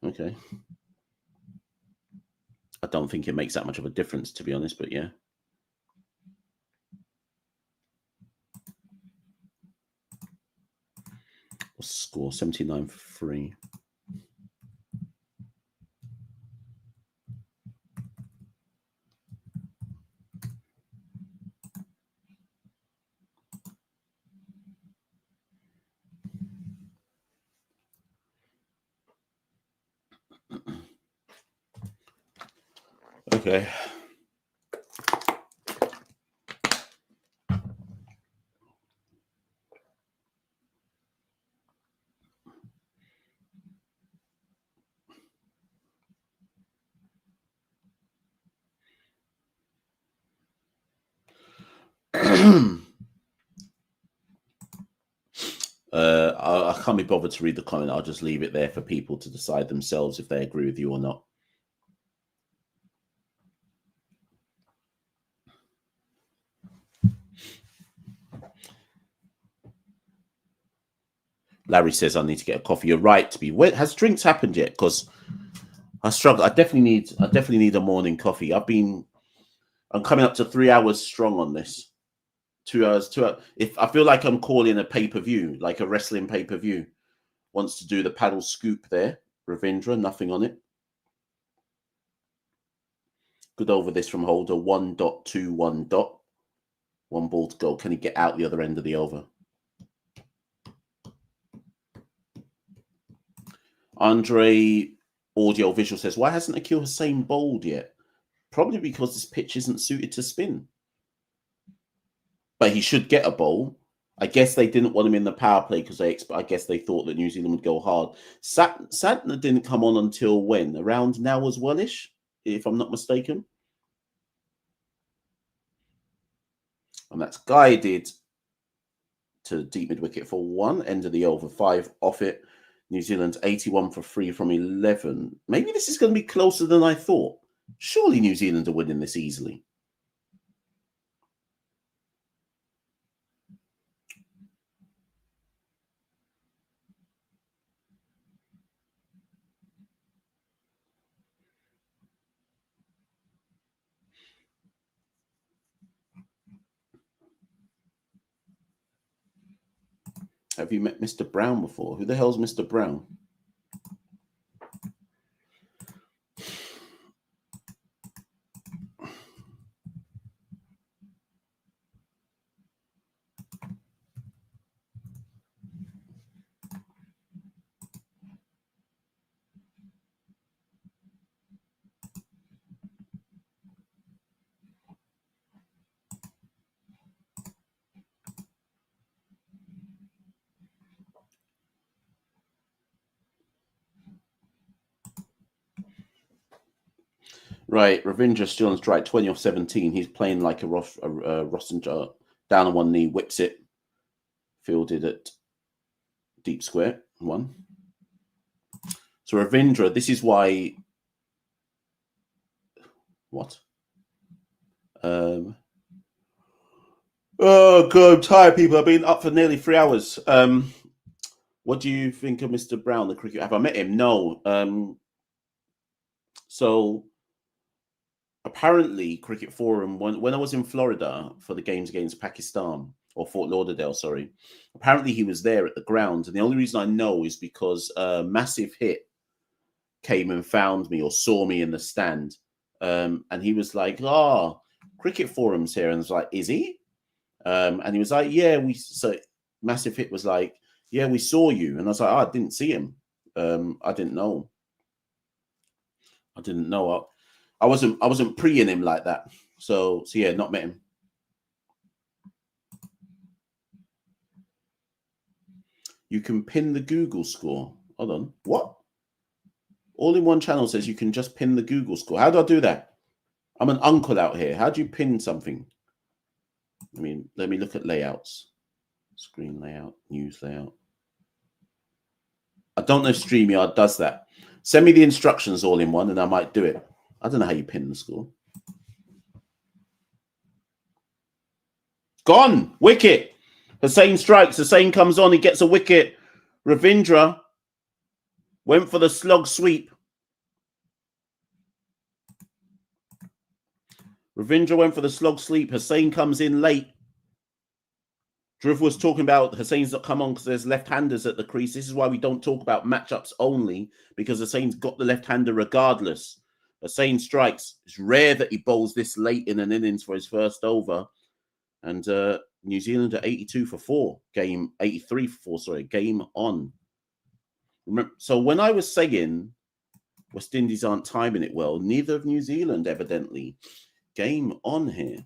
Okay. I don't think it makes that much of a difference, to be honest, but yeah. What's the score? 79-3. Okay. I can't be bothered to read the comment. I'll just leave it there for people to decide themselves if they agree with you or not. Larry says I need to get a coffee. You're right to be. Has drinks happened yet? Because I struggle. I definitely need a morning coffee. I'm coming up to 3 hours strong on this. 2 hours. If I feel like I'm calling a pay-per-view, like a wrestling pay-per-view, wants to do the paddle scoop there. Ravindra, nothing on it. Good over this from Holder. 1.21. 1 ball to go. Can he get out the other end of the over? Andre Audio Visual says, why hasn't Akil Hussain bowled yet? Probably because this pitch isn't suited to spin. But he should get a bowl. I guess they didn't want him in the power play because I guess they thought that New Zealand would go hard. Santner didn't come on until when? Around now as well-ish, if I'm not mistaken. And that's guided to deep mid-wicket for 1. End of the over, 5 off it. New Zealand 81 for 3 from 11. Maybe this is going to be closer than I thought. Surely New Zealand are winning this easily. Have you met Mr. Brown before? Who the hell's Mr. Brown? Right, Ravindra still on strike, 20 off 17. He's playing like a Rossinger, down on one knee, whips it, fielded at deep square, 1. So Ravindra, this is why... What? Oh, God, I'm tired, people. I've been up for nearly 3 hours. What do you think of Mr. Brown, the cricket? Have I met him? No. So... Apparently, Cricket Forum, when I was in Florida for the games against Pakistan, or Fort Lauderdale, sorry, apparently he was there at the ground. And the only reason I know is because Massive Hit came and found me or saw me in the stand. And he was like, Cricket Forum's here. And I was like, is he? And he was like, yeah, so Massive Hit was like, yeah, we saw you. And I was like, I didn't see him. I didn't know. I wasn't pre-ing him like that. So yeah, not met him. You can pin the Google score. Hold on. What? All in one channel says you can just pin the Google score. How do I do that? I'm an uncle out here. How do you pin something? I mean, let me look at layouts. Screen layout, news layout. I don't know if StreamYard does that. Send me the instructions all in one and I might do it. I don't know how you pin the score. Gone. Wicket. Hussain strikes. Hussain comes on. He gets a wicket. Ravindra went for the slog sweep. Hussain comes in late. Dhruv was talking about Hussain's not come on because there's left-handers at the crease. This is why we don't talk about matchups only, because Hussain's got the left-hander regardless. Hussain strikes. It's rare that he bowls this late in an innings for his first over. And New Zealand are 82 for 4. 83 for 4, sorry. Game on. Remember, so when I was saying West Indies aren't timing it well, neither of New Zealand, evidently. Game on here.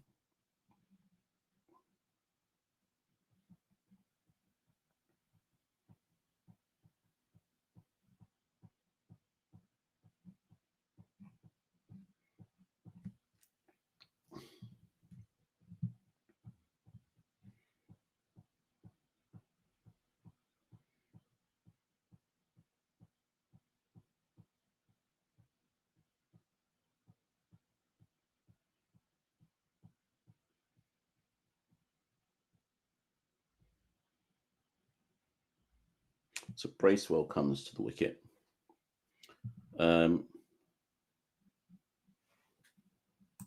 So Bracewell comes to the wicket.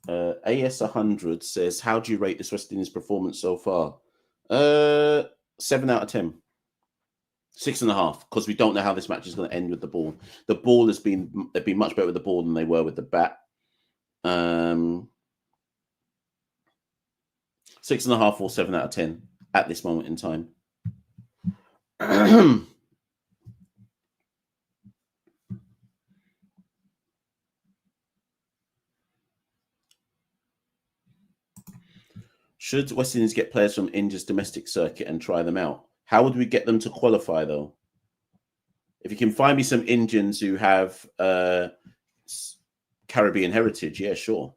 AS100 says, how do you rate this West Indies performance so far? 7 out of 10. 6.5, because we don't know how this match is going to end with the ball. The ball they've been much better with the ball than they were with the bat. 6.5 or 7 out of 10 at this moment in time. Should West Indies get players from India's domestic circuit and try them out? How would we get them to qualify, though? If you can find me some Indians who have Caribbean heritage, yeah, sure.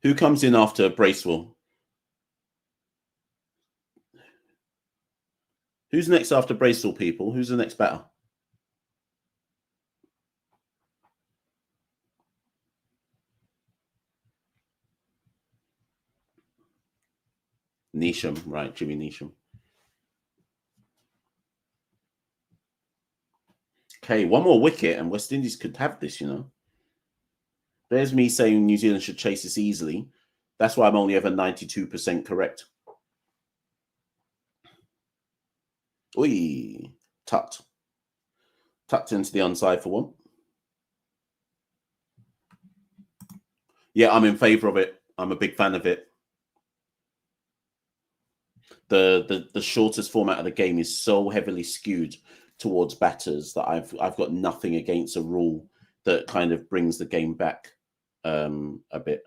Who comes in after Bracewell? Who's next after Bracewell, people? Who's the next batter? Neesham, right, Jimmy Neesham. Okay, one more wicket and West Indies could have this, you know. There's me saying New Zealand should chase this easily. That's why I'm only ever 92% correct. Oi, tucked. Tucked into the onside for one. Yeah, I'm in favour of it. I'm a big fan of it. The shortest format of the game is so heavily skewed towards batters that I've got nothing against a rule that kind of brings the game back a bit.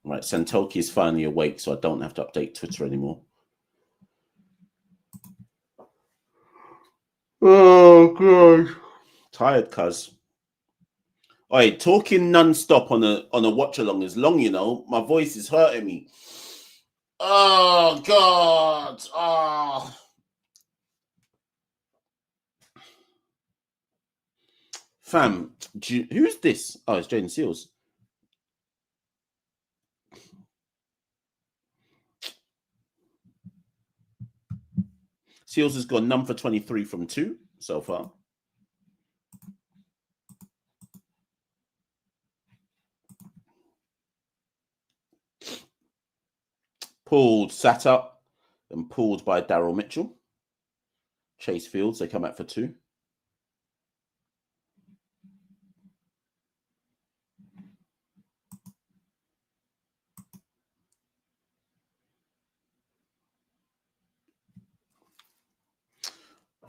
Right, Santoki is finally awake, so I don't have to update Twitter anymore. Oh god, tired, cuz. Oi, talking non-stop on a watch along is long, you know. My voice is hurting me. Oh god. Oh. Fam, who's this? Oh, it's Jaden Seals. Seals has gone none for 23 from 2 so far. Pulled, sat up, and pulled by Daryl Mitchell. Chase Fields, they come out for 2.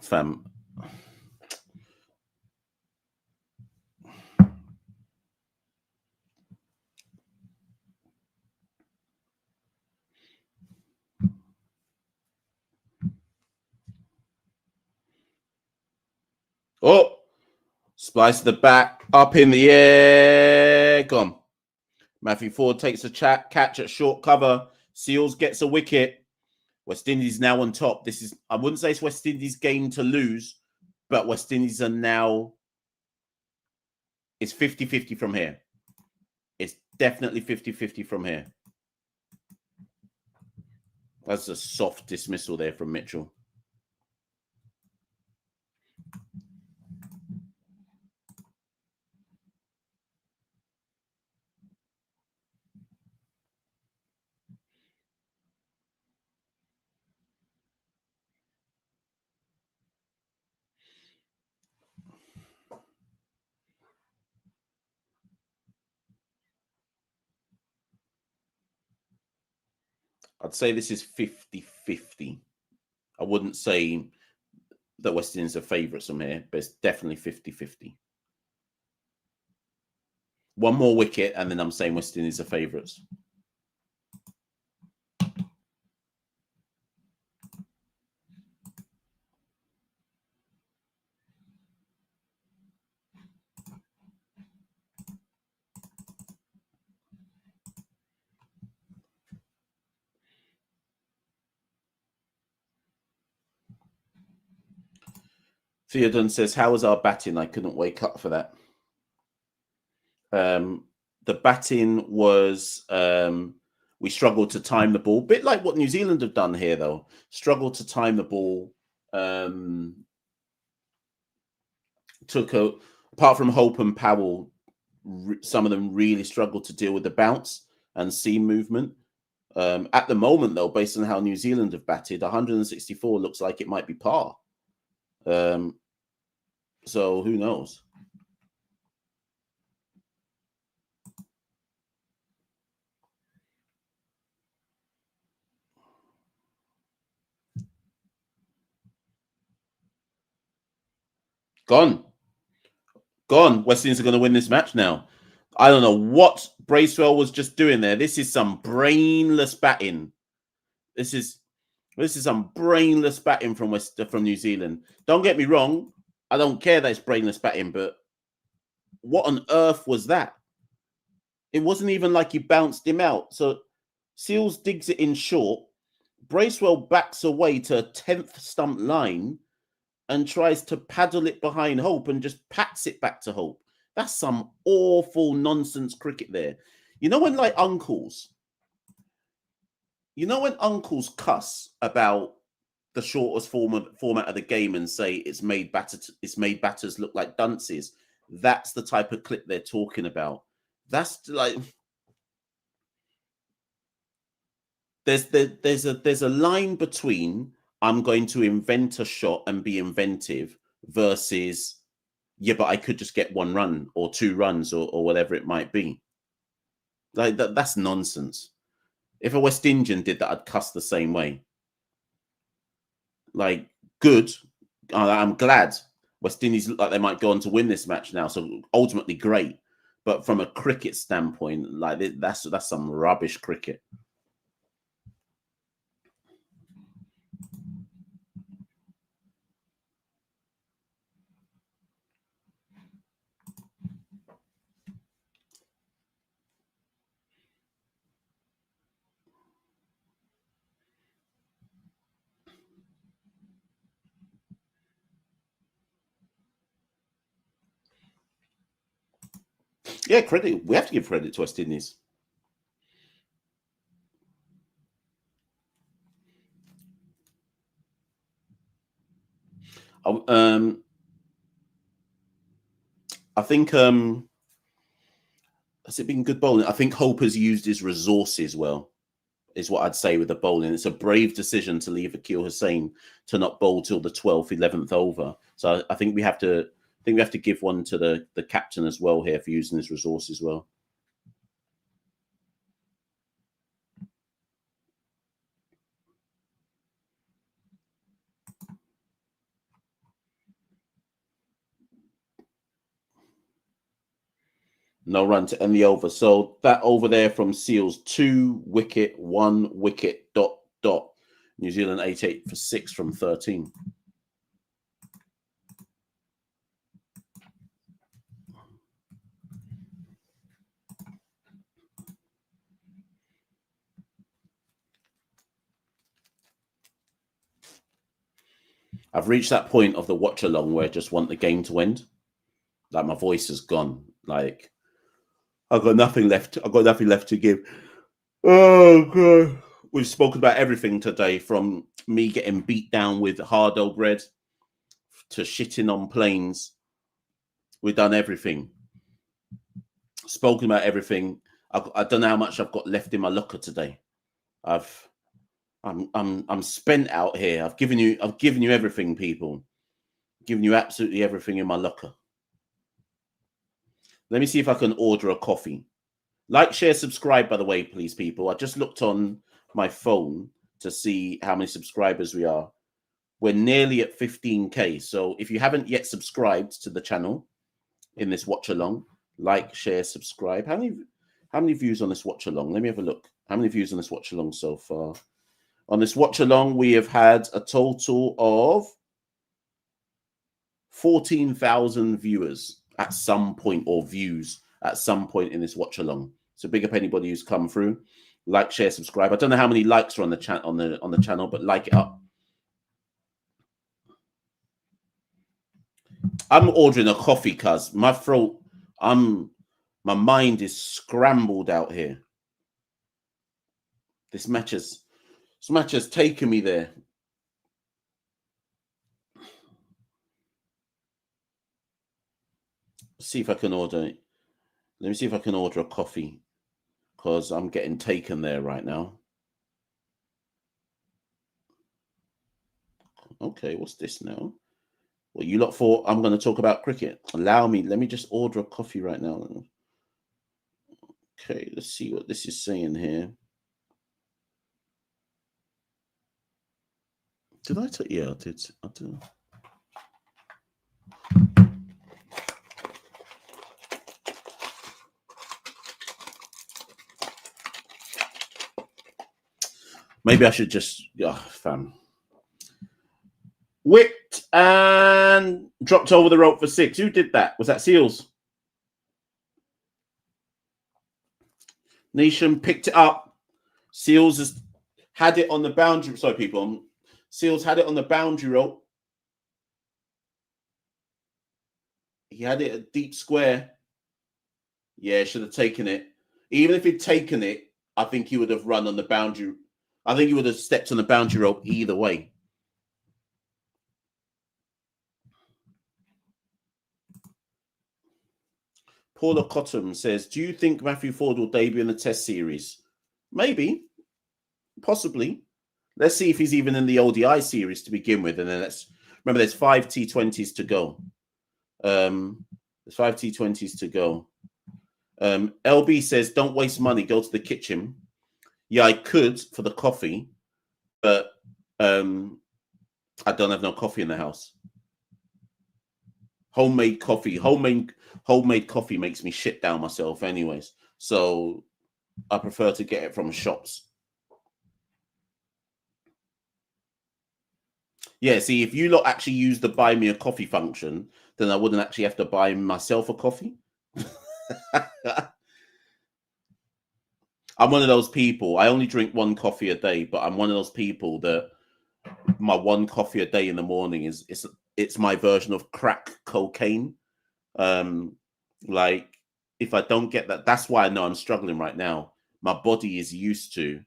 Fam. Oh, splice the back, up in the air, gone. Matthew Ford takes a catch at short cover. Seals gets a wicket. West Indies now on top. This is, I wouldn't say it's West Indies' game to lose, but West Indies are now, it's 50-50 from here. It's definitely 50-50 from here. That's a soft dismissal there from Mitchell. I'd say this is 50-50. I wouldn't say that West Indies are favourites from here, but it's definitely 50-50. One more wicket, and then I'm saying West Indies are favourites. Theodon says, how was our batting? I couldn't wake up for that. The batting was, we struggled to time the ball. Bit like what New Zealand have done here, though. Struggled to time the ball. Apart from Hope and Powell, some of them really struggled to deal with the bounce and seam movement. At the moment, though, based on how New Zealand have batted, 164 looks like it might be par. So who knows? Gone. West Indies are going to win this match now. I don't know what Bracewell was just doing there. This is some brainless batting. This is some brainless batting from New Zealand. Don't get me wrong. I don't care that it's brainless batting, but what on earth was that? It wasn't even like he bounced him out. So Seals digs it in short. Bracewell backs away to a 10th stump line and tries to paddle it behind Hope and just pats it back to Hope. That's some awful nonsense cricket there. You know when like uncles cuss about the shortest format of the game and say it's made batters look like dunces? That's the type of clip they're talking about. That's like there's a line between I'm going to invent a shot and be inventive versus yeah, but I could just get 1 run or 2 runs or whatever it might be. Like that's nonsense. If a West Indian did that, I'd cuss the same way. Like, good. I'm glad West Indies look like they might go on to win this match now. So ultimately, great. But from a cricket standpoint, like that's some rubbish cricket. Yeah, credit. We have to give credit to West Indies. I think has it been good bowling? I think Hope has used his resources well, is what I'd say with the bowling. It's a brave decision to leave Akil Hussain to not bowl till the 12th, 11th over. So I think we have to give one to the captain as well here for using his resources well. No run to end the over. So that over there from Seals, 2 wicket, 1 wicket, ... New Zealand 88 for 6 from 13. I've reached that point of the watch along where I just want the game to end. Like my voice is gone. Like I've got nothing left. I've got nothing left to give. Oh god. We've spoken about everything today, from me getting beat down with hard bread to shitting on planes. We've done everything. Spoken about everything. I don't know how much I've got left in my locker today. I'm spent out here. I've given you everything, people. Given you absolutely everything in my locker. Let me see if I can order a coffee. Like, share, subscribe, by the way, please, people. I just looked on my phone to see how many subscribers we are. We're nearly at 15k. So if you haven't yet subscribed to the channel in this watch along, like, share, subscribe. How many views on this watch along? Let me have a look. How many views on this watch along so far? On this watch along, we have had a total of 14,000 viewers at some point, or views at some point in this watch along. So big up anybody who's come through. Like, share, subscribe. I don't know how many likes are on the chat on the channel, but like it up. I'm ordering a coffee, cuz my throat, my mind is scrambled out here. This match has taken me there. See if I can order. Let me see if I can order a coffee, because I'm getting taken there right now. Okay, what's this now? Well, you lot thought I'm going to talk about cricket. Allow me. Let me just order a coffee right now. Okay, let's see what this is saying here. Did I tell? Yeah, I did. Maybe I should just, fam. Whipped and dropped over the rope for 6. Who did that? Was that Seals? Nation picked it up. Seals has had it on the boundary. Sorry, people. Seals had it on the boundary rope. He had it at deep square. Yeah, should have taken it. Even if he'd taken it, I think he would have run on the boundary. I think he would have stepped on the boundary rope either way. Paula Cotton says, do you think Matthew Ford will debut in the Test series? Maybe. Possibly. Let's see if he's even in the ODI series to begin with. And then remember, there's 5 T20s to go. There's 5 T20s to go. LB says, don't waste money. Go to the kitchen. Yeah, I could for the coffee, but I don't have no coffee in the house. Homemade coffee makes me shit down myself anyways. So I prefer to get it from shops. Yeah, see, if you lot actually use the buy me a coffee function, then I wouldn't actually have to buy myself a coffee. I'm one of those people. I only drink 1 coffee a day, but I'm one of those people that my 1 coffee a day in the morning it's my version of crack cocaine. Like if I don't get that, that's why I know I'm struggling right now. My body is used to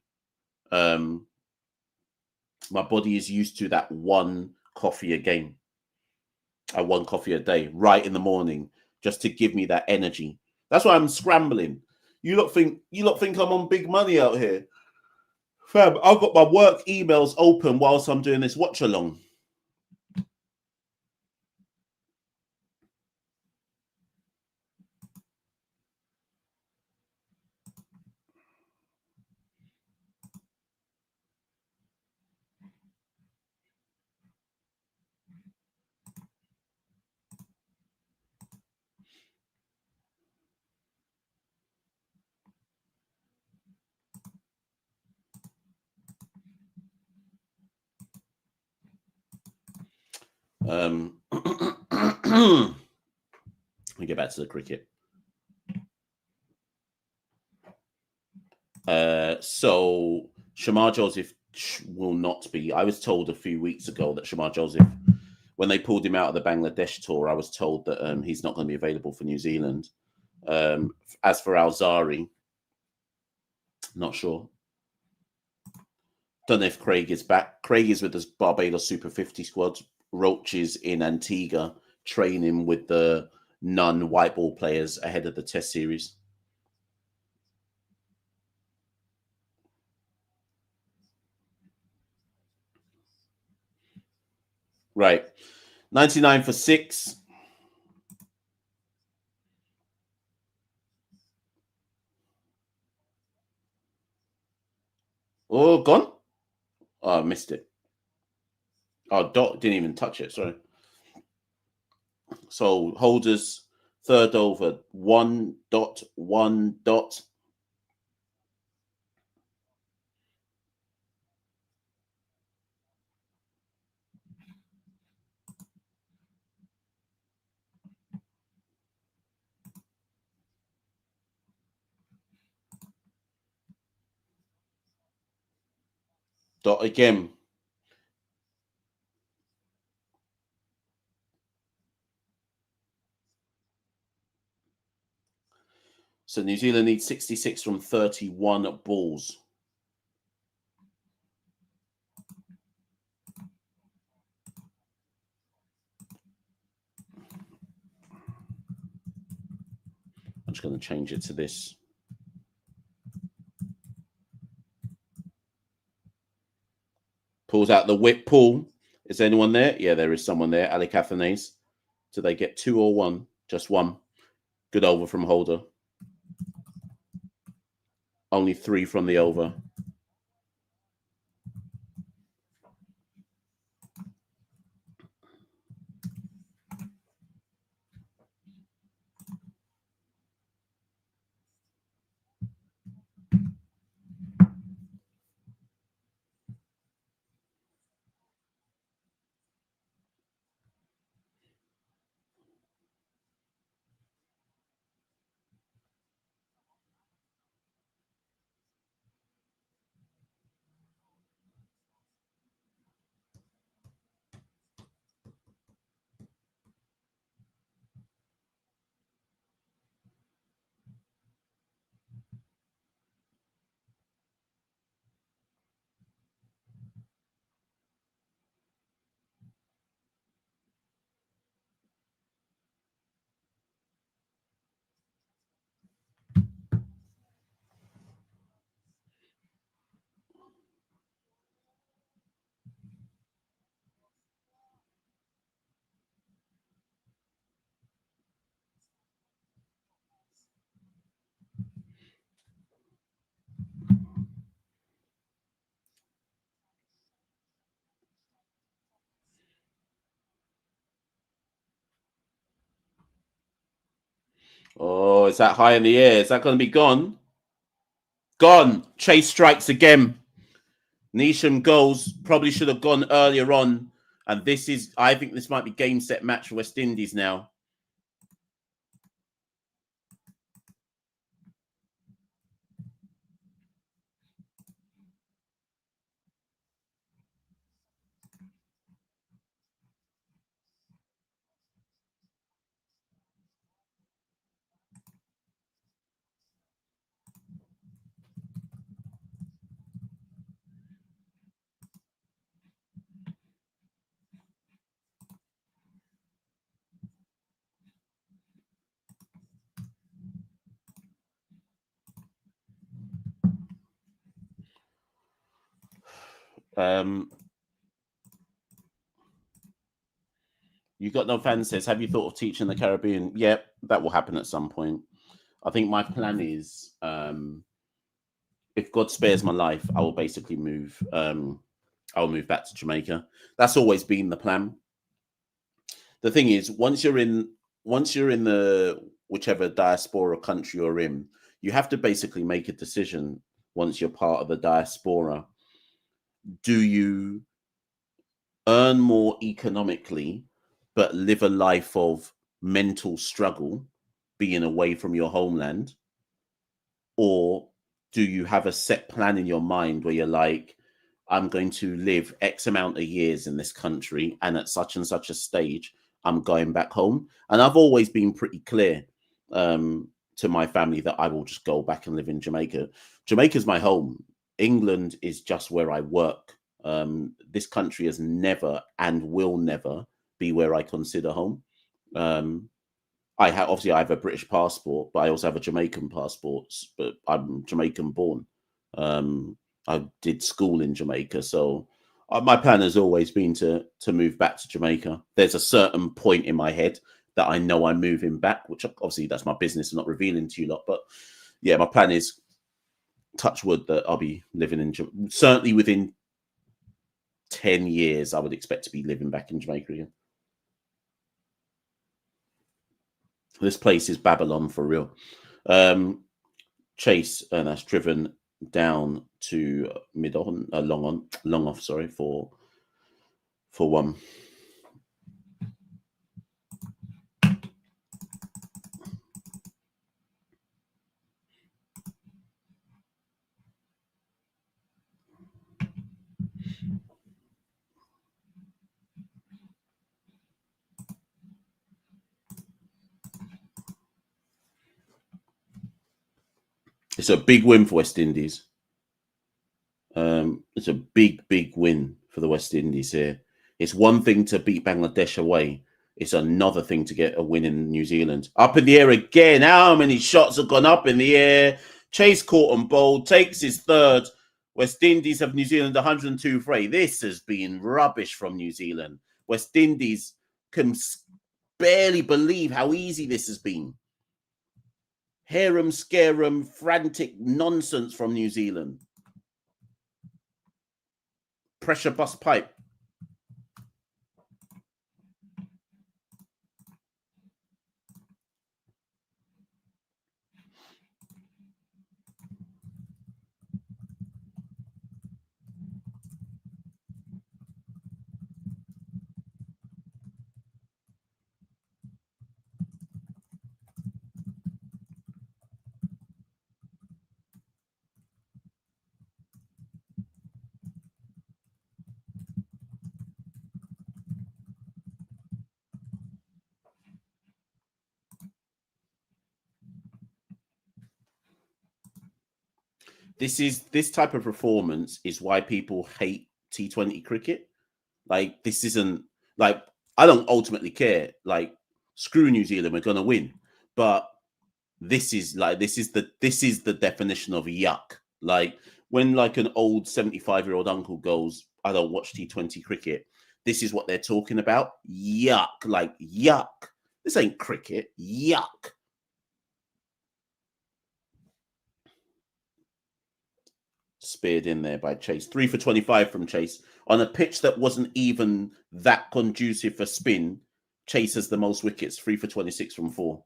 that 1 coffee a game, 1 coffee a day, right in the morning, just to give me that energy. That's why I'm scrambling. You lot think I'm on big money out here, fam? I've got my work emails open whilst I'm doing this watch along. Let me get back to the cricket. So Shamar Joseph will not be. I was told a few weeks ago that Shamar Joseph, when they pulled him out of the Bangladesh tour, I was told that he's not going to be available for New Zealand. As for Alzari, not sure. Don't know if Craig is back. Craig is with the Barbados Super 50 squad. Roach is in Antigua training with the non-white ball players ahead of the Test series. Right. 99 for 6. Oh, gone? Oh, I missed it. Oh, Dot didn't even touch it. Sorry. So Holders, 3rd over, 1.1. Dot again. So New Zealand needs 66 from 31 balls. I'm just going to change it to this. Pulls out the whip pull. Is anyone there? Yeah, there is someone there. Alec Athanaze. Do they get 2 or 1? Just 1. Good over from Holder. Only 3 from the over. Oh, is that high in the air? Is that going to be gone? Gone. Chase strikes again. Neesham goes. Probably should have gone earlier on. And this is, I think this might be game, set, match for West Indies now. You got no fan says, have you thought of teaching the Caribbean? Yep, that will happen at some point. I think my plan is, if God spares my life, I will basically move. I'll move back to Jamaica. That's always been the plan. The thing is, once you're in the whichever diaspora country you're in, you have to basically make a decision. Once you're part of the diaspora, do you earn more economically, but live a life of mental struggle, being away from your homeland? Or do you have a set plan in your mind where you're like, I'm going to live X amount of years in this country, and at such and such a stage, I'm going back home? And I've always been pretty clear to my family that I will just go back and live in Jamaica. Jamaica's my home. England is just where I work. This country has never and will never be where I consider home. I have a British passport, but I also have a Jamaican passport. But I'm Jamaican born. I did school in Jamaica, so my plan has always been to move back to Jamaica. There's a certain point in my head that I know I'm moving back, which obviously that's my business and not revealing to you lot. But yeah, my plan is, touch wood, that I'll be living in certainly within 10 years. I would expect to be living back in Jamaica again. This place is Babylon for real. Chase, and that's driven down to mid on, long off, sorry, for one. It's a big win for West Indies. It's a big, big win for the West Indies here. It's one thing to beat Bangladesh away. It's another thing to get a win in New Zealand. Up in the air again. How many shots have gone up in the air? Chase caught and bowled, takes his third. West Indies have New Zealand 102 for 8. This has been rubbish from New Zealand. West Indies can barely believe how easy this has been. Harem, scarum, frantic nonsense from New Zealand. Pressure bust pipe. This type of performance is why people hate T20 cricket. Like, this isn't like, I don't ultimately care. Like, screw New Zealand, we're gonna win. But this is the definition of yuck. Like, when like an old 75-year-old uncle goes, I don't watch T20 cricket, this is what they're talking about. Yuck. Like, yuck. This ain't cricket. Yuck. Speared in there by Chase. 3 for 25 from Chase on a pitch that wasn't even that conducive for spin. Chase has the most wickets, 3 for 26 from 4.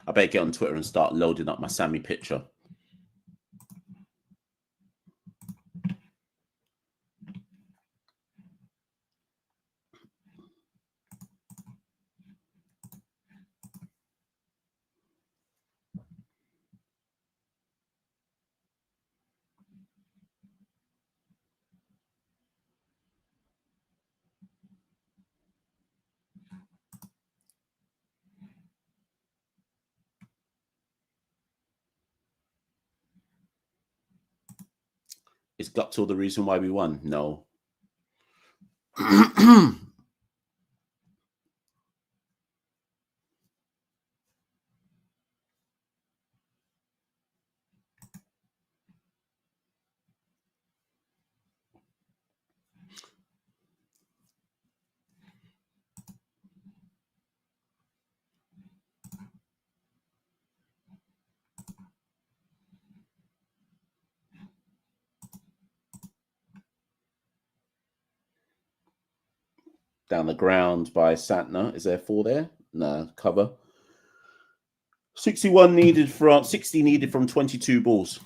I better get on Twitter and start loading up my Sammy picture. Is Guptill the reason why we won? No. Down the ground by Santner. Is there 4 there? No, cover. 61 needed from 60 needed from 22 balls.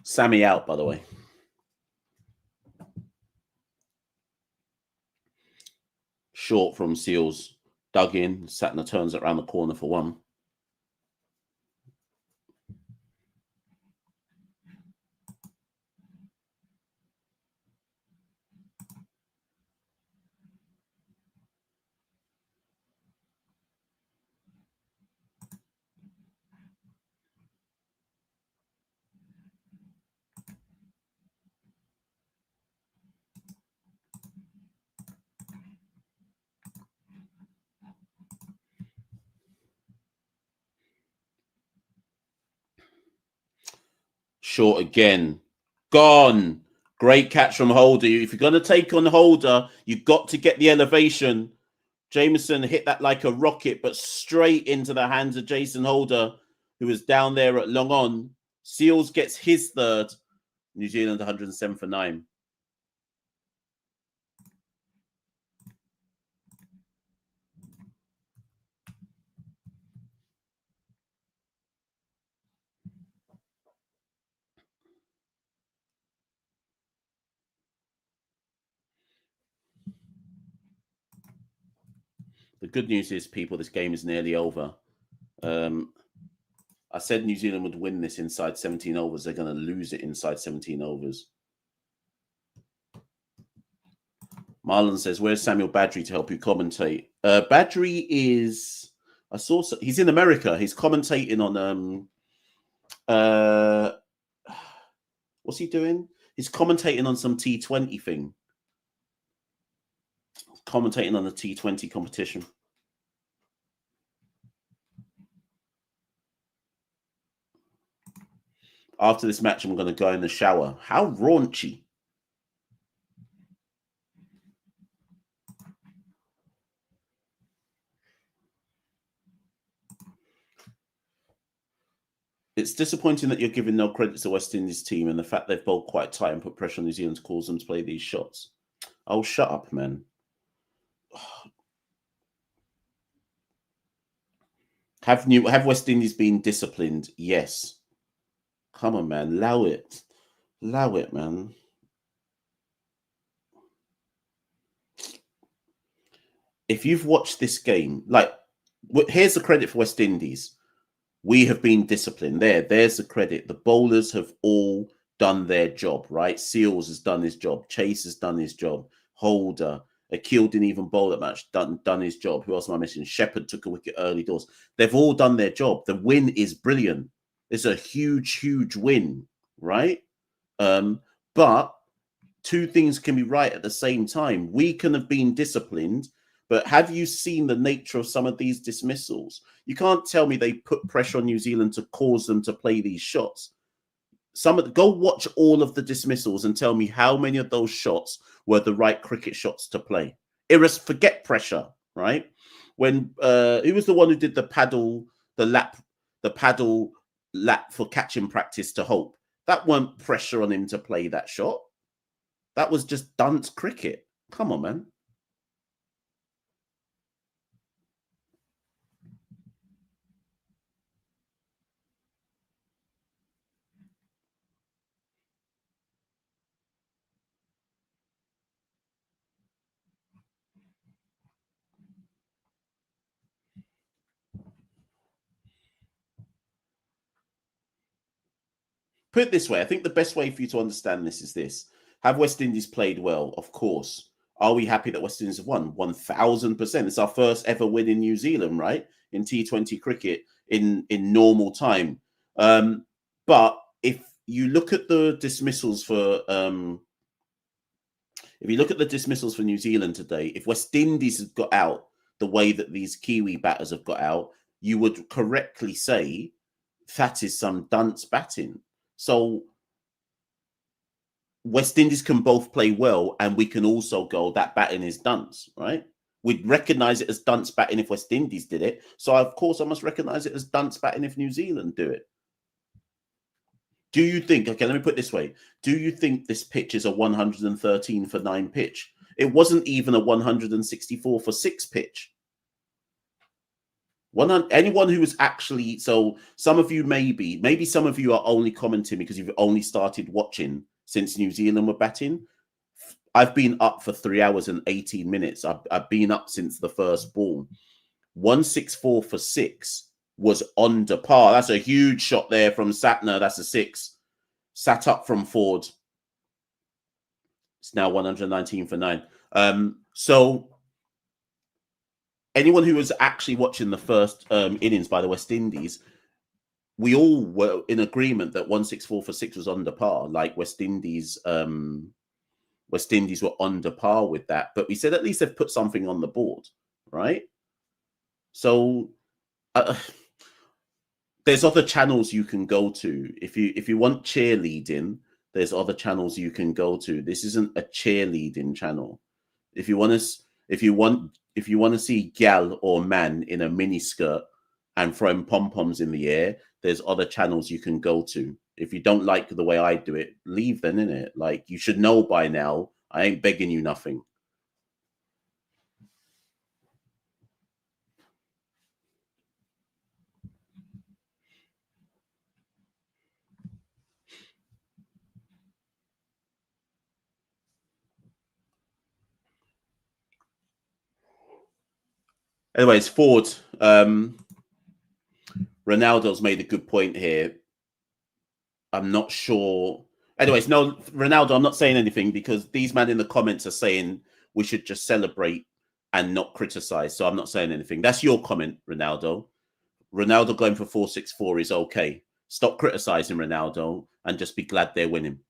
Sammy out, by the way. Short from Seals. Dug in. Santner turns it around the corner for 1. Short again. Gone. Great catch from Holder. If you're going to take on Holder, you've got to get the elevation. Jameson hit that like a rocket, but straight into the hands of Jason Holder, who was down there at long on. Seals gets his 3rd. New Zealand 107 for 9. The good news is, people, this game is nearly over. I said New Zealand would win this inside 17 overs. They're going to lose it inside 17 overs. Marlon says, where's Samuel Badri to help you commentate? Badri is... he's in America. He's commentating on... what's he doing? He's commentating on some T20 thing. Commentating on the T20 competition. After this match, I'm going to go in the shower. How raunchy. It's disappointing that you're giving no credit to the West Indies team and the fact they've bowled quite tight and put pressure on New Zealand to cause them to play these shots. Oh, shut up, man. Have West Indies been disciplined? Yes. Come on, man. Allow it. Allow it, man. If you've watched this game, like, here's the credit for West Indies. We have been disciplined. There's the credit. The bowlers have all done their job, right? Seals has done his job. Chase has done his job. Holder. Akil didn't even bowl that much. Done his job. Who else am I missing? Shepherd took a wicket early doors. They've all done their job. The win is brilliant. It's a huge, huge win, right? But 2 things can be right at the same time. We can have been disciplined, but have you seen the nature of some of these dismissals? You can't tell me they put pressure on New Zealand to cause them to play these shots. go watch all of the dismissals and tell me how many of those shots were the right cricket shots to play. Forget pressure, right? When who was the one who did the paddle lap for catching practice to Hope? That weren't pressure on him to play that shot. That was just dunce cricket. Come on, man. Put it this way, I think the best way for you to understand this is this. Have West Indies played well? Of course. Are we happy that West Indies have won? 1000%. It's our first ever win in New Zealand, right? In T20 cricket in normal time. But if you look at the dismissals for New Zealand today, if West Indies had got out the way that these Kiwi batters have got out, you would correctly say that is some dunce batting. So West Indies can both play well, and we can also go, that batting is dunce, right? We'd recognize it as dunce batting if West Indies did it. So, of course, I must recognize it as dunce batting if New Zealand do it. Do you think, okay, let me put it this way. Do you think this pitch is a 113 for 9 pitch? It wasn't even a 164 for 6 pitch. Anyone who was actually, so some of you maybe some of you are only commenting because you've only started watching since New Zealand were batting. I've been up for 3 hours and 18 minutes. I've been up since the first ball. 164 for 6 was under par. That's a huge shot there from Satner. That's a 6. Sat up from Ford. It's now 119 for 9. So anyone who was actually watching the first innings by the West Indies, we all were in agreement that 164 for 6 was under par. Like West Indies were under par with that. But we said at least they've put something on the board, right? So there's other channels you can go to. If you want cheerleading, there's other channels you can go to. This isn't a cheerleading channel. If you want to see gal or man in a mini skirt and throwing pom-poms in the air, there's other channels you can go to. If you don't like the way I do it, leave then, innit? Like, you should know by now, I ain't begging you nothing. Anyways, Ford, Ronaldo's made a good point here. I'm not sure. Anyways, no, Ronaldo, I'm not saying anything because these men in the comments are saying we should just celebrate and not criticize. So I'm not saying anything. That's your comment, Ronaldo. Ronaldo going for 464 is okay. Stop criticizing Ronaldo and just be glad they're winning.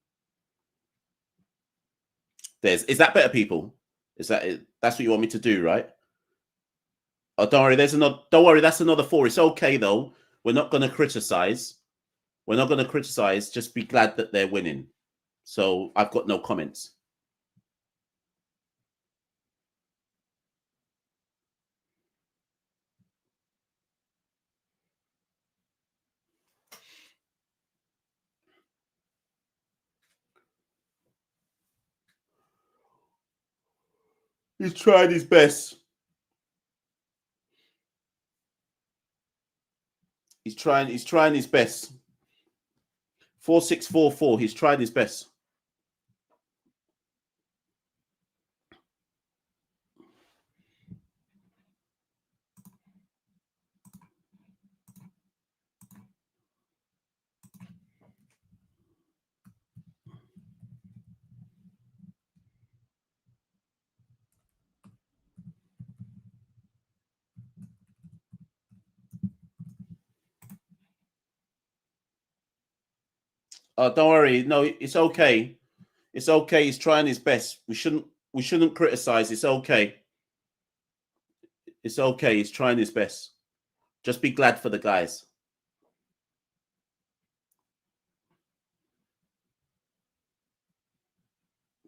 Is that better, people? That's what you want me to do, right? Oh, don't worry. Don't worry. That's another 4. It's okay though. We're not going to criticize. We're not going to criticize. Just be glad that they're winning. So I've got no comments. He's tried his best. He's trying his best. 4644. He's tried his best. Oh, don't worry. No, it's okay. It's okay. He's trying his best. We shouldn't criticize. It's okay. It's okay. He's trying his best. Just be glad for the guys.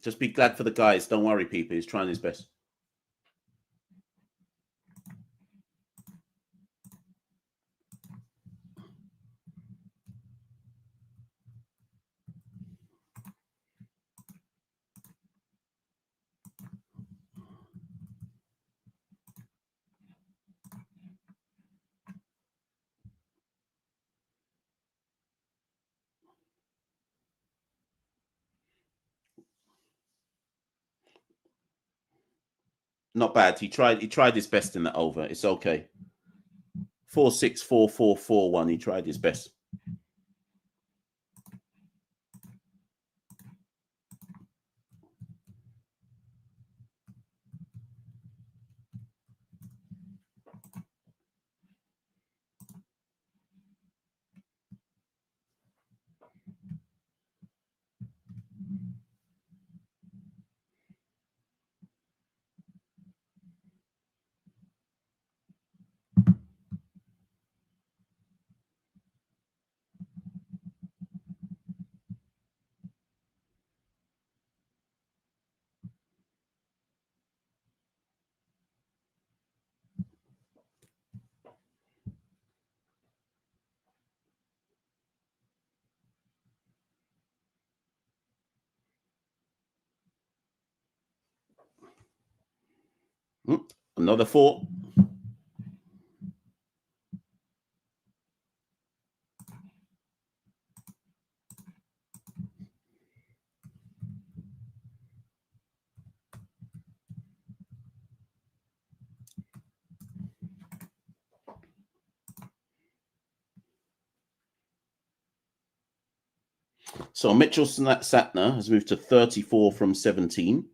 Just be glad for the guys. Don't worry, people. He's trying his best. Not bad. He tried his best in that over. It's okay. 4-6, 4-4, 4-1. He tried his best. Another 4. So Mitchell Satner has moved to 34 from 17.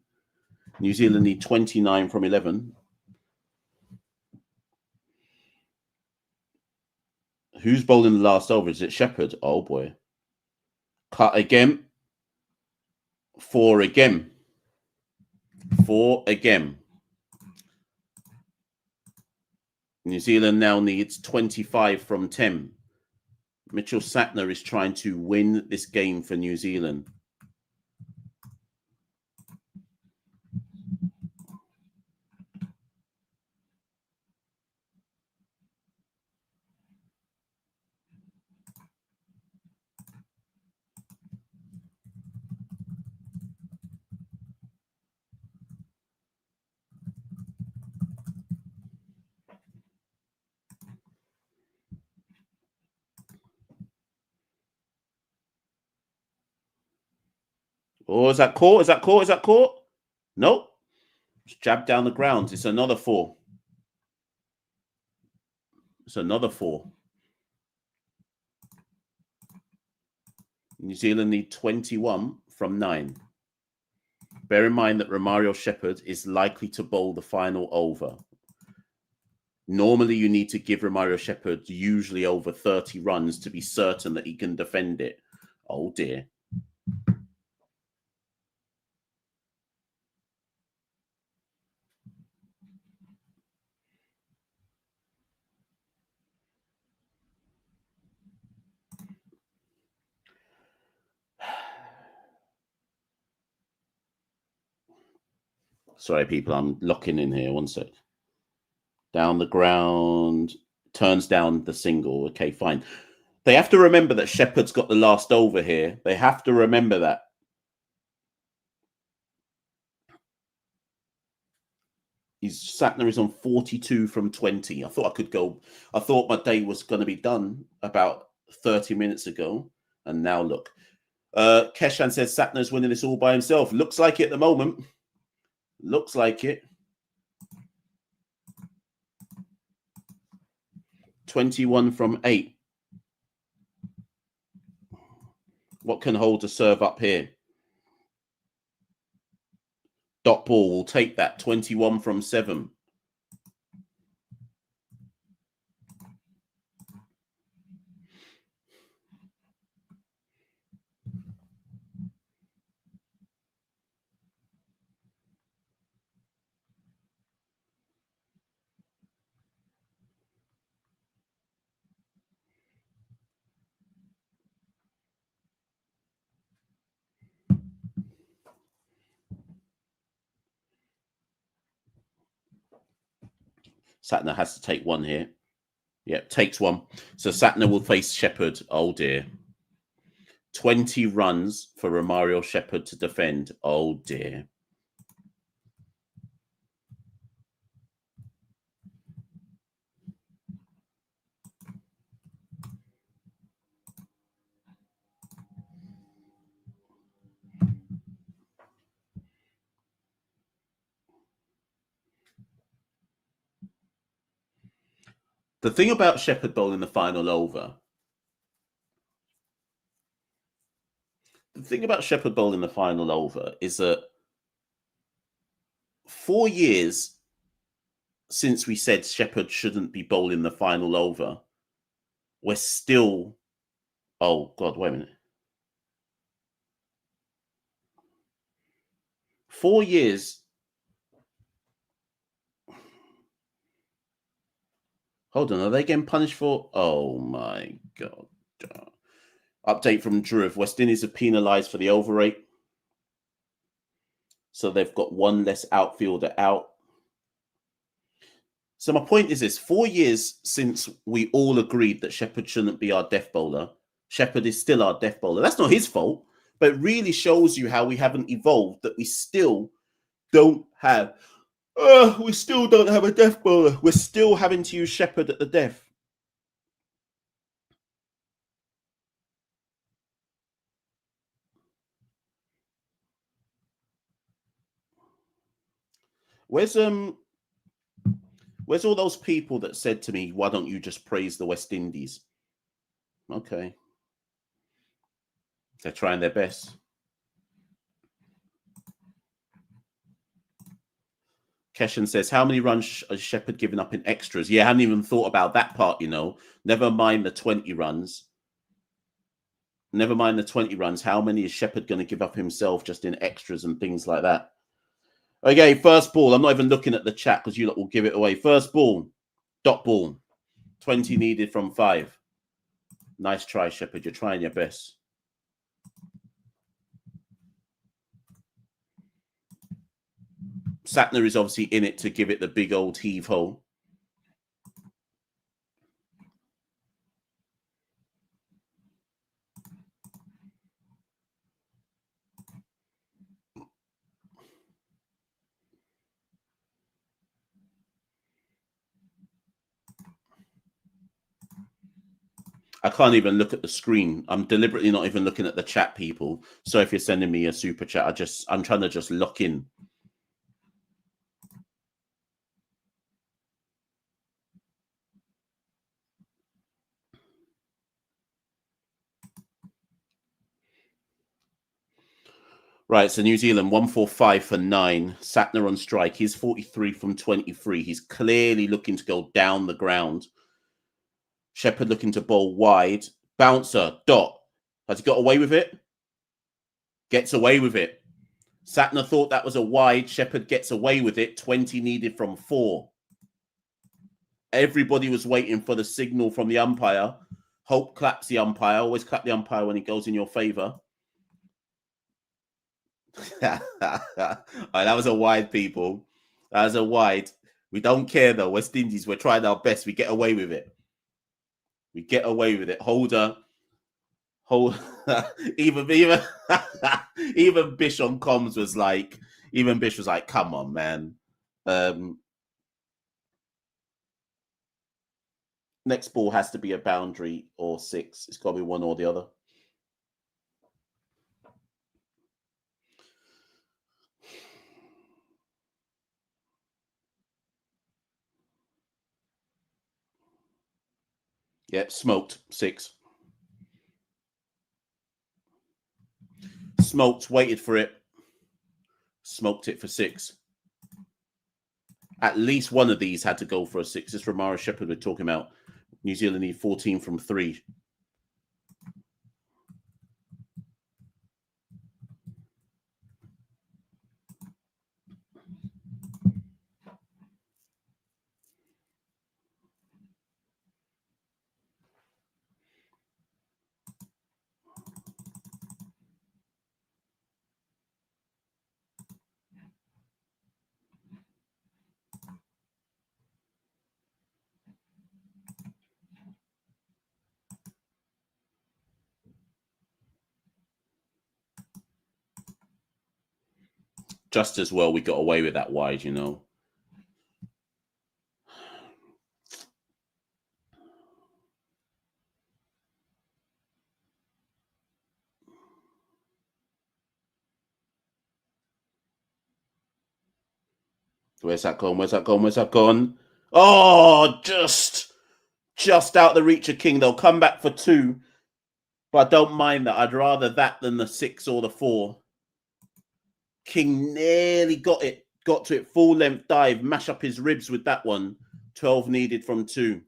New Zealand need 29 from 11. Who's bowling the last over? Is it Shepherd? Oh boy. Cut again. 4 again. 4 again. New Zealand now needs 25 from 10. Mitchell Satner is trying to win this game for New Zealand. Oh, is that caught? Is that caught? Is that caught? Nope. Just jabbed down the ground. It's another 4. It's another 4. New Zealand need 21 from 9. Bear in mind that Romario Shepherd is likely to bowl the final over. Normally, you need to give Romario Shepherd usually over 30 runs to be certain that he can defend it. Oh, dear. Sorry, people, I'm locking in here. One sec. Down the ground, turns down the single. Okay, fine. They have to remember that Shepherd's got the last over here. They have to remember that. Satner is on 42 from 20. I thought I could go. I thought my day was going to be done about 30 minutes ago. And now look. Keshan says Satner's winning this all by himself. Looks like it at the moment. Looks like it. 21 from 8. What can hold a serve up here? Dot ball will take that. 21 from 7. Satner has to take one here. Yep, takes one. So Satner will face Shepherd. Oh dear. 20 runs for Romario Shepherd to defend. Oh dear. The thing about Shepherd bowling the final over, is that 4 years since we said Shepherd shouldn't be bowling the final over, we're still, oh God, wait a minute. 4 years. Hold on, are they getting punished for? Oh my God. Update from Drew. West Indies are penalised for the over rate. So they've got one less outfielder out. So my point is this: 4 years since we all agreed that Shepherd shouldn't be our death bowler, Shepherd is still our death bowler. That's not his fault, but it really shows you how we haven't evolved, that we still don't have a death bowler. We're still having to use Shepherd at the death. Where's all those people that said to me, why don't you just praise the West Indies? Okay. They're trying their best. Keshan says, how many runs has Shepherd given up in extras? Yeah, I hadn't even thought about that part, you know. Never mind the 20 runs. Never mind the 20 runs. How many is Shepherd going to give up himself just in extras and things like that? Okay, first ball. I'm not even looking at the chat because you lot will give it away. First ball, dot ball. 20 needed from 5. Nice try, Shepherd. You're trying your best. Satner is obviously in it to give it the big old heave-ho. I can't even look at the screen. I'm deliberately not even looking at the chat, people. So if you're sending me a super chat, I'm trying to just lock in. Right, so New Zealand 145 for 9. Satner on strike. He's 43 from 23. He's clearly looking to go down the ground. Shepherd looking to bowl wide. Bouncer, dot. Has he got away with it? Gets away with it. Satner thought that was a wide. Shepherd gets away with it. 20 needed from 4. Everybody was waiting for the signal from the umpire. Hope claps the umpire. Always clap the umpire when it goes in your favour. That was a wide, people. That was a wide. We don't care though. West Indies, we're trying our best. We get away with it. We get away with it. Holder. even even Bish on comms was like, come on, man. Next ball has to be a boundary or 6. It's got to be one or the other. Yep, smoked 6. Smoked, waited for it. Smoked it for 6. At least one of these had to go for a 6. This Romario Shepherd we're talking about. New Zealand need 14 from 3. just as well we got away with that wide, you know. Where's that gone? Where's that gone? Where's that gone? Oh, just out the reach of King. They'll come back for 2, but I don't mind that. I'd rather that than the 6 or the 4. King nearly got to it. Full length dive, mash up his ribs with that one. 12 needed from 2.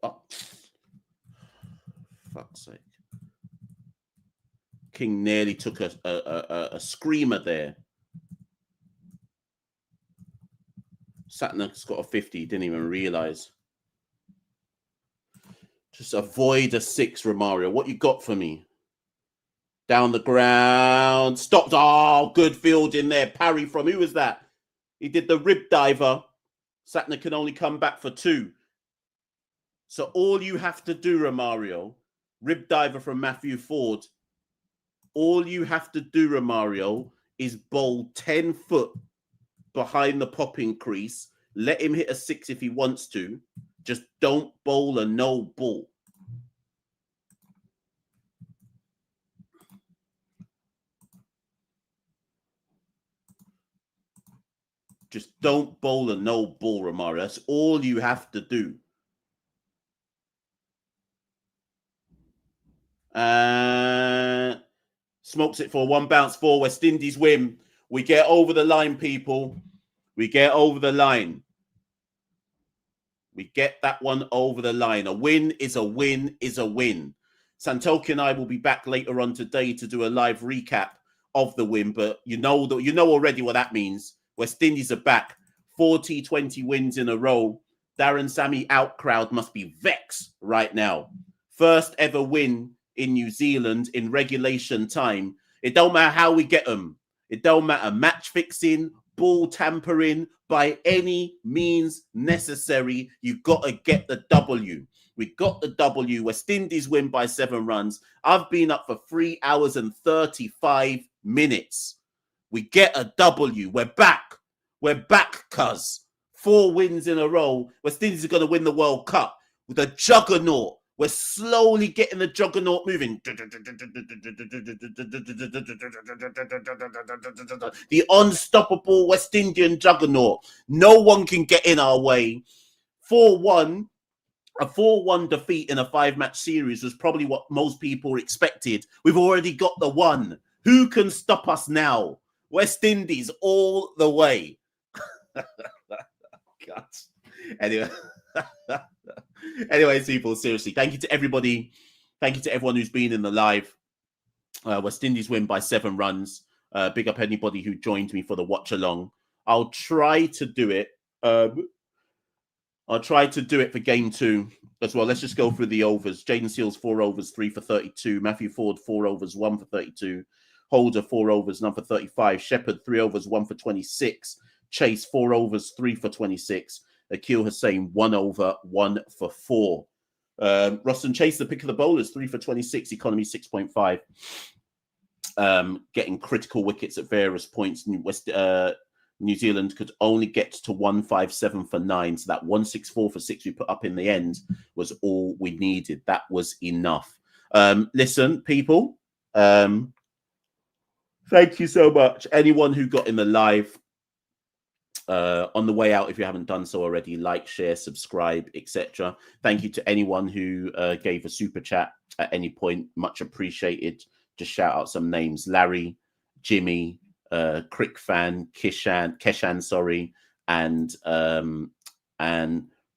Oh, fuck's sake. King nearly took a screamer there. Satna's got a 50, didn't even realise. Just avoid a 6, Romario. What you got for me? Down the ground. Stopped. Oh, good field in there. Parry from, who was that? He did the rib diver. Satna can only come back for 2. So all you have to do, Romario, rib diver from Matthew Ford. All you have to do, Romario, is bowl 10 foot behind the popping crease. Let him hit a 6 if he wants to. Just don't bowl a no ball. Just don't bowl a no ball, Romario. That's all you have to do. Smokes it for 1 bounce for West Indies win. We get over the line, people. We get over the line. We get that one over the line. A win is a win is a win. Santoki and I will be back later on today to do a live recap of the win, but you know already what that means. West Indies are back. 4 T20 wins in a row. Darren Sammy out crowd must be vexed right now. First ever win in New Zealand in regulation time. It don't matter how we get them. It don't matter. Match fixing, ball tampering, by any means necessary, you've got to get the W. We got the W. West Indies win by 7 runs. I've been up for 3 hours and 35 minutes. We get a W. We're back. We're back, cuz. 4 wins in a row. West Indies are going to win the World Cup with a juggernaut. We're slowly getting the juggernaut moving. The unstoppable West Indian juggernaut. No one can get in our way. 4-1. A 4-1 defeat in a 5-match series was probably what most people expected. We've already got the 1. Who can stop us now? West Indies all the way. God. Anyway. Anyways, people, seriously, thank you to everybody. Thank you to everyone who's been in the live. West Indies win by 7 runs. Big up anybody who joined me for the watch along. I'll try to do it. I'll try to do it for game 2 as well. Let's just go through the overs. Jaden Seals 4 overs, 3 for 32. Matthew Ford 4 overs, 1 for 32. Holder 4 overs, none for 35. Shepherd 3 overs, 1 for 26. Chase 4 overs, 3 for 26. Akil Hussain 1 over, 1 for 4. Roston Chase, the pick of the bowlers, 3 for 26. Economy 6.5. Getting critical wickets at various points. New Zealand could only get to 157 for 9. So that 164 for 6 we put up in the end was all we needed. That was enough. Listen, people, thank you so much. Anyone who got in the live, on the way out, if you haven't done so already, like, share, subscribe, etc. Thank you to anyone who gave a super chat at any point. Much appreciated. Just shout out some names: Larry, Jimmy, Crick Fan, Keshan, sorry, and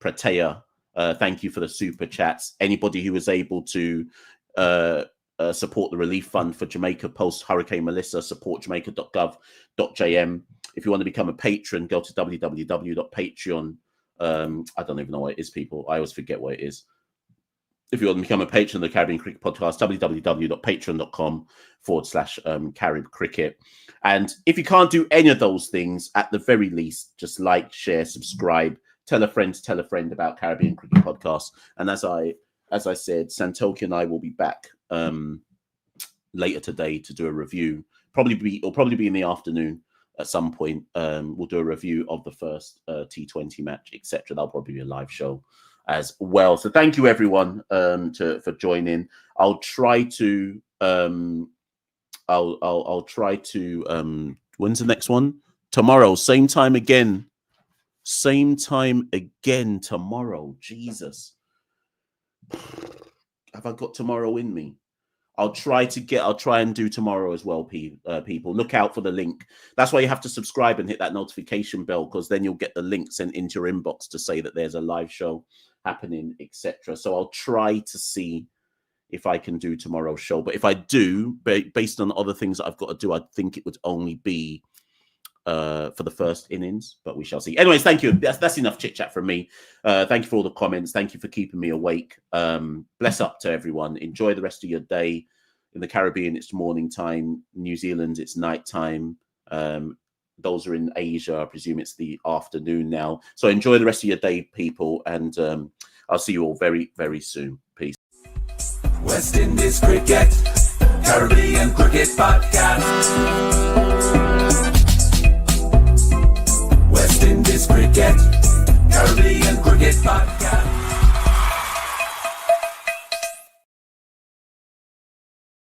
Pratea. Thank you for the super chats. Anybody who was able to support the relief fund for Jamaica post Hurricane Melissa, support jamaica.gov.jm. If you want to become a patron, go to www.patreon. I don't even know what it is, people. I always forget what it is. If you want to become a patron of the Caribbean Cricket Podcast, www.patreon.com/Carib Cricket. And if you can't do any of those things, at the very least, just like, share, subscribe, tell a friend about Caribbean Cricket Podcast. And as I said, Santoki and I will be back later today to do a review. It'll probably be in the afternoon at some point. We'll do a review of the first T20 match, etc. That'll probably be a live show as well. So thank you everyone for joining. I'll try to I'll try to when's the next one? Tomorrow, same time again. Same time again tomorrow. Jesus. Have I got tomorrow in me? I'll try and do tomorrow as well, people. Look out for the link. That's why you have to subscribe and hit that notification bell, because then you'll get the link sent into your inbox to say that there's a live show happening, etc. So I'll try to see if I can do tomorrow's show. But if I do, based on other things that I've got to do, I think it would only be for the first innings, but we shall see. Anyways, thank you. That's enough chit chat from me. Thank you for all the comments. Thank you for keeping me awake. Bless up to everyone. Enjoy the rest of your day. In the Caribbean, it's morning time. New Zealand, it's night time. Those are in Asia, I presume it's the afternoon now. So enjoy the rest of your day, people, and I'll see you all very, very soon. Peace. West Indies Cricket, Caribbean Cricket Podcast.